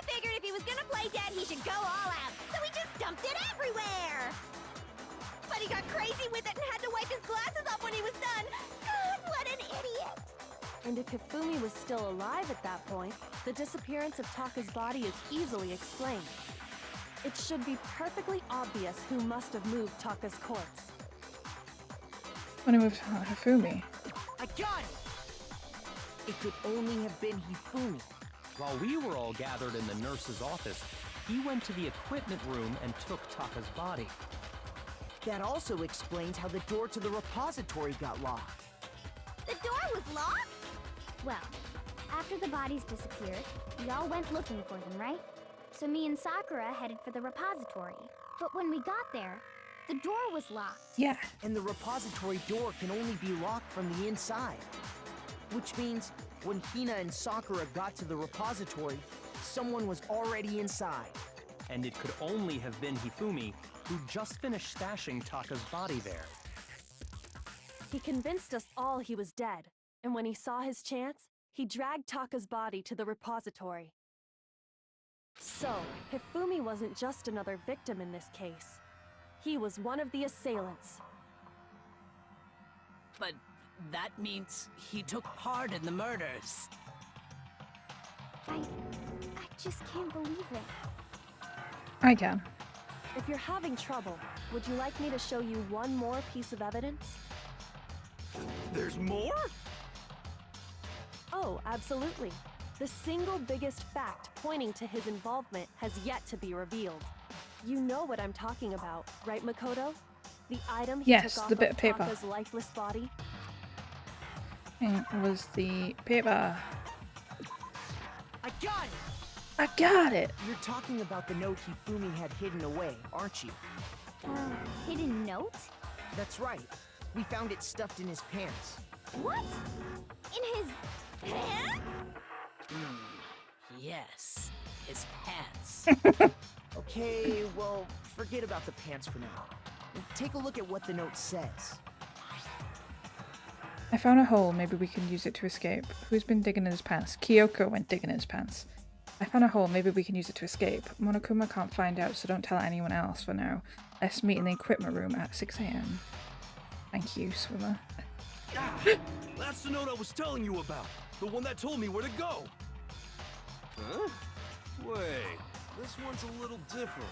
figured if he was gonna play dead, he should go all out, so he just dumped it everywhere! But he got crazy with it and had to wipe his glasses off when he was done! God, what an idiot! And if Hifumi was still alive at that point, the disappearance of Taka's body is easily explained. It should be perfectly obvious who must have moved Taka's corpse. When I moved to Hifumi. I got it! It could only have been Hifumi. While we were all gathered in the nurse's office, he went to the equipment room and took Taka's body. That also explains how the door to the repository got locked. The door was locked? Well, after the bodies disappeared, we all went looking for them, right? So me and Sakura headed for the repository. But when we got there, the door was locked. Yeah. And the repository door can only be locked from the inside. Which means when Hina and Sakura got to the repository, someone was already inside. And it could only have been Hifumi, who just finished stashing Taka's body there. He convinced us all he was dead, and when he saw his chance, he dragged Taka's body to the repository. So, Hifumi wasn't just another victim in this case. He was one of the assailants. But that means he took part in the murders. I just can't believe it. I can. If you're having trouble, would you like me to show you one more piece of evidence? There's more? Oh, absolutely. The single biggest fact pointing to his involvement has yet to be revealed. You know what I'm talking about, right, Makoto? The item he Yes, took off the bit of paper. Taka's lifeless body? It was the paper. I got it! I got it! You're talking about the note Hifumi had hidden away, aren't you? Hidden note? That's right. We found it stuffed in his pants. What? In his pants? Yes, his pants. Okay, well, forget about the pants for now. Take a look at what the note says. I found a hole, maybe we can use it to escape. Who's been digging in his pants? Kyoko went digging in his pants. I found a hole, maybe we can use it to escape. Monokuma can't find out, so don't tell anyone else for now. Let's meet in the equipment room at 6 AM. Thank you, swimmer. Ah, that's the note I was telling you about. The one that told me where to go. Huh? Wait, this one's a little different.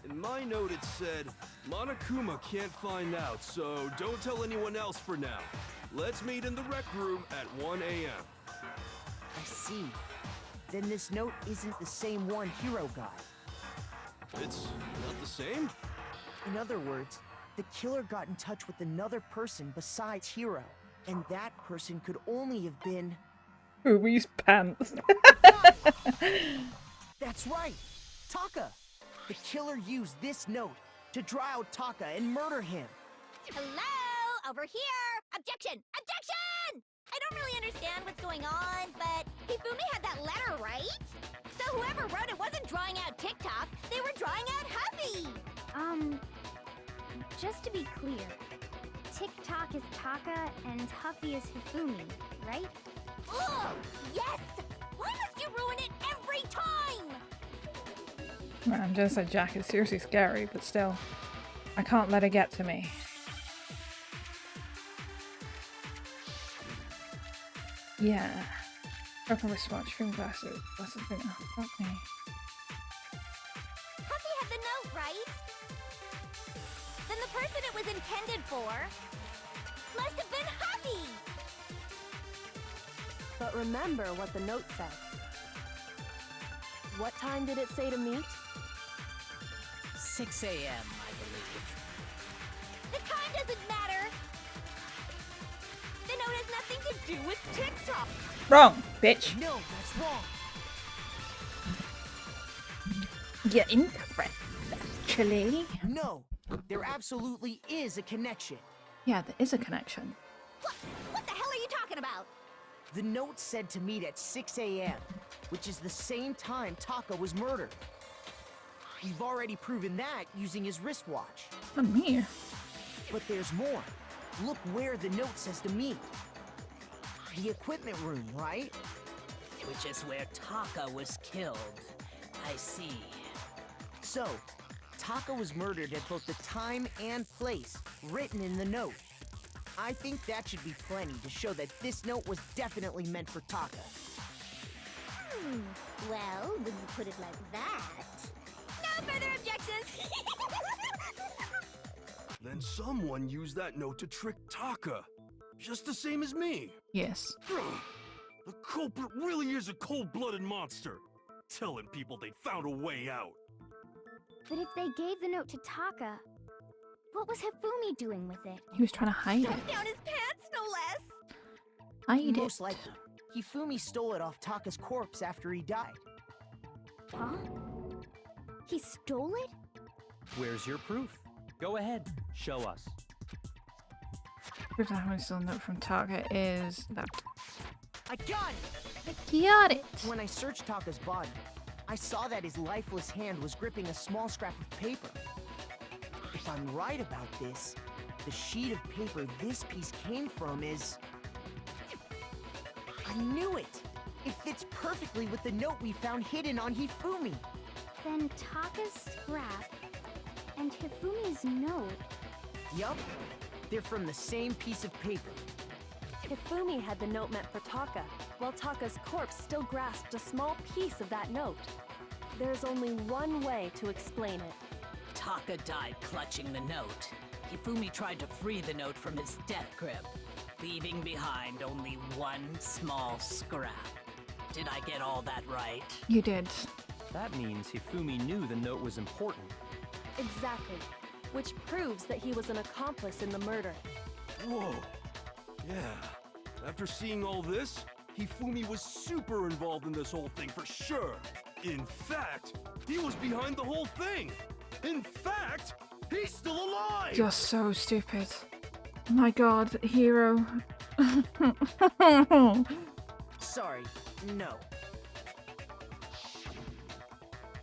In my note it said, Monokuma can't find out, so don't tell anyone else for now. Let's meet in the rec room at 1 AM. I see. Then this note isn't the same one Hiro got. It's not the same? In other words, the killer got in touch with another person besides Hiro. And that person could only have been... Fumi's pants. That's right! Taka! The killer used this note to draw out Taka and murder him. Hello? Over here! Objection! Objection! I don't really understand what's going on, but Hifumi had that letter, right? So whoever wrote it wasn't drawing out TikTok, they were drawing out Huffy! Just to be clear, TikTok is Taka and Huffy is Hifumi, right? Ugh! Yes! Why must you ruin it every time? Man, Genocide Jack is seriously scary, but still, I can't let her get to me. Yeah. Broken wristwatch, stream glasses, glasses bring up. Fuck me. Huffy had the note, right? Then the person it was intended for must have been Huffy! But remember what the note said. What time did it say to meet? 6 AM, I believe. The time doesn't matter! The note has nothing to do with TikTok! Wrong, bitch. No, that's wrong. You're incorrect, actually. No, there absolutely is a connection. Yeah, there is a connection. What the hell are you talking about? The note said to meet at 6 AM, which is the same time Taka was murdered. We've already proven that using his wristwatch. On me. But there's more. Look where the note says to meet. The equipment room, right? Which is where Taka was killed. I see. So, Taka was murdered at both the time and place written in the note. I think that should be plenty to show that this note was definitely meant for Taka. Well, when you put it like that... No further objections! Then someone used that note to trick Taka. Just the same as me. Yes. The culprit really is a cold-blooded monster. Telling people they found a way out. But if they gave the note to Taka, what was Hifumi doing with it? He was trying to hide it. Stuffed down his pants, no less! Hide Most it. likely, Hifumi stole it off Taka's corpse after he died. Huh? He stole it? Where's your proof? Go ahead, show us. Proof that Hifumi stole a note from Taka is that. I got it! Got it! When I searched Taka's body, I saw that his lifeless hand was gripping a small scrap of paper. If I'm right about this, the sheet of paper this piece came from is... I knew it! It fits perfectly with the note we found hidden on Hifumi. Then Taka's scrap and Hifumi's note. Yup, they're from the same piece of paper. Hifumi had the note meant for Taka, while Taka's corpse still grasped a small piece of that note. There's only one way to explain it. Taka died clutching the note. Hifumi tried to free the note from his death grip, leaving behind only one small scrap. Did I get all that right? You did. That means Hifumi knew the note was important. Exactly. Which proves that he was an accomplice in the murder. Whoa. Yeah. After seeing all this, Hifumi was super involved in this whole thing for sure. In fact, he was behind the whole thing. In fact, he's still alive! You're so stupid. My god, hero. Sorry, no.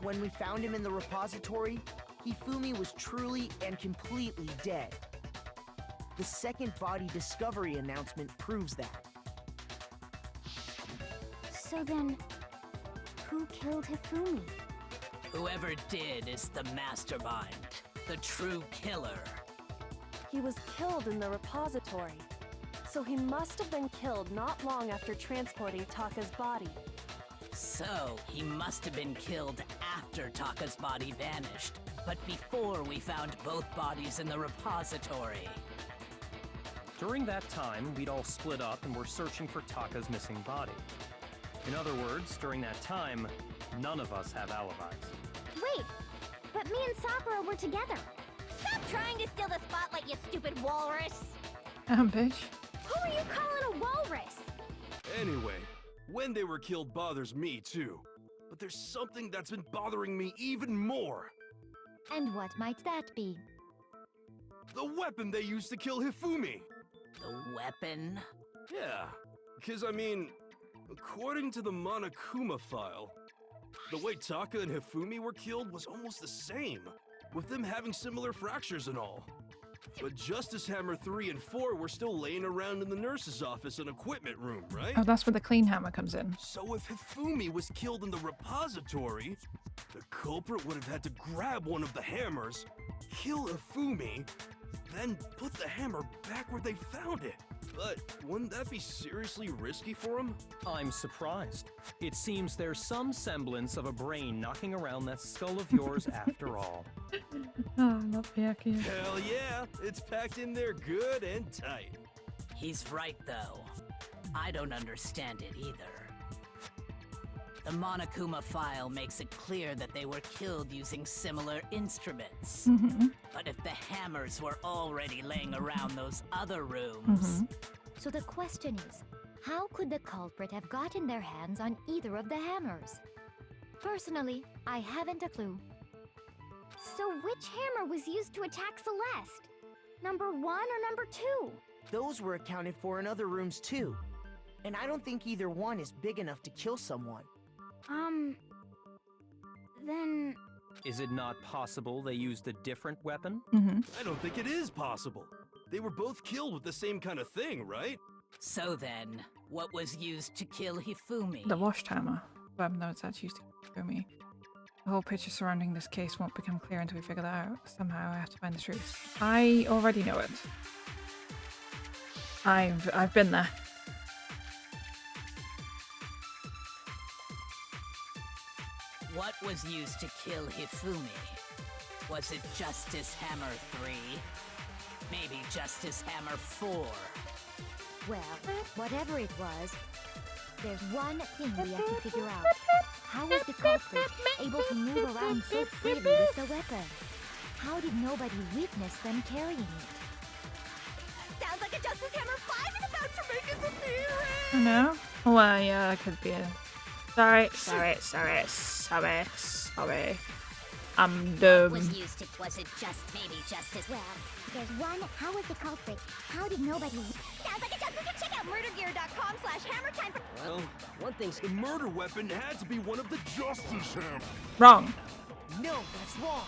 When we found him in the repository, Hifumi was truly and completely dead. The second body discovery announcement proves that. So then, who killed Hifumi? Whoever did is the mastermind, the true killer. He was killed in the repository, so he must have been killed not long after transporting Taka's body. So, he must have been killed after Taka's body vanished, but before we found both bodies in the repository. During that time, we'd all split up and were searching for Taka's missing body. In other words, during that time, none of us have alibis. Wait, but me and Sakura were together. Stop trying to steal the spotlight, you stupid walrus! Bitch. Who are you calling a walrus? Anyway, when they were killed bothers me too. But there's something that's been bothering me even more. And what might that be? The weapon they used to kill Hifumi. The weapon? Yeah, because I mean, according to the Monokuma file, the way Taka and Hifumi were killed was almost the same, with them having similar fractures and all. But Justice Hammer 3 and 4 were still laying around in the nurse's office and equipment room, right? Oh, that's where the clean hammer comes in. So if Hifumi was killed in the repository, the culprit would have had to grab one of the hammers, kill Hifumi, then put the hammer back where they found it. But wouldn't that be seriously risky for him? I'm surprised. It seems there's some semblance of a brain knocking around that skull of yours after all. Oh, not yucky. Hell yeah, it's packed in there good and tight. He's right, though. I don't understand it either. The Monokuma file makes it clear that they were killed using similar instruments. But if the hammers were already laying around those other rooms... So the question is, how could the culprit have gotten their hands on either of the hammers? Personally, I haven't a clue. So which hammer was used to attack Celeste? Number 1 or number 2? Those were accounted for in other rooms too. And I don't think either one is big enough to kill someone. Then... Is it not possible they used a different weapon? I don't think it is possible. They were both killed with the same kind of thing, right? So then, what was used to kill Hifumi? The washed hammer. Weapon that was actually used to kill me. The whole picture surrounding this case won't become clear until we figure that out. Somehow I have to find the truth. I already know it. I've been there. What was used to kill Hifumi? Was it Justice Hammer 3? Maybe Justice Hammer 4? Well, whatever it was, there's one thing we have to figure out. how was the culprit able to move around so freely with the weapon? How did nobody witness them carrying it? Sounds like a Justice Hammer 5 is about to make its appearance! I know. Well, yeah, that could be a... Sorry. I'm dumb. Was used to wasn't just maybe justice. Well, there's one. How was the culprit? How did nobody? Sounds like a justice. Check out murdergear.com/hammertime for. Well, one thing's the murder weapon had to be one of the Justice Hammers. Wrong. No, that's wrong.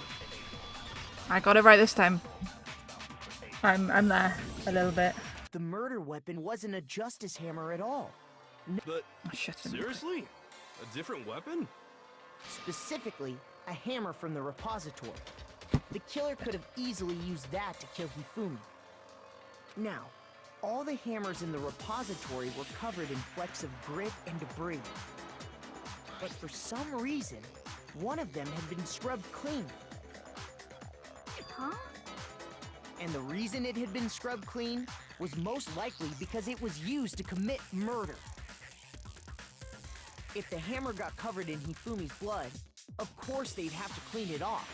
I got it right this time. I'm there a little bit. The murder weapon wasn't a Justice Hammer at all. But Oh, shit. seriously? A different weapon? Specifically, a hammer from the repository. The killer could have easily used that to kill Hifumi. Now, all the hammers in the repository were covered in flecks of grit and debris. But for some reason, one of them had been scrubbed clean. Huh? And the reason it had been scrubbed clean was most likely because it was used to commit murder. If the hammer got covered in Hifumi's blood, of course they'd have to clean it off.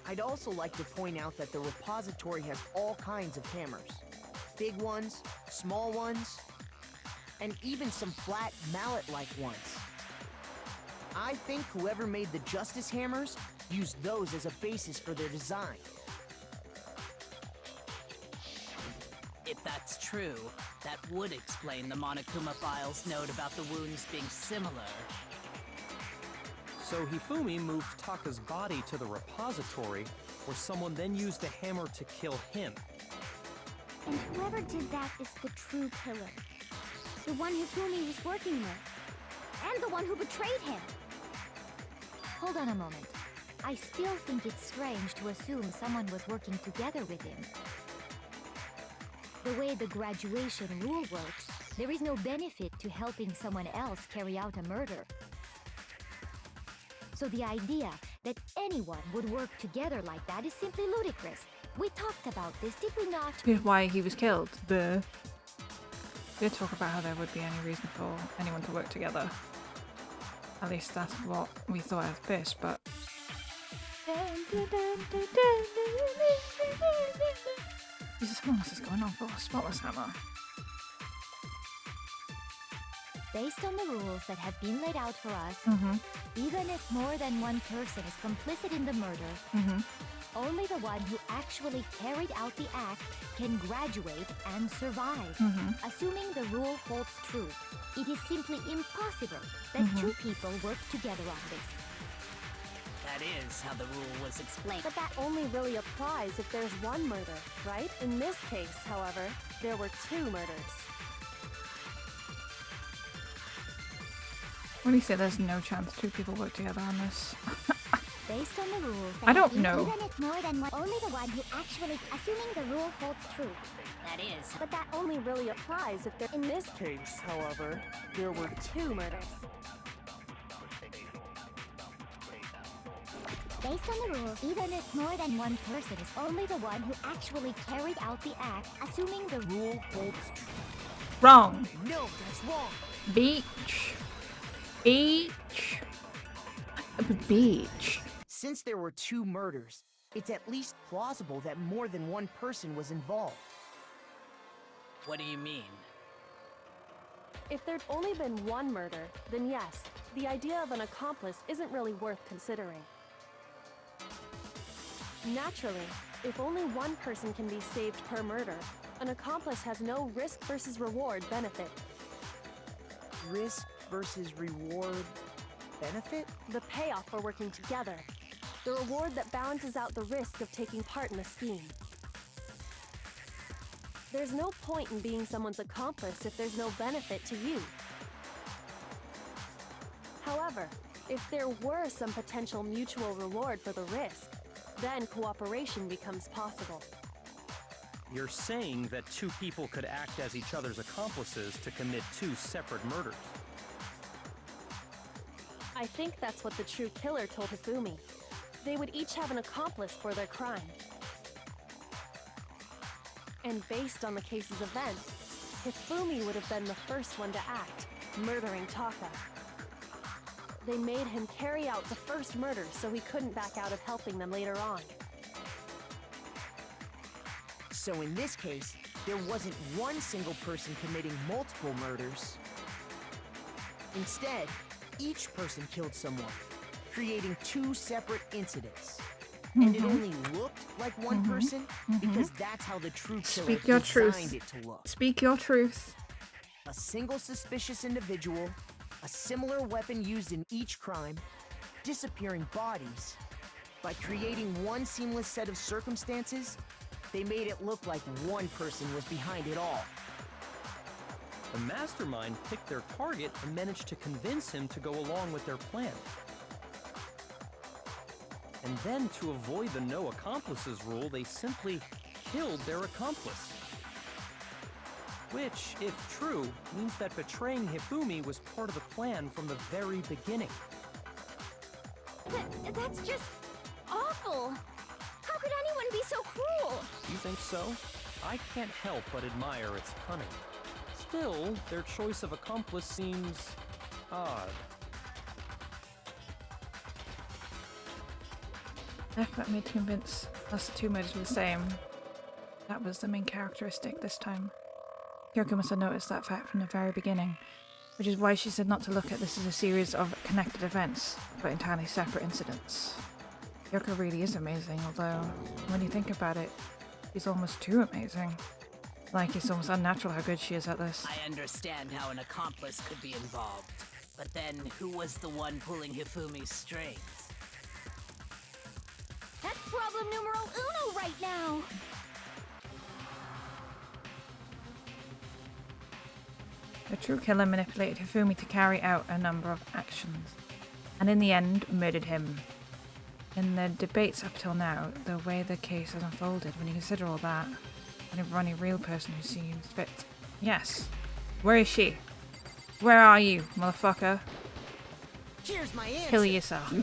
I'd also like to point out that the repository has all kinds of hammers. Big ones, small ones, and even some flat mallet-like ones. I think whoever made the Justice Hammers used those as a basis for their design. If that's true, that would explain the Monokuma file's note about the wounds being similar. So Hifumi moved Taka's body to the repository, where someone then used the hammer to kill him. And whoever did that is the true killer. The one Hifumi was working with. And the one who betrayed him. Hold on a moment. I still think it's strange to assume someone was working together with him. The way the graduation rule works, there is no benefit to helping someone else carry out a murder. So the idea that anyone would work together like that is simply ludicrous. We talked about this, did we not? Here's why he was killed. We did talk about how there would be any reason for anyone to work together. At least that's what we thought at first, but... Jesus, what else is going on for a spotless hammer? Based on the rules that have been laid out for us, Mm-hmm. even if more than one person is complicit in the murder, Mm-hmm. only the one who actually carried out the act can graduate and survive. Mm-hmm. Assuming the rule holds true, it is simply impossible that two people work together on this. That is how the rule was explained. But that only really applies if there's one murder, right? In this case, however, there were two murders. When you say there's no chance two people work together on this? Based on the rules, I don't know. Even if more than one, only the one who actually, assuming the rule holds true. That is. But that only really applies if there. In this case, however, there were two murders. Based on the rules, even if more than one person is only the one who actually carried out the act, assuming the Rule holds true. Wrong. No, that's wrong. Beach. Beach. Beach. Since there were two murders, it's at least plausible that more than one person was involved. What do you mean? If there'd only been one murder, then yes, the idea of an accomplice isn't really worth considering. Naturally, if only one person can be saved per murder, an accomplice has no risk versus reward benefit. Risk versus reward benefit? The payoff for working together. The reward that balances out the risk of taking part in the scheme. There's no point in being someone's accomplice if there's no benefit to you. However, if there were some potential mutual reward for the risk, then cooperation becomes possible. You're saying that two people could act as each other's accomplices to commit two separate murders. I think that's what the true killer told Hifumi. They would each have an accomplice for their crime. And based on the case's events, Hifumi would have been the first one to act, murdering Taka. They made him carry out the first murder so he couldn't back out of helping them later on. So in this case, there wasn't one single person committing multiple murders. Instead, each person killed someone, creating two separate incidents. And it only looked like one person because that's how the true killer Speak your designed truth. it to look. Speak your truth. A single suspicious individual, a similar weapon used in each crime, disappearing bodies. By creating one seamless set of circumstances, they made it look like one person was behind it all. The mastermind picked their target and managed to convince him to go along with their plan. And then, to avoid the no accomplices rule, they simply killed their accomplice. Which, if true, means that betraying Hifumi was part of the plan from the very beginning. That's just awful. How could anyone be so cruel? You think so? I can't help but admire its cunning. Still, their choice of accomplice seems odd. Effort made to convince us the two murders were the same. That was the main characteristic this time. Kyoko must have noticed that fact from the very beginning, which is why she said not to look at this as a series of connected events, but entirely separate incidents. Kyoko really is amazing, although, when you think about it, she's almost too amazing. Like, it's almost unnatural how good she is at this. I understand how an accomplice could be involved, but then who was the one pulling Hifumi's strings? That's problem numero uno right now. The true killer manipulated Hifumi to carry out a number of actions, and in the end, murdered him. In the debates up till now, the way the case has unfolded, when you consider all that, and if any real person who seems fit. Yes. Where is she? Where are you, motherfucker? Here's my answer. Kill yourself.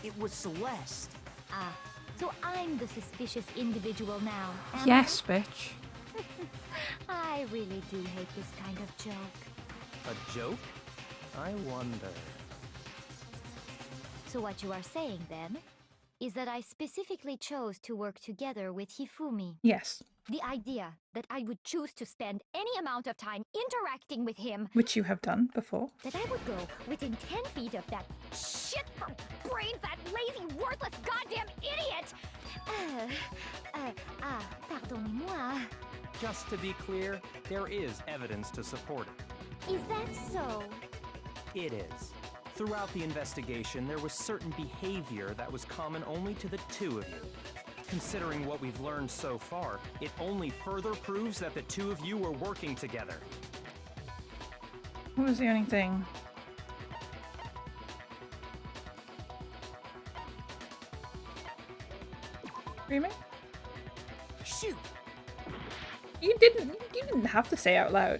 It was Celeste. Ah, so I'm the suspicious individual now. am Yes, bitch. I really do hate this kind of joke. A joke? I wonder. So what you are saying then is that I specifically chose to work together with Hifumi. Yes. The idea that I would choose to spend any amount of time interacting with him, Which you have done before. that I would go within 10 feet of that Shit for brains, that lazy, worthless goddamn idiot! Pardonnez-moi. Just to be clear, there is evidence to support it. Is that so? It is. Throughout the investigation, there was certain behavior that was common only to the two of you. Considering what we've learned so far, it only further proves that the two of you were working together. What was the only thing? Screaming? Shoot! You didn't have to say out loud.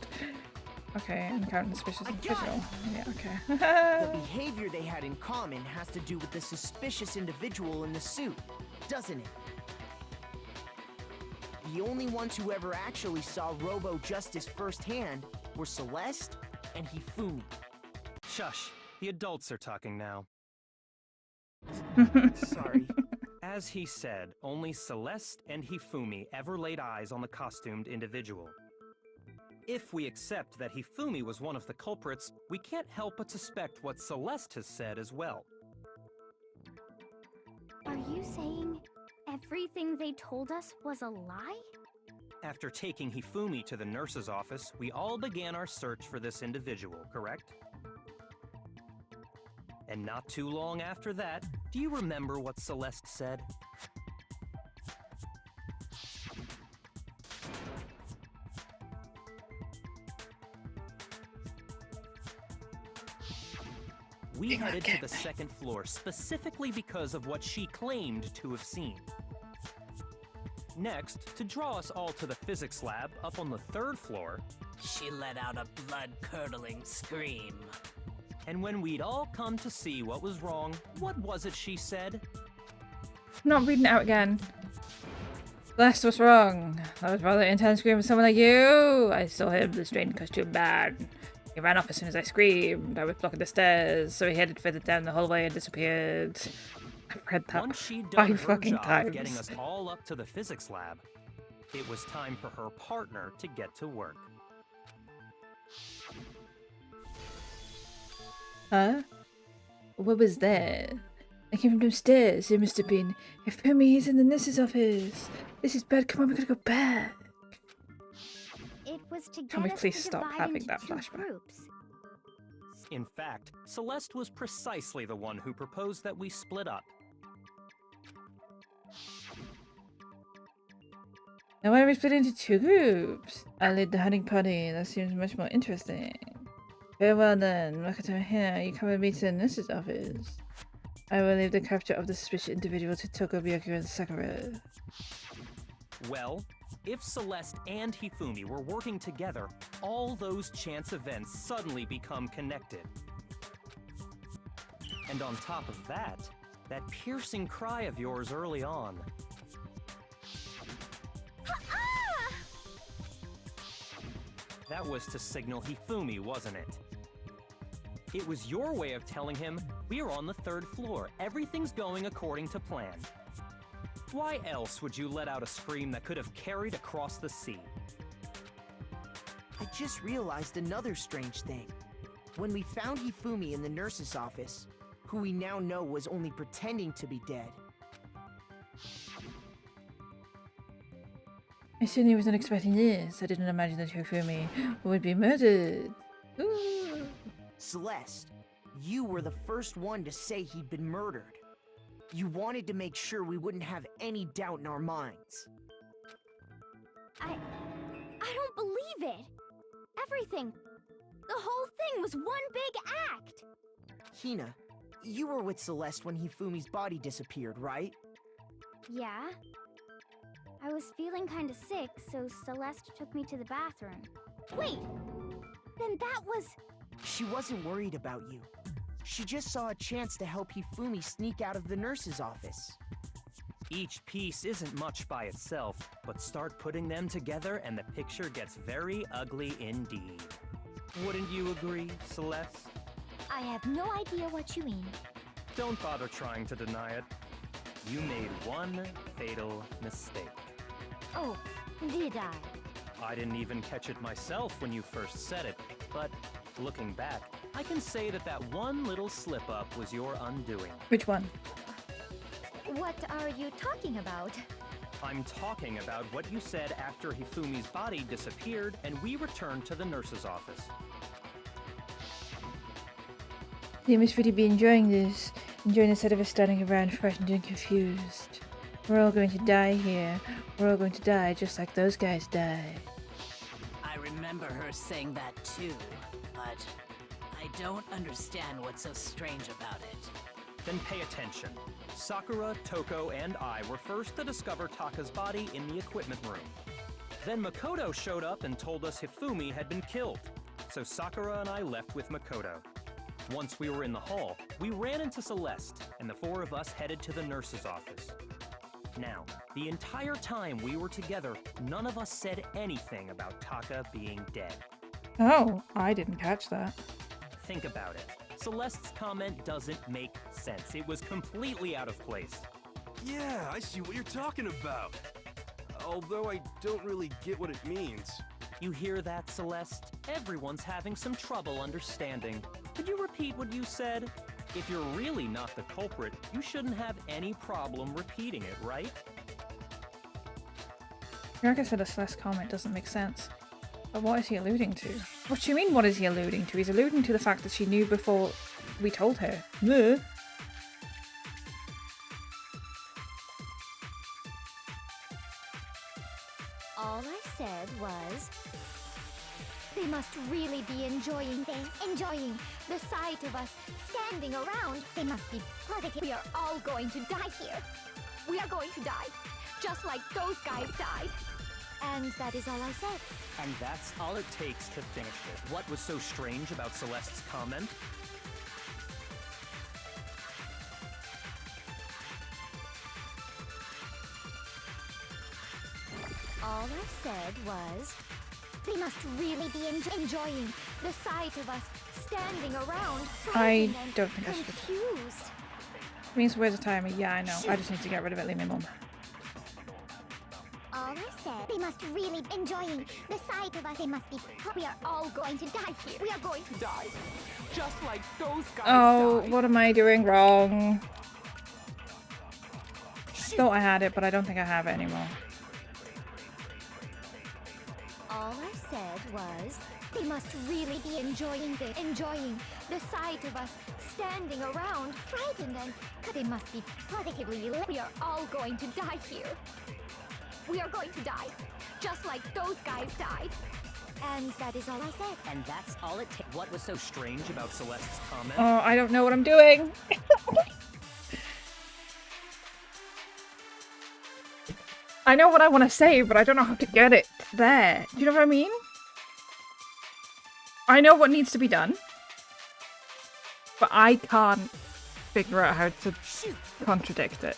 Okay, encountering suspicious I got individual. Yeah, okay. The behavior they had in common has to do with the suspicious individual in the suit, doesn't it? The only ones who ever actually saw Robo-Justice firsthand were Celeste and Hifumi. Shush, the adults are talking now. Sorry. As he said, only Celeste and Hifumi ever laid eyes on the costumed individual. If we accept that Hifumi was one of the culprits, we can't help but suspect what Celeste has said as well. Are you saying everything they told us was a lie? After taking Hifumi to the nurse's office, we all began our search for this individual, correct? And not too long after that, do you remember what Celeste said? We headed to the second floor specifically because of what she claimed to have seen. Next, to draw us all to the physics lab up on the third floor, She let out a blood-curdling scream. and when we'd all come to see what was wrong, what was it she said? Not reading it out again. Celeste, what's wrong? That was rather intense scream from someone like you. I saw him, the strange costume man. He ran off as soon as I screamed. I was blocking the stairs, so he headed further down the hallway and disappeared. I've read that Once she'd done 5 her fucking job times. of getting us all up to the physics lab, it was time for her partner to get to work. Huh? What was that? I came from downstairs. It must have been. If Humi is in the nurse's office. This is bad. Come on, we gotta go back. It was to Can we get us please to stop divide having into that two flashback? groups. In fact, Celeste was precisely the one who proposed that we split up. Now why are we split into 2 groups? I lead the hunting party. That seems much more interesting. Very well then. Makoto here. You come with me to the nurse's office. I will leave the capture of the suspicious individual to Toko, Byaku, and Sakura. Well, if Celeste and Hifumi were working together, all those chance events suddenly become connected. And on top of that, that piercing cry of yours early on. That was to signal Hifumi, wasn't it? It was your way of telling him, we're on the 3rd floor, everything's going according to plan. Why else would you let out a scream that could have carried across the sea? I just realized another strange thing. When we found Hifumi in the nurse's office, who we now know was only pretending to be dead, I certainly wasn't expecting this. I didn't imagine that Hifumi would be murdered. Ooh. Celeste, you were the first one to say he'd been murdered. You wanted to make sure we wouldn't have any doubt in our minds. I don't believe it. Everything. The whole thing was one big act. Hina, you were with Celeste when Hifumi's body disappeared, right? Yeah. I was feeling kinda sick, so Celeste took me to the bathroom. Wait! Then that was... She wasn't worried about you. She just saw a chance to help Hifumi sneak out of the nurse's office. Each piece isn't much by itself, but start putting them together and the picture gets very ugly indeed. Wouldn't you agree, Celeste? I have no idea what you mean. Don't bother trying to deny it. You made one fatal mistake. Oh, did I? I didn't even catch it myself when you first said it, but looking back, I can say that that one little slip-up was your undoing. Which one? What are you talking about? I'm talking about what you said after Hifumi's body disappeared and we returned to the nurse's office. They must really be enjoying this. Enjoying the sight of us standing around frightened and confused. We're all going to die here. We're all going to die just like those guys died. I remember her saying that too, but I don't understand what's so strange about it. Then pay attention. Sakura, Toko, and I were first to discover Taka's body in the equipment room. Then Makoto showed up and told us Hifumi had been killed, so Sakura and I left with Makoto. Once we were in the hall, we ran into Celeste, and the 4 of us headed to the nurse's office. Now, the entire time we were together, none of us said anything about Taka being dead. Oh, I didn't catch that. Think about it. Celeste's comment doesn't make sense. It was completely out of place. Yeah, I see what you're talking about. Although I don't really get what it means. You hear that, Celeste? Everyone's having some trouble understanding. Could you repeat what you said? If you're really not the culprit, you shouldn't have any problem repeating it, right? Like I said, a Celeste comment doesn't make sense. But what is he alluding to? What do you mean, what is he alluding to? He's alluding to the fact that she knew before we told her. Bleh. All I said was... They must really be enjoying this. Enjoying the sight of us standing around. They must be positive. We are all going to die here. We are going to die. Just like those guys died. And that is all I said. And that's all it takes to finish it. What was so strange about Celeste's comment? All I said was, they must really be enjoying the sight of us standing around, I frightened and don't think I should. confused. Means where's the timer? Yeah, I know. I just need to get rid of it. Leave me alone. All I said, they must really be enjoying the sight of us. They must be. We are all going to die here. We are going to die, Just like those guys Oh, died. what am I doing wrong? Thought I had it, but I don't think I have it anymore. All I said was, they must really be enjoying the sight of us standing around, frightened and they must be positively. We are all going to die here. We are going to die, just like those guys died. And that is all I said. And that's all it takes. What was so strange about Celeste's comment? Oh, I don't know what I'm doing. I know what I want to say, but I don't know how to get it there. Do you know what I mean? I know what needs to be done, but I can't figure out how to contradict it.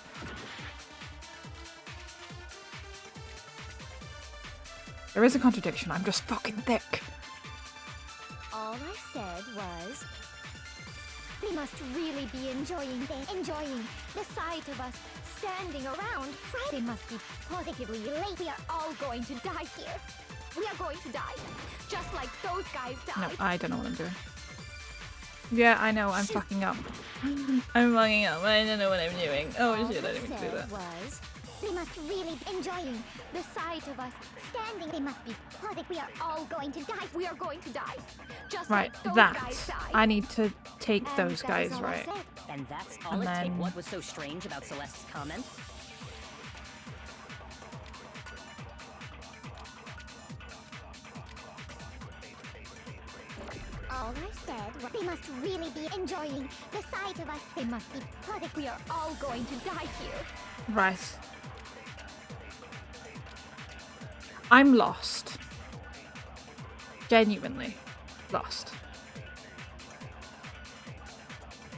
There is a contradiction, I'm just fucking thick. All I said was, they must really be enjoying the sight of us standing around. They must be positively late. We are all going to die here. We are going to die, just like those guys No, died. I don't know what I'm doing. Yeah, I know, I'm fucking up. I'm fucking up, I don't know what I'm doing. Oh All shit, I I didn't mean to do said that. was, they must really be enjoying the sight of us standing. They must be positive. We are all going to die. We are going to die, just Right, like those that. guys died. I need to take And those that is guys, all I right? said. And that's all And it takes. then- What was so strange about Celeste's comment? All I said was, they must really be enjoying the sight of us. They must be positive. We are all going to die here. Right. I'm lost. Genuinely lost.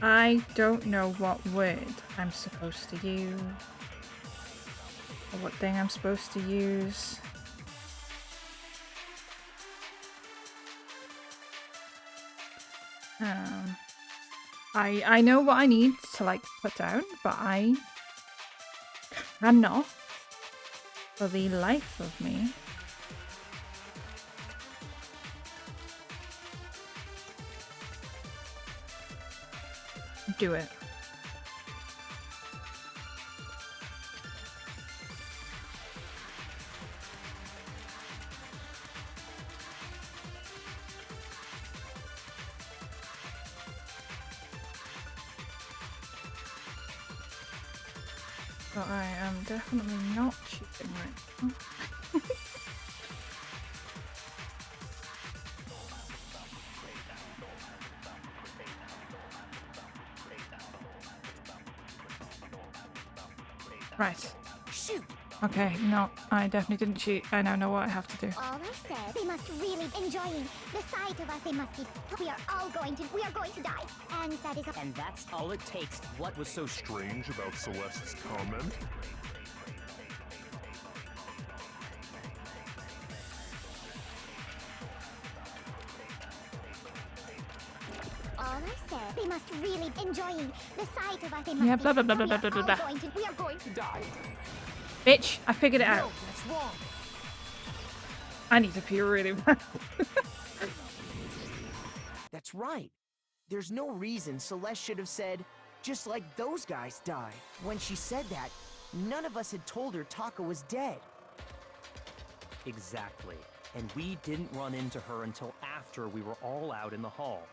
I don't know what word I'm supposed to use. Or what thing I'm supposed to use. I know what I need to like put down, but I cannot for the life of me do it. But I am definitely not cheating right now. Right. Shoot! Okay, no, I definitely didn't cheat. I now know what I have to do. All I said, they must really enjoying the sight of us. They must be. We are going to die, and that is. And that's all it takes. What was so strange about Celeste's comment? All I said, they must really enjoying the sight of us. They must Yeah, be. blah, blah, blah, blah, We are blah, blah, all blah. we are going to die. Bitch, I figured it out. That's wrong. I need to pee really bad. That's right. There's no reason Celeste should have said, just like those guys died. When she said that, none of us had told her Taka was dead. Exactly. And we didn't run into her until after we were all out in the hall.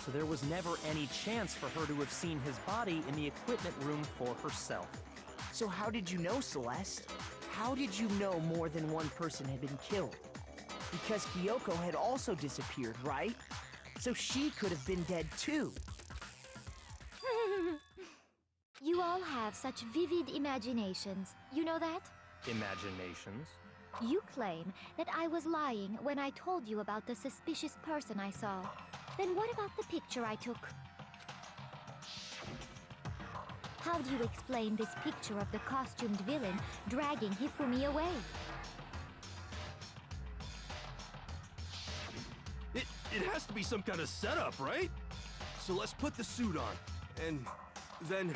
So there was never any chance for her to have seen his body in the equipment room for herself. So how did you know, Celeste? How did you know more than one person had been killed? Because Kyoko had also disappeared, right? So she could have been dead too. You all have such vivid imaginations. You know that? Imaginations? You claim that I was lying when I told you about the suspicious person I saw. Then what about the picture I took? How do you explain this picture of the costumed villain dragging Hifumi away? It has to be some kind of setup, right? So let's put the suit on, and then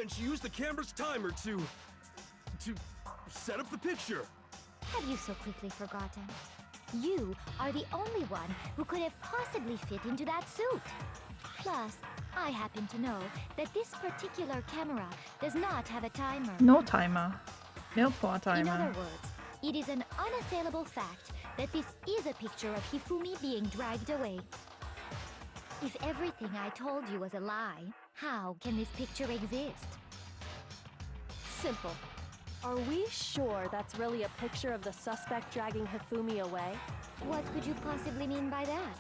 she used the camera's timer to set up the picture. Have you so quickly forgotten? You are the only one who could have possibly fit into that suit. Plus, I happen to know that this particular camera does not have a timer. No timer. No poor timer. In other words, it is an unassailable fact that this is a picture of Hifumi being dragged away. If everything I told you was a lie, how can this picture exist? Simple. Are we sure that's really a picture of the suspect dragging Hifumi away? What could you possibly mean by that?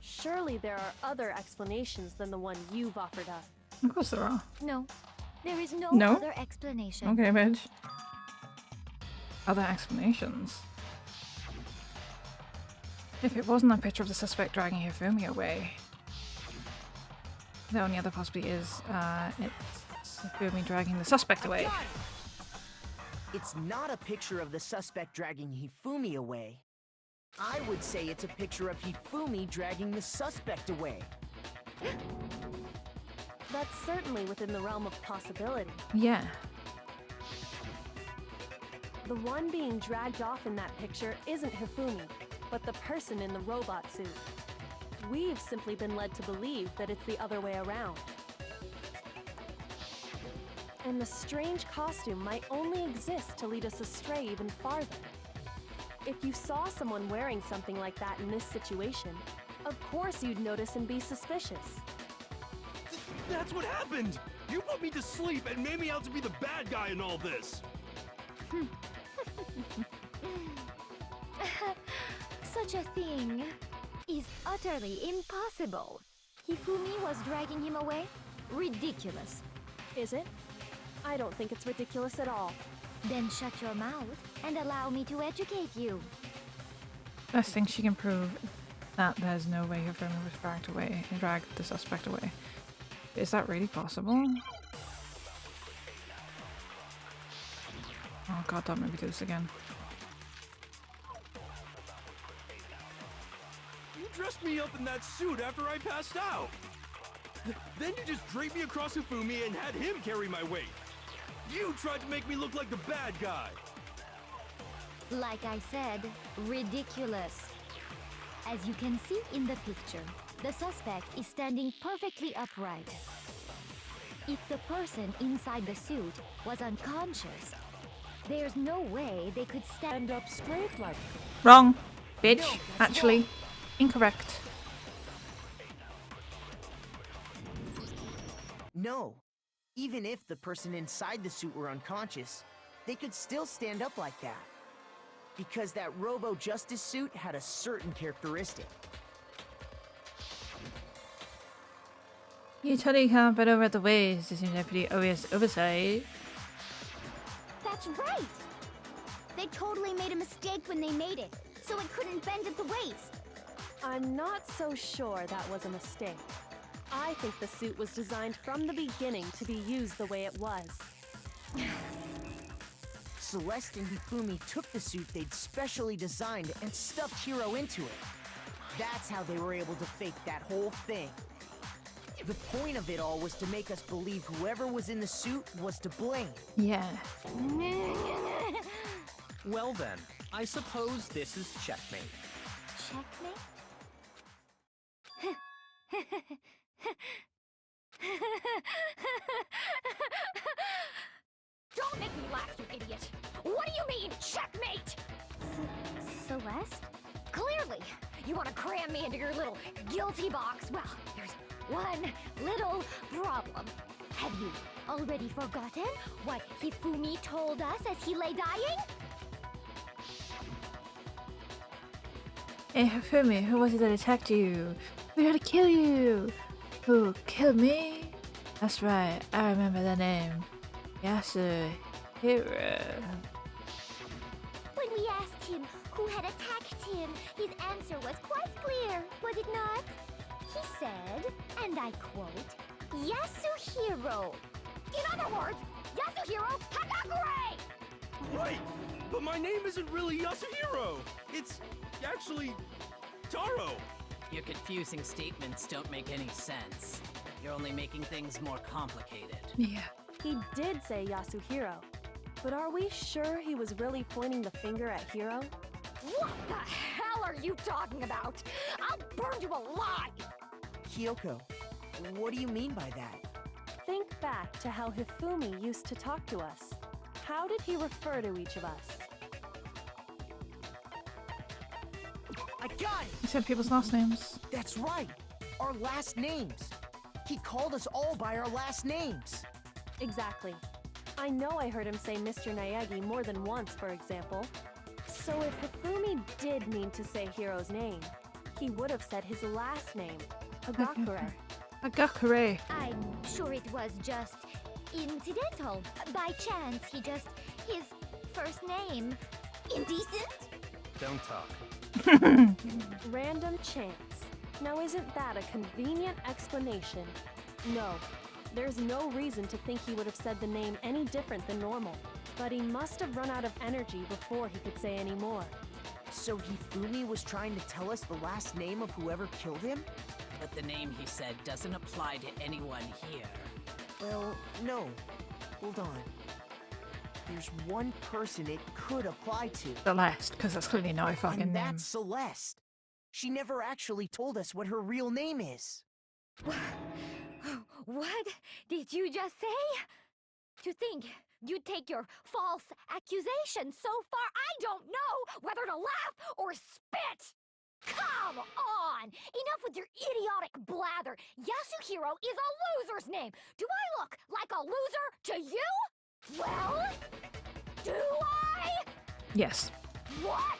Surely there are other explanations than the one you've offered up. Of course there are. No. There is no No? other explanation. Okay, bitch. Other explanations. If it wasn't a picture of the suspect dragging Hifumi away, the only other possibility is it's Hifumi dragging the suspect away. It's not a picture of the suspect dragging Hifumi away. I would say it's a picture of Hifumi dragging the suspect away. That's certainly within the realm of possibility. Yeah. The one being dragged off in that picture isn't Hifumi, but the person in the robot suit. We've simply been led to believe that it's the other way around. And the strange costume might only exist to lead us astray even farther. If you saw someone wearing something like that in this situation, of course you'd notice and be suspicious. That's what happened! You put me to sleep and made me out to be the bad guy in all this! Such a thing is utterly impossible. Hifumi was dragging him away? Ridiculous. Is it? I don't think it's ridiculous at all. Then shut your mouth and allow me to educate you. Best thing she can prove that there's no way Hifumi was dragged the suspect away. Is that really possible? Oh god, don't make me do this again. You dressed me up in that suit after I passed out! Then you just draped me across Hifumi and had him carry my weight! You tried to make me look like the bad guy! Like I said, ridiculous. As you can see in the picture, the suspect is standing perfectly upright. If the person inside the suit was unconscious, there's no way they could stand up straight like that. Wrong, bitch. Actually, incorrect. No. Even if the person inside the suit were unconscious, they could still stand up like that. Because that Robo-Justice suit had a certain characteristic. You totally can't bend over at the waist. This seems a pretty obvious oversight. That's right! They totally made a mistake when they made it, so it couldn't bend at the waist. I'm not so sure that was a mistake. I think the suit was designed from the beginning to be used the way it was. Celeste and Hifumi took the suit they'd specially designed and stuffed Hiro into it. That's how they were able to fake that whole thing. The point of it all was to make us believe whoever was in the suit was to blame. Yeah. Well then, I suppose this is checkmate. Checkmate? Don't make me laugh, you idiot! What do you mean, checkmate? Celeste? Clearly! You want to cram me into your little guilty box? Well, there's one little problem. Have you already forgotten what Hifumi told us as he lay dying? Hey Hifumi, who was it that attacked you? We had to kill you! Who killed me? That's right, I remember the name. Yasuhiro. When we asked him who had attacked him, his answer was quite clear, was it not? He said, and I quote, Yasuhiro. In other words, Yasuhiro Hagakure! Right! But my name isn't really Yasuhiro! It's actually Taro! Your confusing statements don't make any sense. You're only making things more complicated. Yeah. He did say Yasuhiro, but are we sure he was really pointing the finger at Hiro? What the hell are you talking about? I'll burn you alive! Kyoko, what do you mean by that? Think back to how Hifumi used to talk to us. How did he refer to each of us? I got it! He said people's last names. That's right! Our last names! He called us all by our last names! Exactly. I know I heard him say Mr. Naegi more than once, for example. So if Hifumi did mean to say Hiro's name, he would have said his last name, Agakure. Agakure. I'm sure it was just incidental. By chance, his first name. Indecent? Don't talk. Random chance. Now isn't that a convenient explanation? No, there's no reason to think he would have said the name any different than normal. But he must have run out of energy before he could say any more. So Hifumi was trying to tell us the last name of whoever killed him? But the name he said doesn't apply to anyone here. Well, no. Hold on. There's one person it could apply to. Celeste, because that's clearly not a fucking And name. that's Celeste. She never actually told us what her real name is. What did you just say? To think you'd take your false accusation so far, I don't know whether to laugh or spit! Come on! Enough with your idiotic blather! Yasuhiro is a loser's name! Do I look like a loser to you? Well, do I? Yes. What?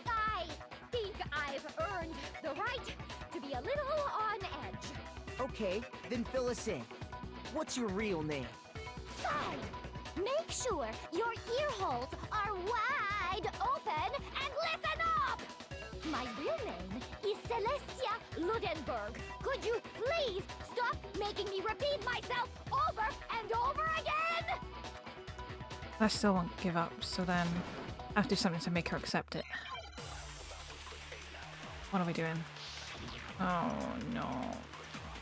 I think I've earned the right to be a little on edge. Okay, then fill us in. What's your real name? Fine. Make sure your ear holes are wide open and listen up! My real name is Celestia Ludenberg. Could you please stop making me repeat myself over and over again? I still won't give up, so then I have to do something to make her accept it. What are we doing? Oh no.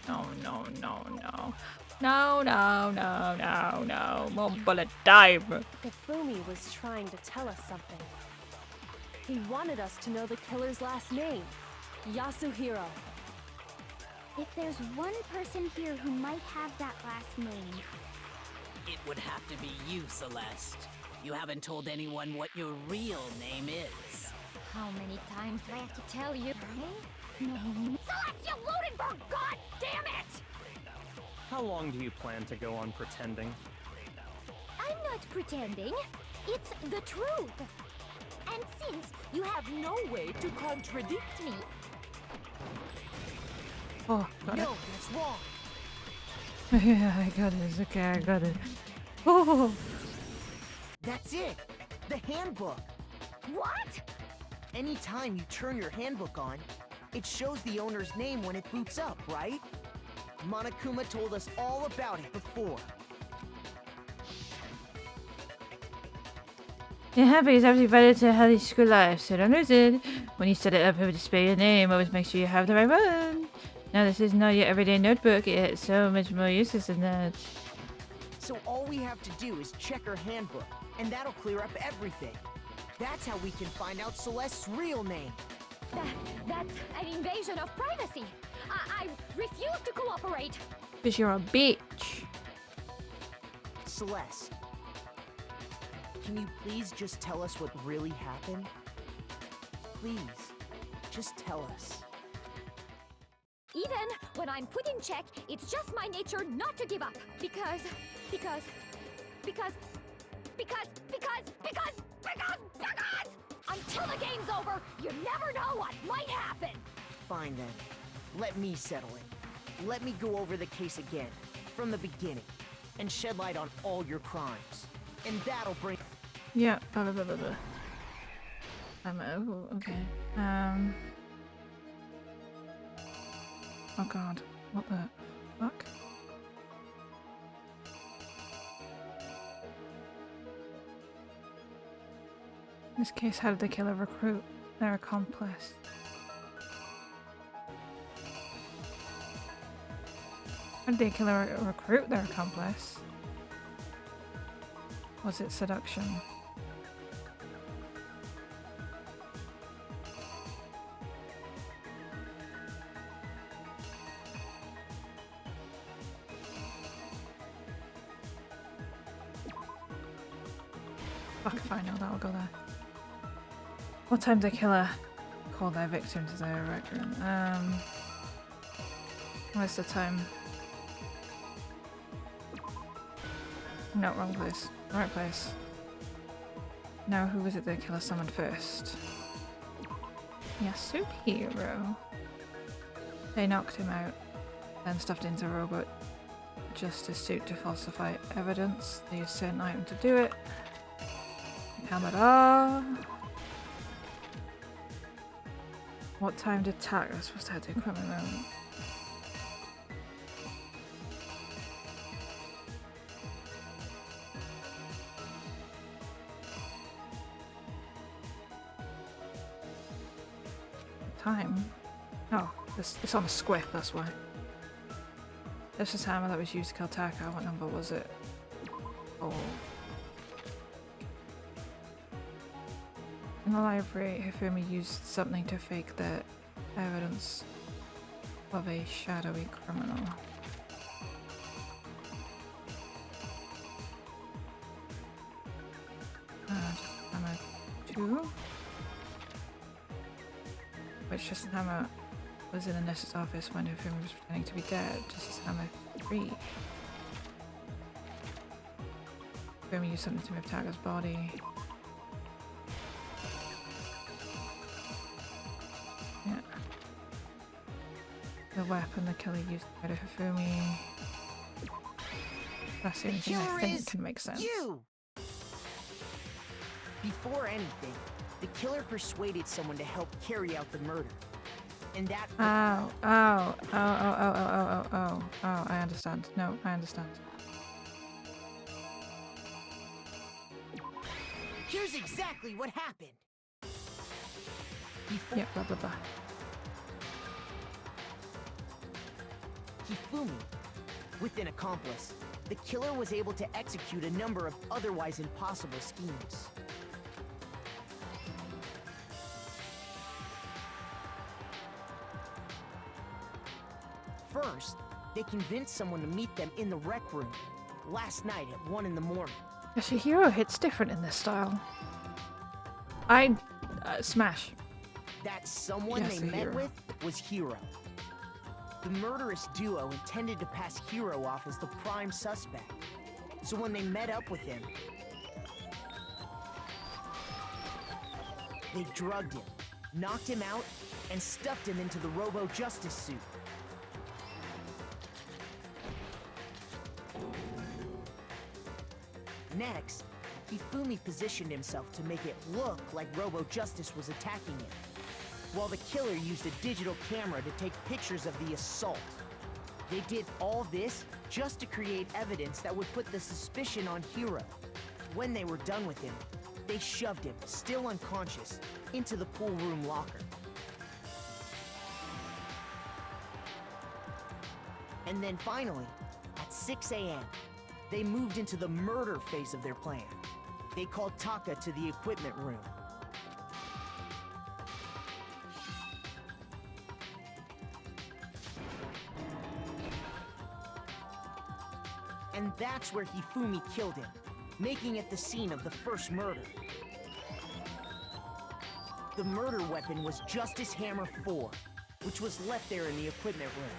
No, no, no, no. No, no, no, no, no. More bullet time. Hifumi was trying to tell us something. He wanted us to know the killer's last name, Yasuhiro. If there's one person here who might have that last name, It would have to be you, Celeste. You haven't told anyone what your real name is. How many times do I have to tell you? Celestia Ludenberg, god damn it! How long do you plan to go on pretending? I'm not pretending. It's the truth. And since you have no way to contradict me, Oh, got No, that's wrong. it. Yeah, I got it. It's okay, I got it. Oh, That's it. The handbook. what? Anytime you turn your handbook on, it shows the owner's name when it boots up, right? Monokuma told us all about it before. yeah, happy is absolutely vital to a healthy school life, so don't lose it. When you set it up, it will display your name. Always make sure you have the right one. Now, this is not your everyday notebook. It has so much more uses than that. So all we have to do is check her handbook, and that'll clear up everything. That's how we can find out Celeste's real name. That's an invasion of privacy. I refuse to cooperate. Because you're a bitch. Celeste, can you please just tell us what really happened? Please, just tell us. Even when I'm put in check, it's just my nature not to give up. Because until the game's over, you never know what might happen. Fine then. Let me settle it. Let me go over the case again, from the beginning, and shed light on all your crimes. And that'll bring... Yeah, blah, blah, blah, blah, blah. Oh, okay. Oh god, what the fuck? In this case, how did the killer recruit their accomplice? How did the killer recruit their accomplice? Was it seduction? Fuck if I know, that'll go there. What time did the killer call their victim to their rec room? Where's the time? No, wrong place. Right place. Now, who was it the killer summoned first? Yasuhiro. They knocked him out, then stuffed into a robot justice suit to falsify evidence. They used a certain item to do it. Camera. What time did Taka supposed to head to the equipment room? Time? Oh, it's on a square, that's why. This is hammer that was used to kill Taka. What number was it? Oh. In the library, Hifumi used something to fake the evidence of a shadowy criminal. Hammer 2. Which Justice Hammer was in the nurse's office when Hifumi was pretending to be dead. Justice Hammer 3. Hifumi used something to move Taka's body. Yeah. The weapon the killer used to murder Hifumi. That's the only thing I think can make sense. You! Before anything, the killer persuaded someone to help carry out the murder. And that... Oh, I understand. No, I understand. Here's exactly what happened. Yeah, blah blah blah. Hifumi, with an accomplice, the killer was able to execute a number of otherwise impossible schemes. First, they convinced someone to meet them in the rec room last night at 1 in the morning. Yasuhiro hits different in this style. Smash. That someone they met with was Hiro. The murderous duo intended to pass Hiro off as the prime suspect. So when they met up with him, they drugged him, knocked him out, and stuffed him into the Robo-Justice suit. Next, Hifumi positioned himself to make it look like Robo-Justice was attacking him, while the killer used a digital camera to take pictures of the assault. They did all this just to create evidence that would put the suspicion on Hiro. When they were done with him, they shoved him, still unconscious, into the pool room locker. And then finally, at 6 a.m., they moved into the murder phase of their plan. They called Taka to the equipment room. And that's where Hifumi killed him, making it the scene of the first murder. The murder weapon was Justice Hammer 4, which was left there in the equipment room.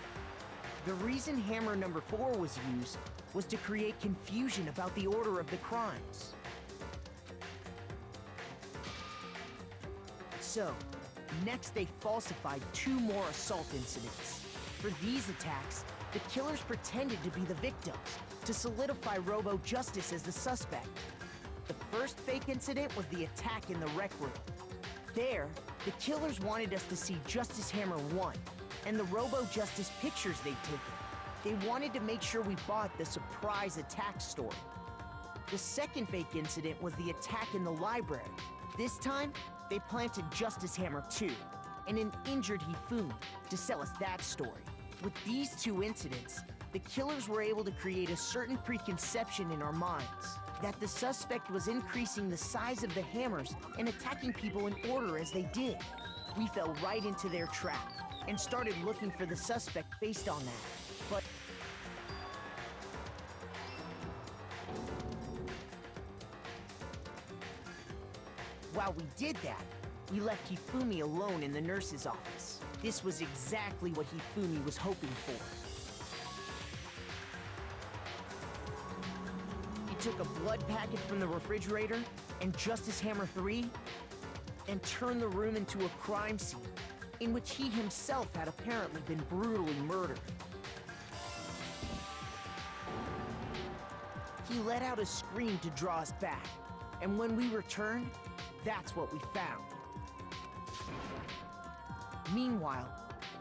The reason Hammer number 4 was used was to create confusion about the order of the crimes. So, next they falsified 2 more assault incidents. For these attacks, the killers pretended to be the victims, to solidify Robo-Justice as the suspect. The first fake incident was the attack in the rec room. There, the killers wanted us to see Justice Hammer 1, and the Robo-Justice pictures they'd taken. They wanted to make sure we bought the surprise attack story. The second fake incident was the attack in the library. This time, they planted Justice Hammer 2, and an injured Hifumi, to sell us that story. With these 2 incidents, the killers were able to create a certain preconception in our minds that the suspect was increasing the size of the hammers and attacking people in order as they did. We fell right into their trap and started looking for the suspect based on that. But while we did that, we left Hifumi alone in the nurse's office. This was exactly what Hifumi was hoping for. He took a blood packet from the refrigerator and Justice Hammer 3 and turned the room into a crime scene in which he himself had apparently been brutally murdered. He let out a scream to draw us back, and when we returned, that's what we found. Meanwhile,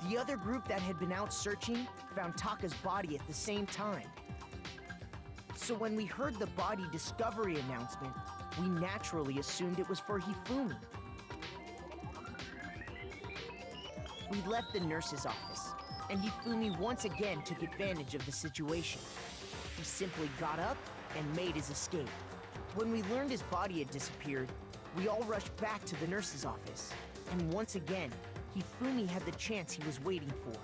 the other group that had been out searching found Taka's body at the same time. So when we heard the body discovery announcement, we naturally assumed it was for Hifumi. We left the nurse's office, and Hifumi once again took advantage of the situation. He simply got up and made his escape. When we learned his body had disappeared, we all rushed back to the nurse's office. And once again, Hifumi had the chance he was waiting for.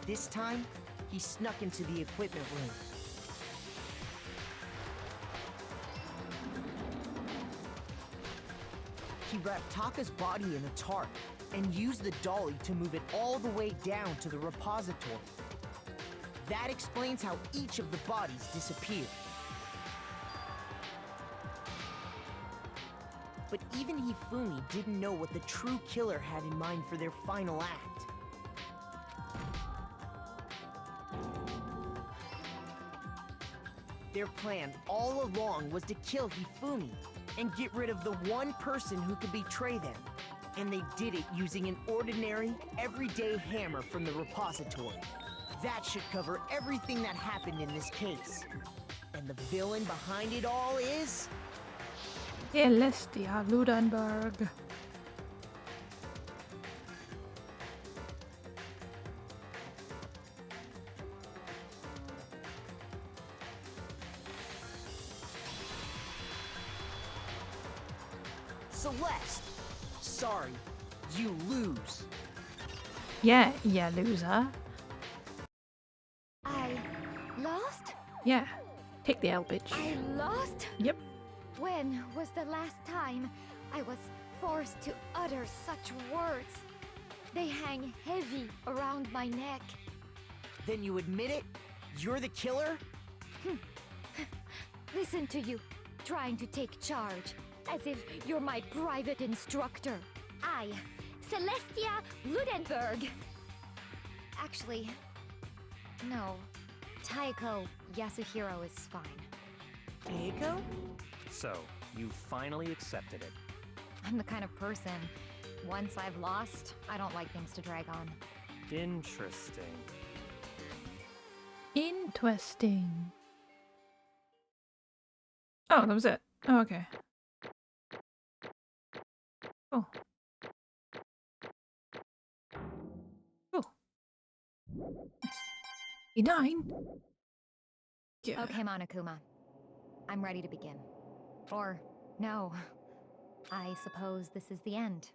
This time, he snuck into the equipment room. He wrapped Taka's body in a tarp and used the dolly to move it all the way down to the repository. That explains how each of the bodies disappeared. But even Hifumi didn't know what the true killer had in mind for their final act. Their plan all along was to kill Hifumi and get rid of the one person who could betray them. And they did it using an ordinary, everyday hammer from the repository. That should cover everything that happened in this case. And the villain behind it all is... Celestia Ludenberg. Celeste! Sorry, you lose. Yeah, loser. I lost? Yeah. Take the L, bitch. I lost? Yep. When was the last time I was forced to utter such words? They hang heavy around my neck. Then you admit it? You're the killer? Listen to you, trying to take charge, as if you're my private instructor. I, Celestia Ludenberg. Actually, no. Taiko Yasuhiro is fine. Taiko? So, you finally accepted it. I'm the kind of person, once I've lost, I don't like things to drag on. Interesting. Interesting. Oh, that was it. Oh, okay. Oh. Oh. E9. Yeah. Okay, Monokuma. I'm ready to begin. Or, no. I suppose this is the end,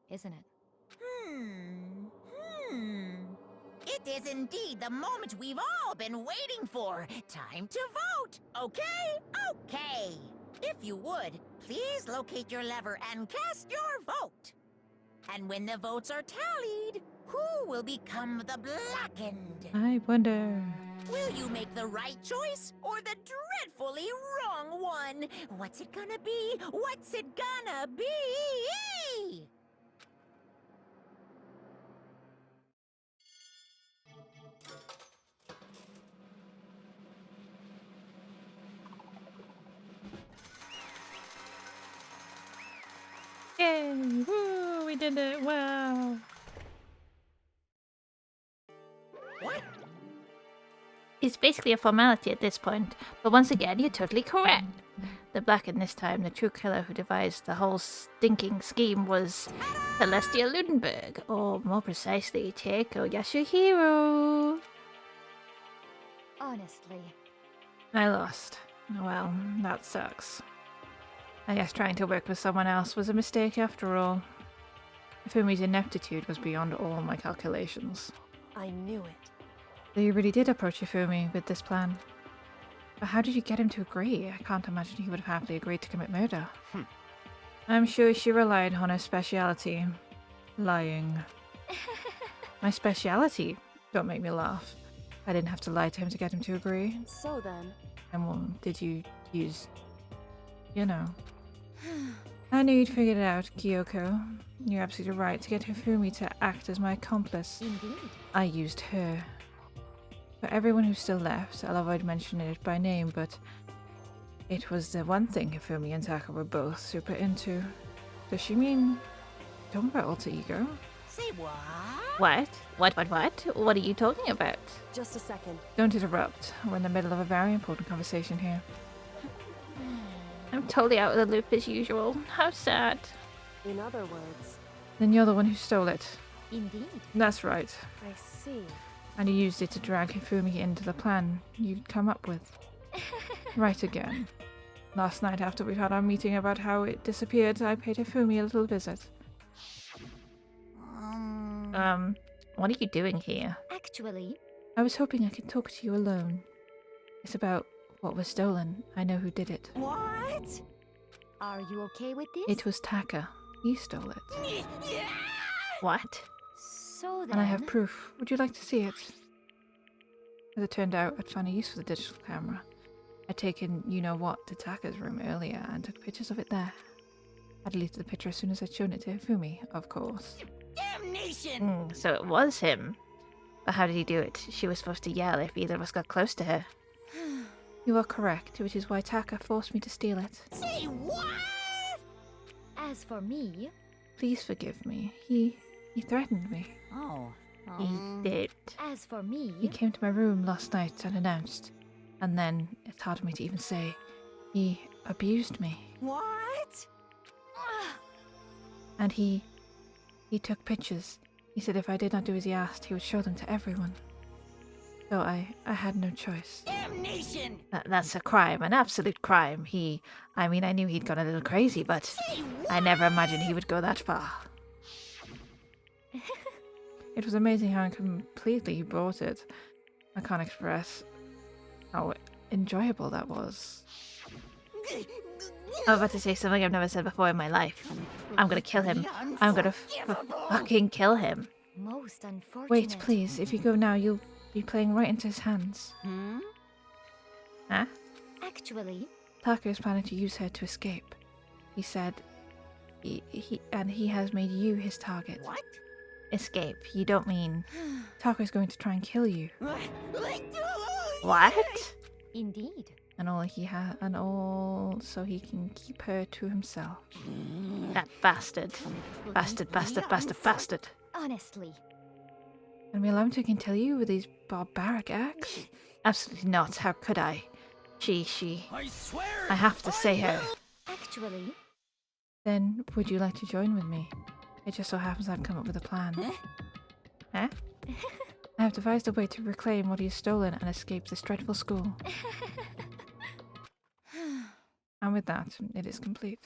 isn't it? It is indeed the moment we've all been waiting for. Time to vote, okay? Okay. If you would, please locate your lever and cast your vote. And when the votes are tallied, who will become the blackened? I wonder. Will you make the right choice or the dreadfully wrong one? What's it gonna be? What's it gonna be? Yay! Woo! We did it! Wow! What? It's basically a formality at this point, but once again, you're totally correct. The blackened this time, the true killer who devised the whole stinking scheme was Celestia Ludenberg, or more precisely, Taiko Yasuhiro. Honestly. I lost. Well, that sucks. I guess trying to work with someone else was a mistake after all. Fumi's ineptitude was beyond all my calculations. I knew it. So you really did approach Fumi with this plan. But how did you get him to agree? I can't imagine he would have happily agreed to commit murder. I'm sure she relied on her speciality. Lying. My speciality? Don't make me laugh. I didn't have to lie to him to get him to agree. So then... And what did you use? You know. I knew you'd figured it out, Kyoko. You're absolutely right to get Hifumi to act as my accomplice. Indeed. I used her. For everyone who's still left, I'll avoid mentioning it by name, but it was the one thing Hifumi and Taka were both super into. Does she mean talking about alter ego? Say what? What? What are you talking about? Just a second. Don't interrupt. We're in the middle of a very important conversation here. I'm totally out of the loop as usual. How sad. In other words... Then you're the one who stole it. Indeed. That's right. I see. And you used it to drag Hifumi into the plan you'd come up with. Right again. Last night after we had our meeting about how it disappeared, I paid Hifumi a little visit. What are you doing here? Actually... I was hoping I could talk to you alone. It's about what was stolen. I know who did it. What? Are you okay with this? It was Taka. He stole it. What? So then... And I have proof. Would you like to see it? As it turned out, I'd found a use for the digital camera. I'd taken you-know-what to Taka's room earlier and took pictures of it there. I deleted the picture as soon as I'd shown it to Hifumi, of course. Damnation! So it was him. But how did he do it? She was supposed to yell if either of us got close to her. You are correct, which is why Taka forced me to steal it. Say what? As for me... Please forgive me. He threatened me. Oh. He did. As for me... He came to my room last night unannounced. And then, it's hard for me to even say, he abused me. What? And he took pictures. He said if I did not do as he asked, he would show them to everyone. So I had no choice. Damnation! That's a crime, an absolute crime. I knew he'd gone a little crazy, but I never imagined he would go that far. It was amazing how completely he brought it. I can't express how enjoyable that was. I'm about to say something I've never said before in my life. I'm gonna kill him. I'm gonna fucking kill him. Most unfortunate. Wait, please. If you go now, you'll be playing right into his hands. Huh? Actually... Taka is planning to use her to escape. He said... He has made you his target. What? Escape. You don't mean... Taka is going to try and kill you. What? Indeed. And all so he can keep her to himself. That bastard. Bastard. Honestly. And we allow him to kill you with these barbaric acts? Absolutely not. How could I? She. I swear. I have to say her. Actually. Then, would you like to join with me? It just so happens I've come up with a plan. Huh? I have devised a way to reclaim what he has stolen and escape this dreadful school. And with that, it is complete.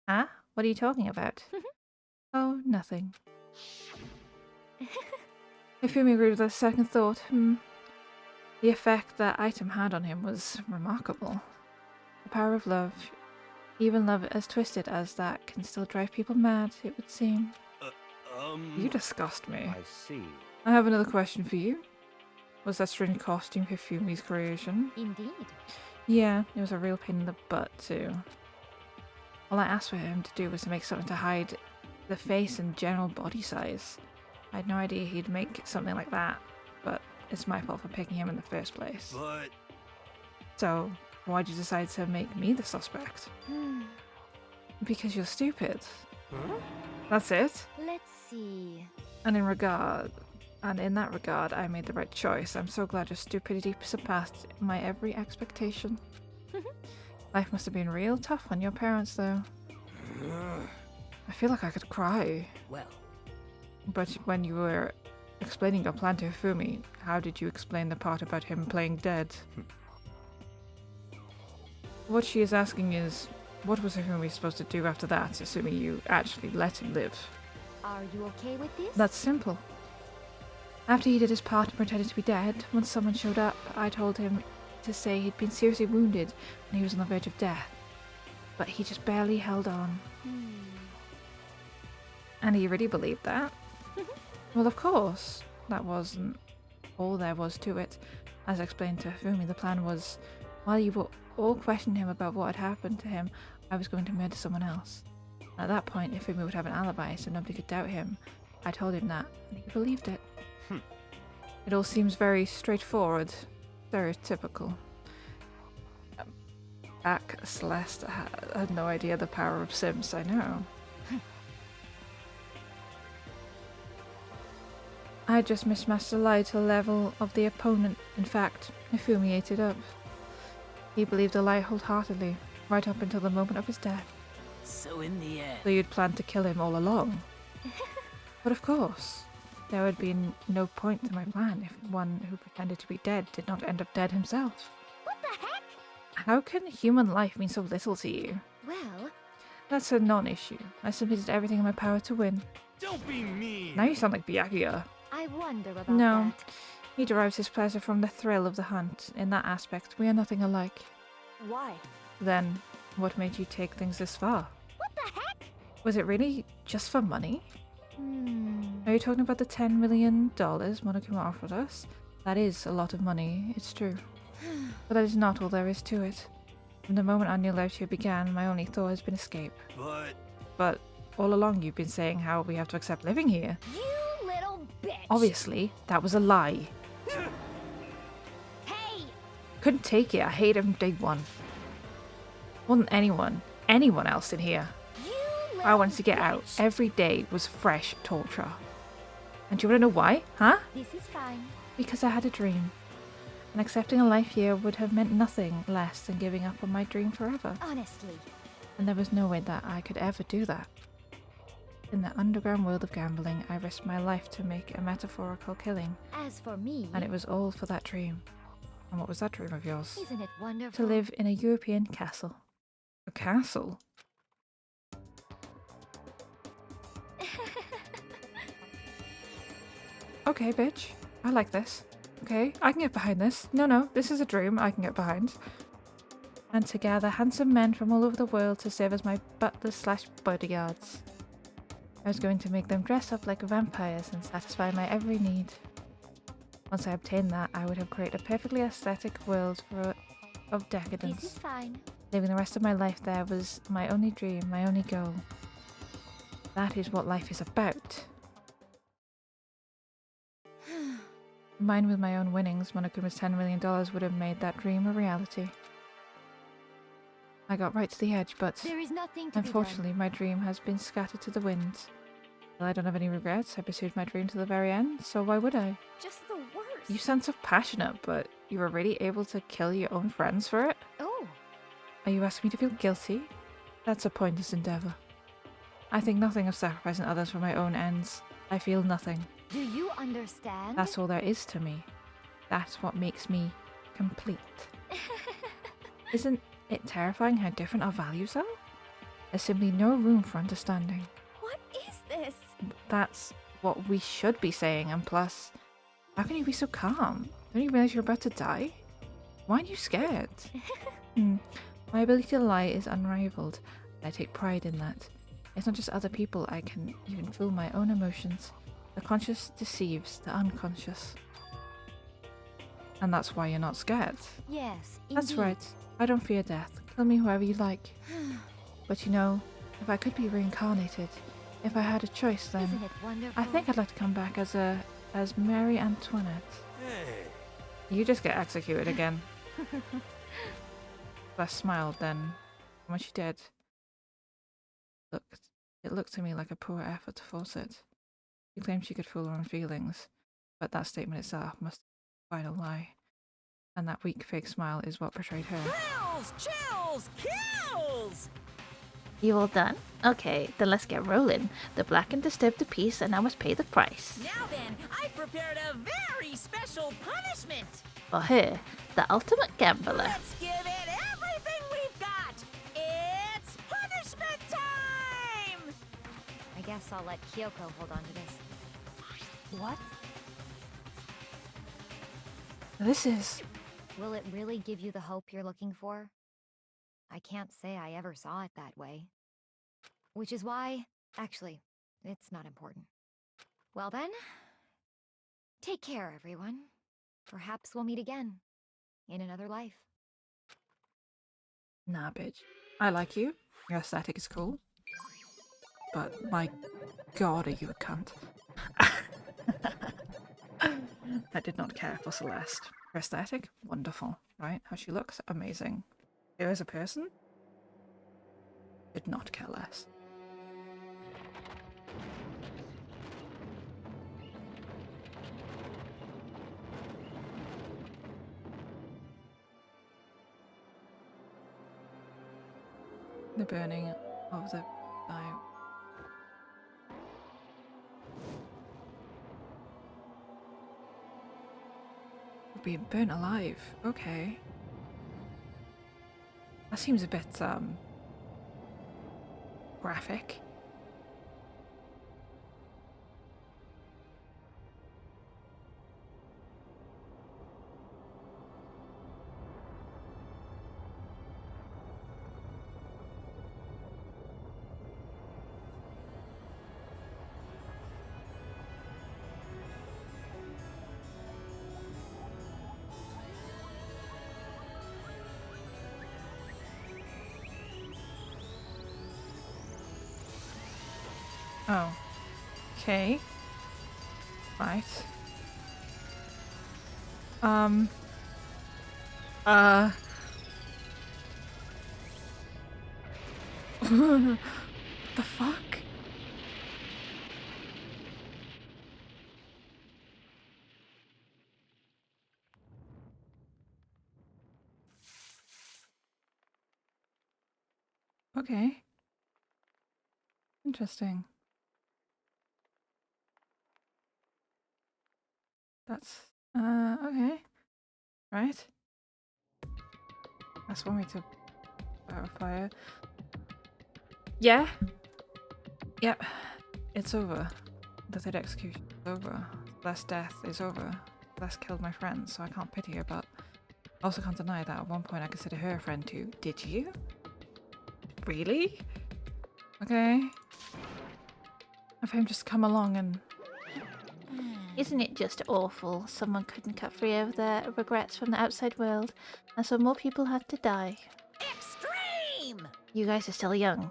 Huh? What are you talking about? Oh, nothing. Hifumi agreed with a second thought. The effect that item had on him was remarkable. The power of love, even love as twisted as that, can still drive people mad, it would seem. You disgust me. I see. I have another question for you. Was that strange costume Hifumi's creation? Indeed. Yeah, it was a real pain in the butt too. All I asked for him to do was to make something to hide the face and general body size. I had no idea he'd make something like that, but it's my fault for picking him in the first place. But... So, why'd you decide to make me the suspect? Because you're stupid. Huh? That's it? Let's see. And in that regard, I made the right choice. I'm so glad your stupidity surpassed my every expectation. Life must have been real tough on your parents, though. I feel like I could cry. Well. But when you were Explaining your plan to Hifumi, how did you explain the part about him playing dead? What she is asking is, what was Hifumi supposed to do after that, assuming you actually let him live? Are you okay with this? That's simple. After he did his part and pretended to be dead, once someone showed up, I told him to say he'd been seriously wounded and he was on the verge of death. But he just barely held on. And he really believed that? Well, of course. That wasn't all there was to it. As I explained to Hifumi, the plan was, while you were all questioning him about what had happened to him, I was going to murder someone else. At that point, Hifumi would have an alibi, so nobody could doubt him. I told him that, and he believed it. It all seems very straightforward, stereotypical. Back Celeste had no idea the power of Sims, I know. I just mismatched the lie to the level of the opponent. In fact, Hifumi ate it up. He believed the lie wholeheartedly, right up until the moment of his death. So in the end... So you'd planned to kill him all along? But of course, there would be no point to my plan if one who pretended to be dead did not end up dead himself. What the heck? How can human life mean so little to you? Well... That's a non-issue. I submitted everything in my power to win. Don't be mean! Now you sound like Byakuya. I wonder about No. that. He derives his pleasure from the thrill of the hunt. In that aspect, we are nothing alike. Why? Then, what made you take things this far? What the heck? Was it really just for money? Are you talking about the $10 million Monokuma offered us? That is a lot of money, it's true. But that is not all there is to it. From the moment our new life here began, my only thought has been escape. But all along you've been saying how we have to accept living here. You little bitch! Obviously, that was a lie. Hey! Couldn't take it, I hate him from day one. More than anyone else in here. I wanted to get out. Every day was fresh torture. And do you want to know why? Huh? This is fine. Because I had a dream. And accepting a life here would have meant nothing less than giving up on my dream forever. Honestly. And there was no way that I could ever do that. In the underground world of gambling, I risked my life to make a metaphorical killing. As for me... And it was all for that dream. And what was that dream of yours? Isn't it wonderful? To live in a European castle. A castle? Okay, bitch. I like this. Okay, I can get behind this. No, this is a dream I can get behind. And to gather handsome men from all over the world to serve as my butlers/bodyguards. I was going to make them dress up like vampires and satisfy my every need. Once I obtained that, I would have created a perfectly aesthetic world of decadence. This is fine. Living the rest of my life there was my only dream, my only goal. That is what life is about. Combined with my own winnings, Monokuma's $10 million would have made that dream a reality. I got right to the edge, but there is nothing to unfortunately my dream has been scattered to the wind. Well, I don't have any regrets. I pursued my dream to the very end, so why would I? Just the worst. You sound so passionate, but you were really able to kill your own friends for it? Oh. Are you asking me to feel guilty? That's a pointless endeavour. I think nothing of sacrificing others for my own ends. I feel nothing. Do you understand? That's all there is to me. That's what makes me complete. Isn't it terrifying how different our values are? There's simply no room for understanding. What is this? That's what we should be saying, and plus, how can you be so calm? Don't you realize you're about to die? Why aren't you scared? My ability to lie is unrivaled. I take pride in that. It's not just other people, I can even feel my own emotions. The conscious deceives the unconscious. And that's why you're not scared. Yes, That's indeed. right. I don't fear death. Kill me whoever you like. But you know, if I could be reincarnated, if I had a choice, then Isn't it wonderful? I think I'd like to come back as Mary Antoinette. Hey. You just get executed again. I smiled then. When she did, it looked to me like a poor effort to force it. She claimed she could fool her own feelings, but that statement itself must be a final lie. And that weak fake smile is what betrayed her. Thrills, chills, kills! You all done? Okay, then let's get rolling. The black and disturbed the peace, and I must pay the price. Now then, I prepared a very special punishment. For her, the ultimate gambler. Let's give it everything we've got. It's punishment time! I guess I'll let Kyoko hold on to this. What? This is... Will it really give you the hope you're looking for? I can't say I ever saw it that way. Which is why... Actually, it's not important. Well then... Take care, everyone. Perhaps we'll meet again. In another life. Nah, bitch. I like you. Your aesthetic is cool. But my god, are you a cunt. I did not care for Celeste. Her aesthetic? Wonderful. Right? How she looks? Amazing. Her as a person? Did not care less. The burning of the fire. Being burnt alive. Okay. That seems a bit graphic. Oh. Okay. Right. What the fuck? Okay. Interesting. That's okay. Right. That's one way to fire. Yeah. Yep. It's over. The third execution is over. Last death is over. Last killed my friend, so I can't pity her, but I also can't deny that at one point I considered her a friend too. Did you? Really? Okay. Have him just come along and... Isn't it just awful? Someone couldn't cut free of their regrets from the outside world, and so more people had to die. Extreme! You guys are still young.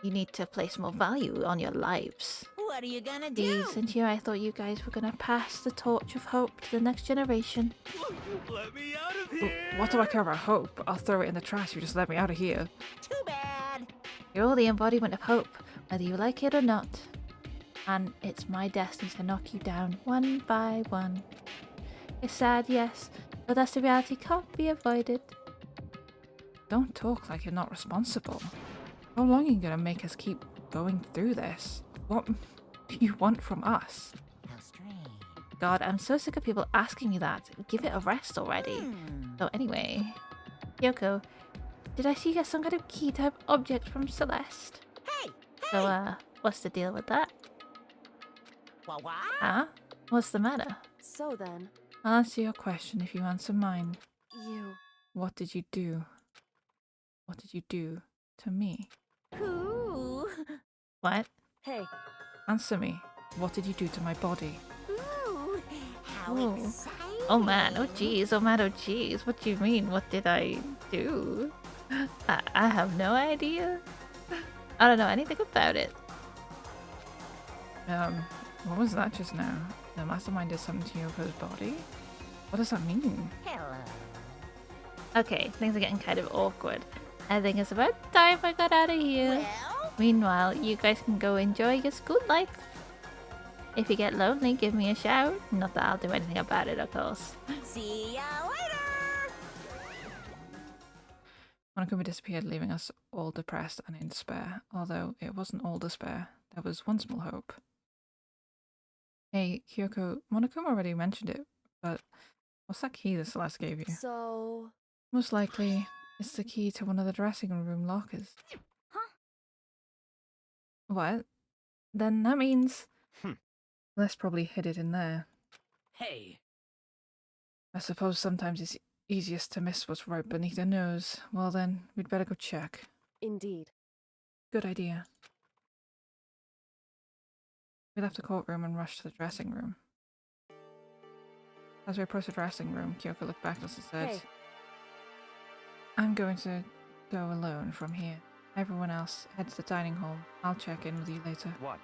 You need to place more value on your lives. What are you gonna do? These and here I thought you guys were gonna pass the torch of hope to the next generation. Let me out of here! What do I care about hope? I'll throw it in the trash if you just let me out of here. Too bad. You're all the embodiment of hope, whether you like it or not. And it's my destiny to knock you down one by one. It's sad, yes, but that's the reality can't be avoided. Don't talk like you're not responsible. How long are you gonna make us keep going through this? What do you want from us? How strange. God, I'm so sick of people asking you that. Give it a rest already. So anyway, Yoko, did I see you get some kind of key type object from Celeste? Hey! So, what's the deal with that? What? Huh? What's the matter? So then, I'll answer your question if you answer mine. you... What did you do? What did you do to me? Ooh. What? Hey, Answer me. What did you do to my body? Ooh. How Ooh. exciting. Oh man, oh jeez, oh man, oh jeez. What do you mean? What did I do? I have no idea. I don't know anything about it. What was that just now? The mastermind did something to Yoko's body? What does that mean? Hello. Okay, things are getting kind of awkward. I think it's about time I got out of here. Well? Meanwhile, you guys can go enjoy your school life. If you get lonely, give me a shout. Not that I'll do anything about it, of course. See ya later! Monokuma disappeared, leaving us all depressed and in despair. Although it wasn't all despair, there was one small hope. Hey, Kyoko, Monokuma already mentioned it, but what's that key that Celeste gave you? So... Most likely, it's the key to one of the dressing room lockers. Huh? What? Then that means... Hmm. Celeste probably hid it in there. Hey, I suppose sometimes it's easiest to miss what's right beneath their nose. Well then, we'd better go check. Indeed. Good idea. We left the courtroom and rushed to the dressing room. As we approached the dressing room, Kyoko looked back at us and said, Hey. I'm going to go alone from here. Everyone else, head to the dining hall. I'll check in with you later. What?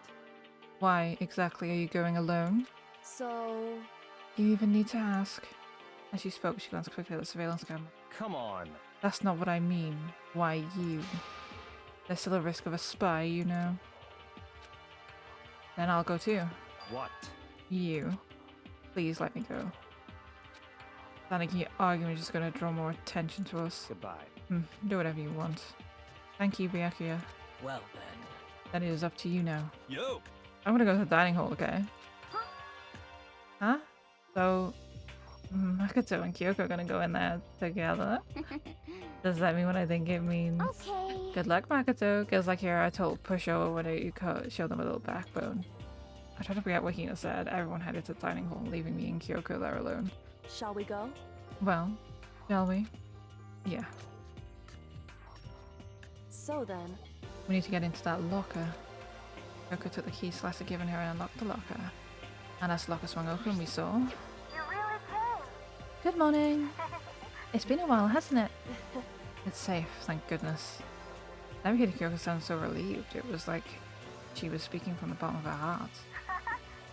Why exactly are you going alone? So... Do you even need to ask? As she spoke, she glanced quickly at the surveillance camera. Come on. That's not what I mean. Why you? There's still a risk of a spy, you know. Then I'll go too. What? You. Please let me go. Sounding like your argument is just going to draw more attention to us. Goodbye. Do whatever you want. Thank you, Byakuya. well then. Then it is up to you now. Yo! I'm gonna go to the dining hall, okay? Huh? So, Makoto and Kyoko are gonna go in there together? Does that mean what I think it means? Okay. Good luck, Makoto. Girls like here are told pushover when you show them a little backbone. I tried to forget what Hina said. Everyone headed to the dining hall, leaving me and Kyoko there alone. Shall we go? Well, shall we? Yeah. So then... We need to get into that locker. Kyoko took the key Celeste had given her and unlocked the locker. And as the locker swung open, we saw... You really came. Good morning! It's been a while, hasn't it? It's safe, thank goodness. Never heard Kyoko sound so relieved. It was like she was speaking from the bottom of her heart.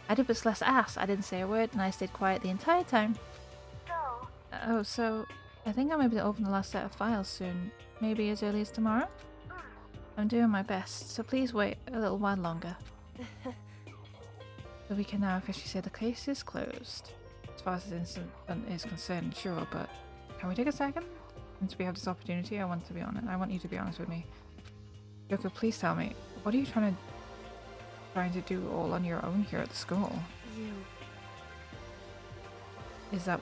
I did what Celeste asked. I didn't say a word and I stayed quiet the entire time. So? So I think I might be able to open the last set of files soon. Maybe as early as tomorrow? I'm doing my best, so please wait a little while longer. So we can now officially say the case is closed. As far as the incident is concerned, sure, but can we take a second? Since we have this opportunity, I want you to be honest with me. Yoko, please tell me, what are you trying to do all on your own here at the school? You... Is that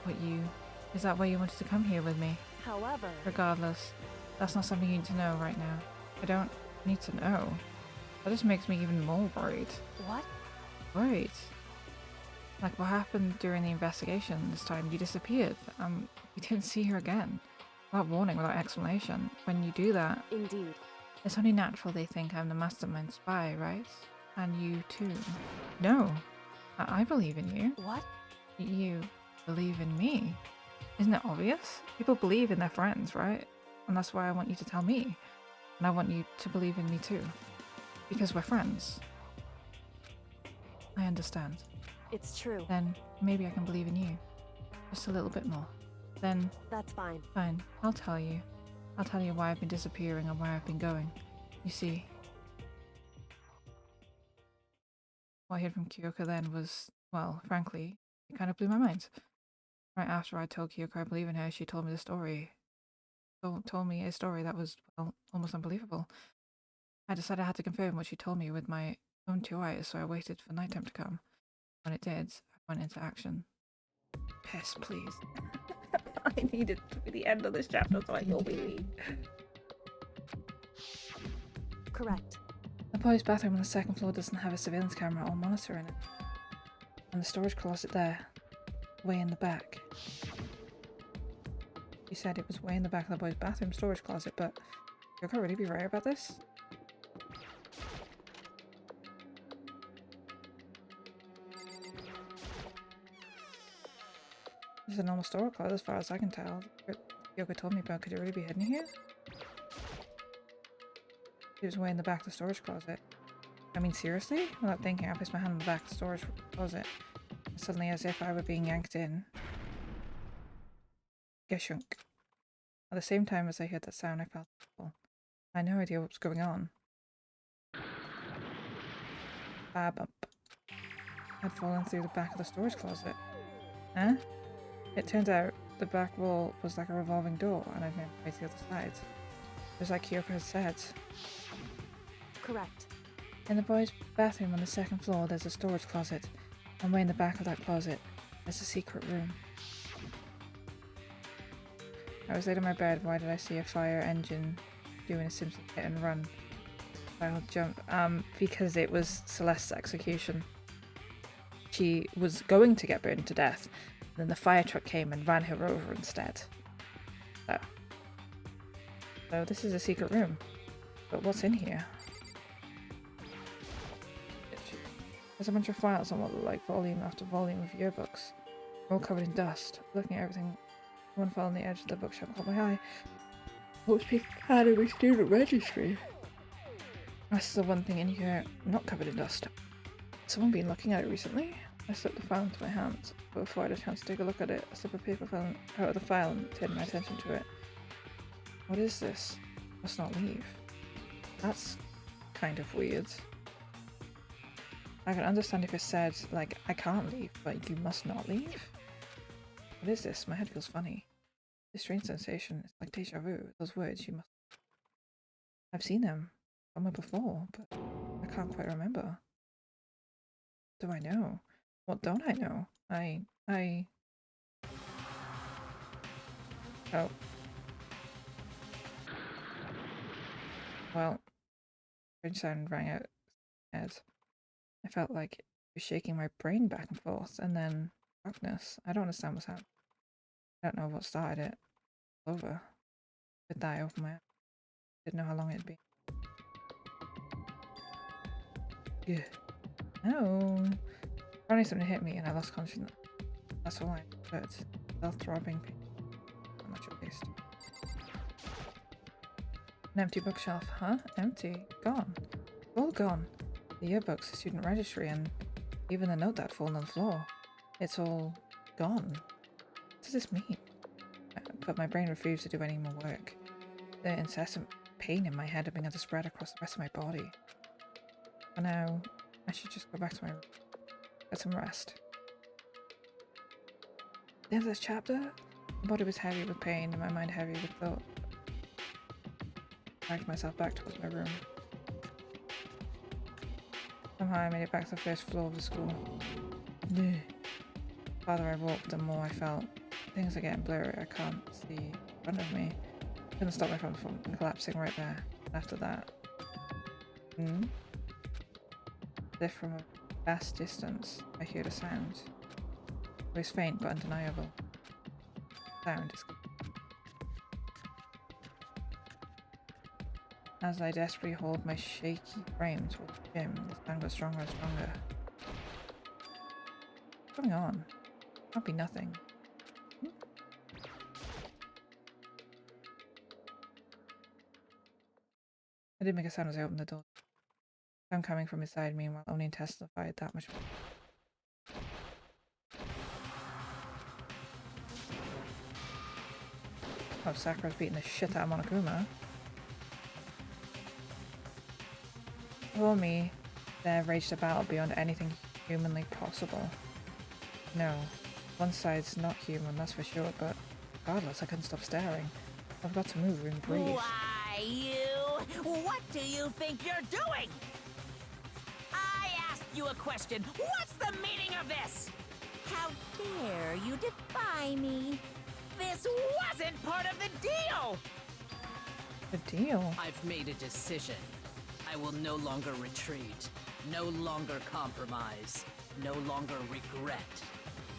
why you wanted to come here with me? However... Regardless, that's not something you need to know right now. I don't need to know. That just makes me even more worried. What? Worried? Like what happened during the investigation this time? You disappeared. We didn't see her again. Without warning, without explanation. When you do that... Indeed. It's only natural they think I'm the mastermind spy, right? And you too. No. I believe in you. What? You believe in me. Isn't it obvious? People believe in their friends, right? And that's why I want you to tell me. And I want you to believe in me too. Because we're friends. I understand. It's true. Then maybe I can believe in you. Just a little bit more. Then... That's fine. Fine. I'll tell you. I'll tell you why I've been disappearing and where I've been going. You see... What I heard from Kyoko then was, well, frankly, it kind of blew my mind. Right after I told Kyoko I believe in her, she told me the story. Told me a story that was, well, almost unbelievable. I decided I had to confirm what she told me with my own 2 eyes, so I waited for nighttime to come. When it did, I went into action. Piss, please. I needed to be the end of this chapter, so I will be. Correct. The boys' bathroom on the second floor doesn't have a surveillance camera or monitor in it. And the storage closet there, way in the back. She said it was way in the back of the boys' bathroom storage closet, but you're gonna really be right about this? This is a normal storage closet as far as I can tell. Yoko told me about. Could it really be hidden here? It was way in the back of the storage closet. I mean, seriously? Without thinking, I placed my hand on the back of the storage closet. And suddenly, as if I were being yanked in, Geshunk. At the same time as I heard that sound, I felt awful. I had no idea what was going on. Bump. I'd fallen through the back of the storage closet. Huh? It turns out the back wall was like a revolving door, and I'd made my way to the other side. was like Kyoko had said. Correct. In the boys' bathroom on the second floor, there's a storage closet. And way in the back of that closet, there's a secret room. I was laid in my bed. Why did I see a fire engine doing a Simpsons hit and run? I'll jump. Because it was Celeste's execution. She was going to get burned to death. Then the fire truck came and ran her over instead. So this is a secret room. But what's in here? There's a bunch of files on what look like volume after volume of yearbooks. All covered in dust. Looking at everything, one file on the edge of the bookshelf caught my eye. What's being had in my student registry? That's the one thing in here not covered in dust. Someone been looking at it recently? I slipped the file into my hands, but before I had a chance to take a look at it, I slipped a paper fell out of the file and turned my attention to it. What is this? Must not leave. That's kind of weird. I can understand if it said, like, I can't leave, but you must not leave? What is this? My head feels funny. This strange sensation, it's like deja vu. Those words, you must... I've seen them somewhere before, but I can't quite remember. What do I know? What don't I know? Oh. Well, strange sound rang out in my head. I felt like it was shaking my brain back and forth, and then darkness. I don't understand what's happening. I don't know what started it. It's over. With that, I opened my eyes. Didn't know how long it'd be. Yeah. No. Finally something hit me and I lost consciousness. That's all I heard. Self-throbbing pain. Not much at least. An empty bookshelf, huh? Empty. Gone. All gone. The yearbooks, the student registry, and even the note that fallen on the floor. It's all gone. What does this mean? But my brain refused to do any more work. The incessant pain in my head had begun to spread across the rest of my body. For now, I should just go back to my room. Get some rest. At the end of this chapter, my body was heavy with pain and my mind heavy with thought. I dragged myself back towards my room. Somehow I made it back to the first floor of the school. The farther I walked, the more I felt. Things are getting blurry. I can't see in front of me. I couldn't stop my phone from collapsing right there. After that. As if from a vast distance, I heard a sound. It was faint but undeniable. The sound is... As I desperately hauled my shaky frame towards the gym, the sound got stronger and stronger. What's going on? It can't be nothing. I did make a sound as I opened the door. Sound coming from inside me, while only intensified that much more. Oh, Sakura's beating the shit out of Monokuma. For me, there raged a battle beyond anything humanly possible. No, one side's not human, that's for sure, but regardless, I couldn't stop staring. I've got to move and breathe. Why, you? What do you think you're doing? I asked you a question. What's the meaning of this? How dare you defy me? This wasn't part of the deal! The deal? I've made a decision. I will no longer retreat, no longer compromise, no longer regret.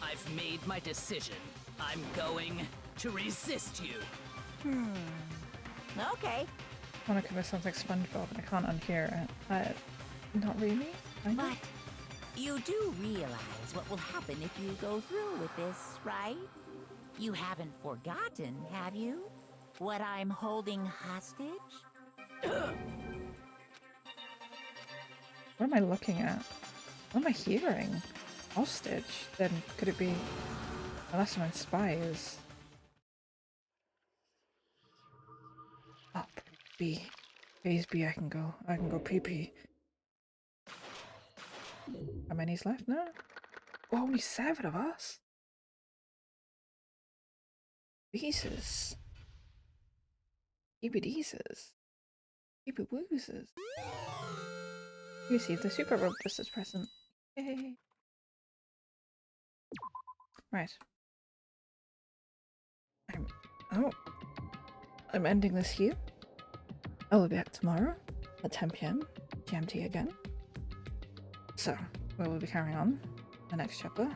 I've made my decision. I'm going to resist you. Okay. I want to commit something SpongeBob and I can't unhear it. Not really? But you do realize what will happen if you go through with this, right? You haven't forgotten, have you? What I'm holding hostage? What am I looking at? What am I hearing? Hostage? Then could it be the last of my spies? Oh, B. Phase B, I can go pee pee. How many's left now? Oh, only 7 of us? Jesus. Ebedeezers. Ebewoozers. You received the super rope just as present. Yay. Right. I'm ending this here. I will be back tomorrow at 10 PM GMT again. So, we will be carrying on the next chapter.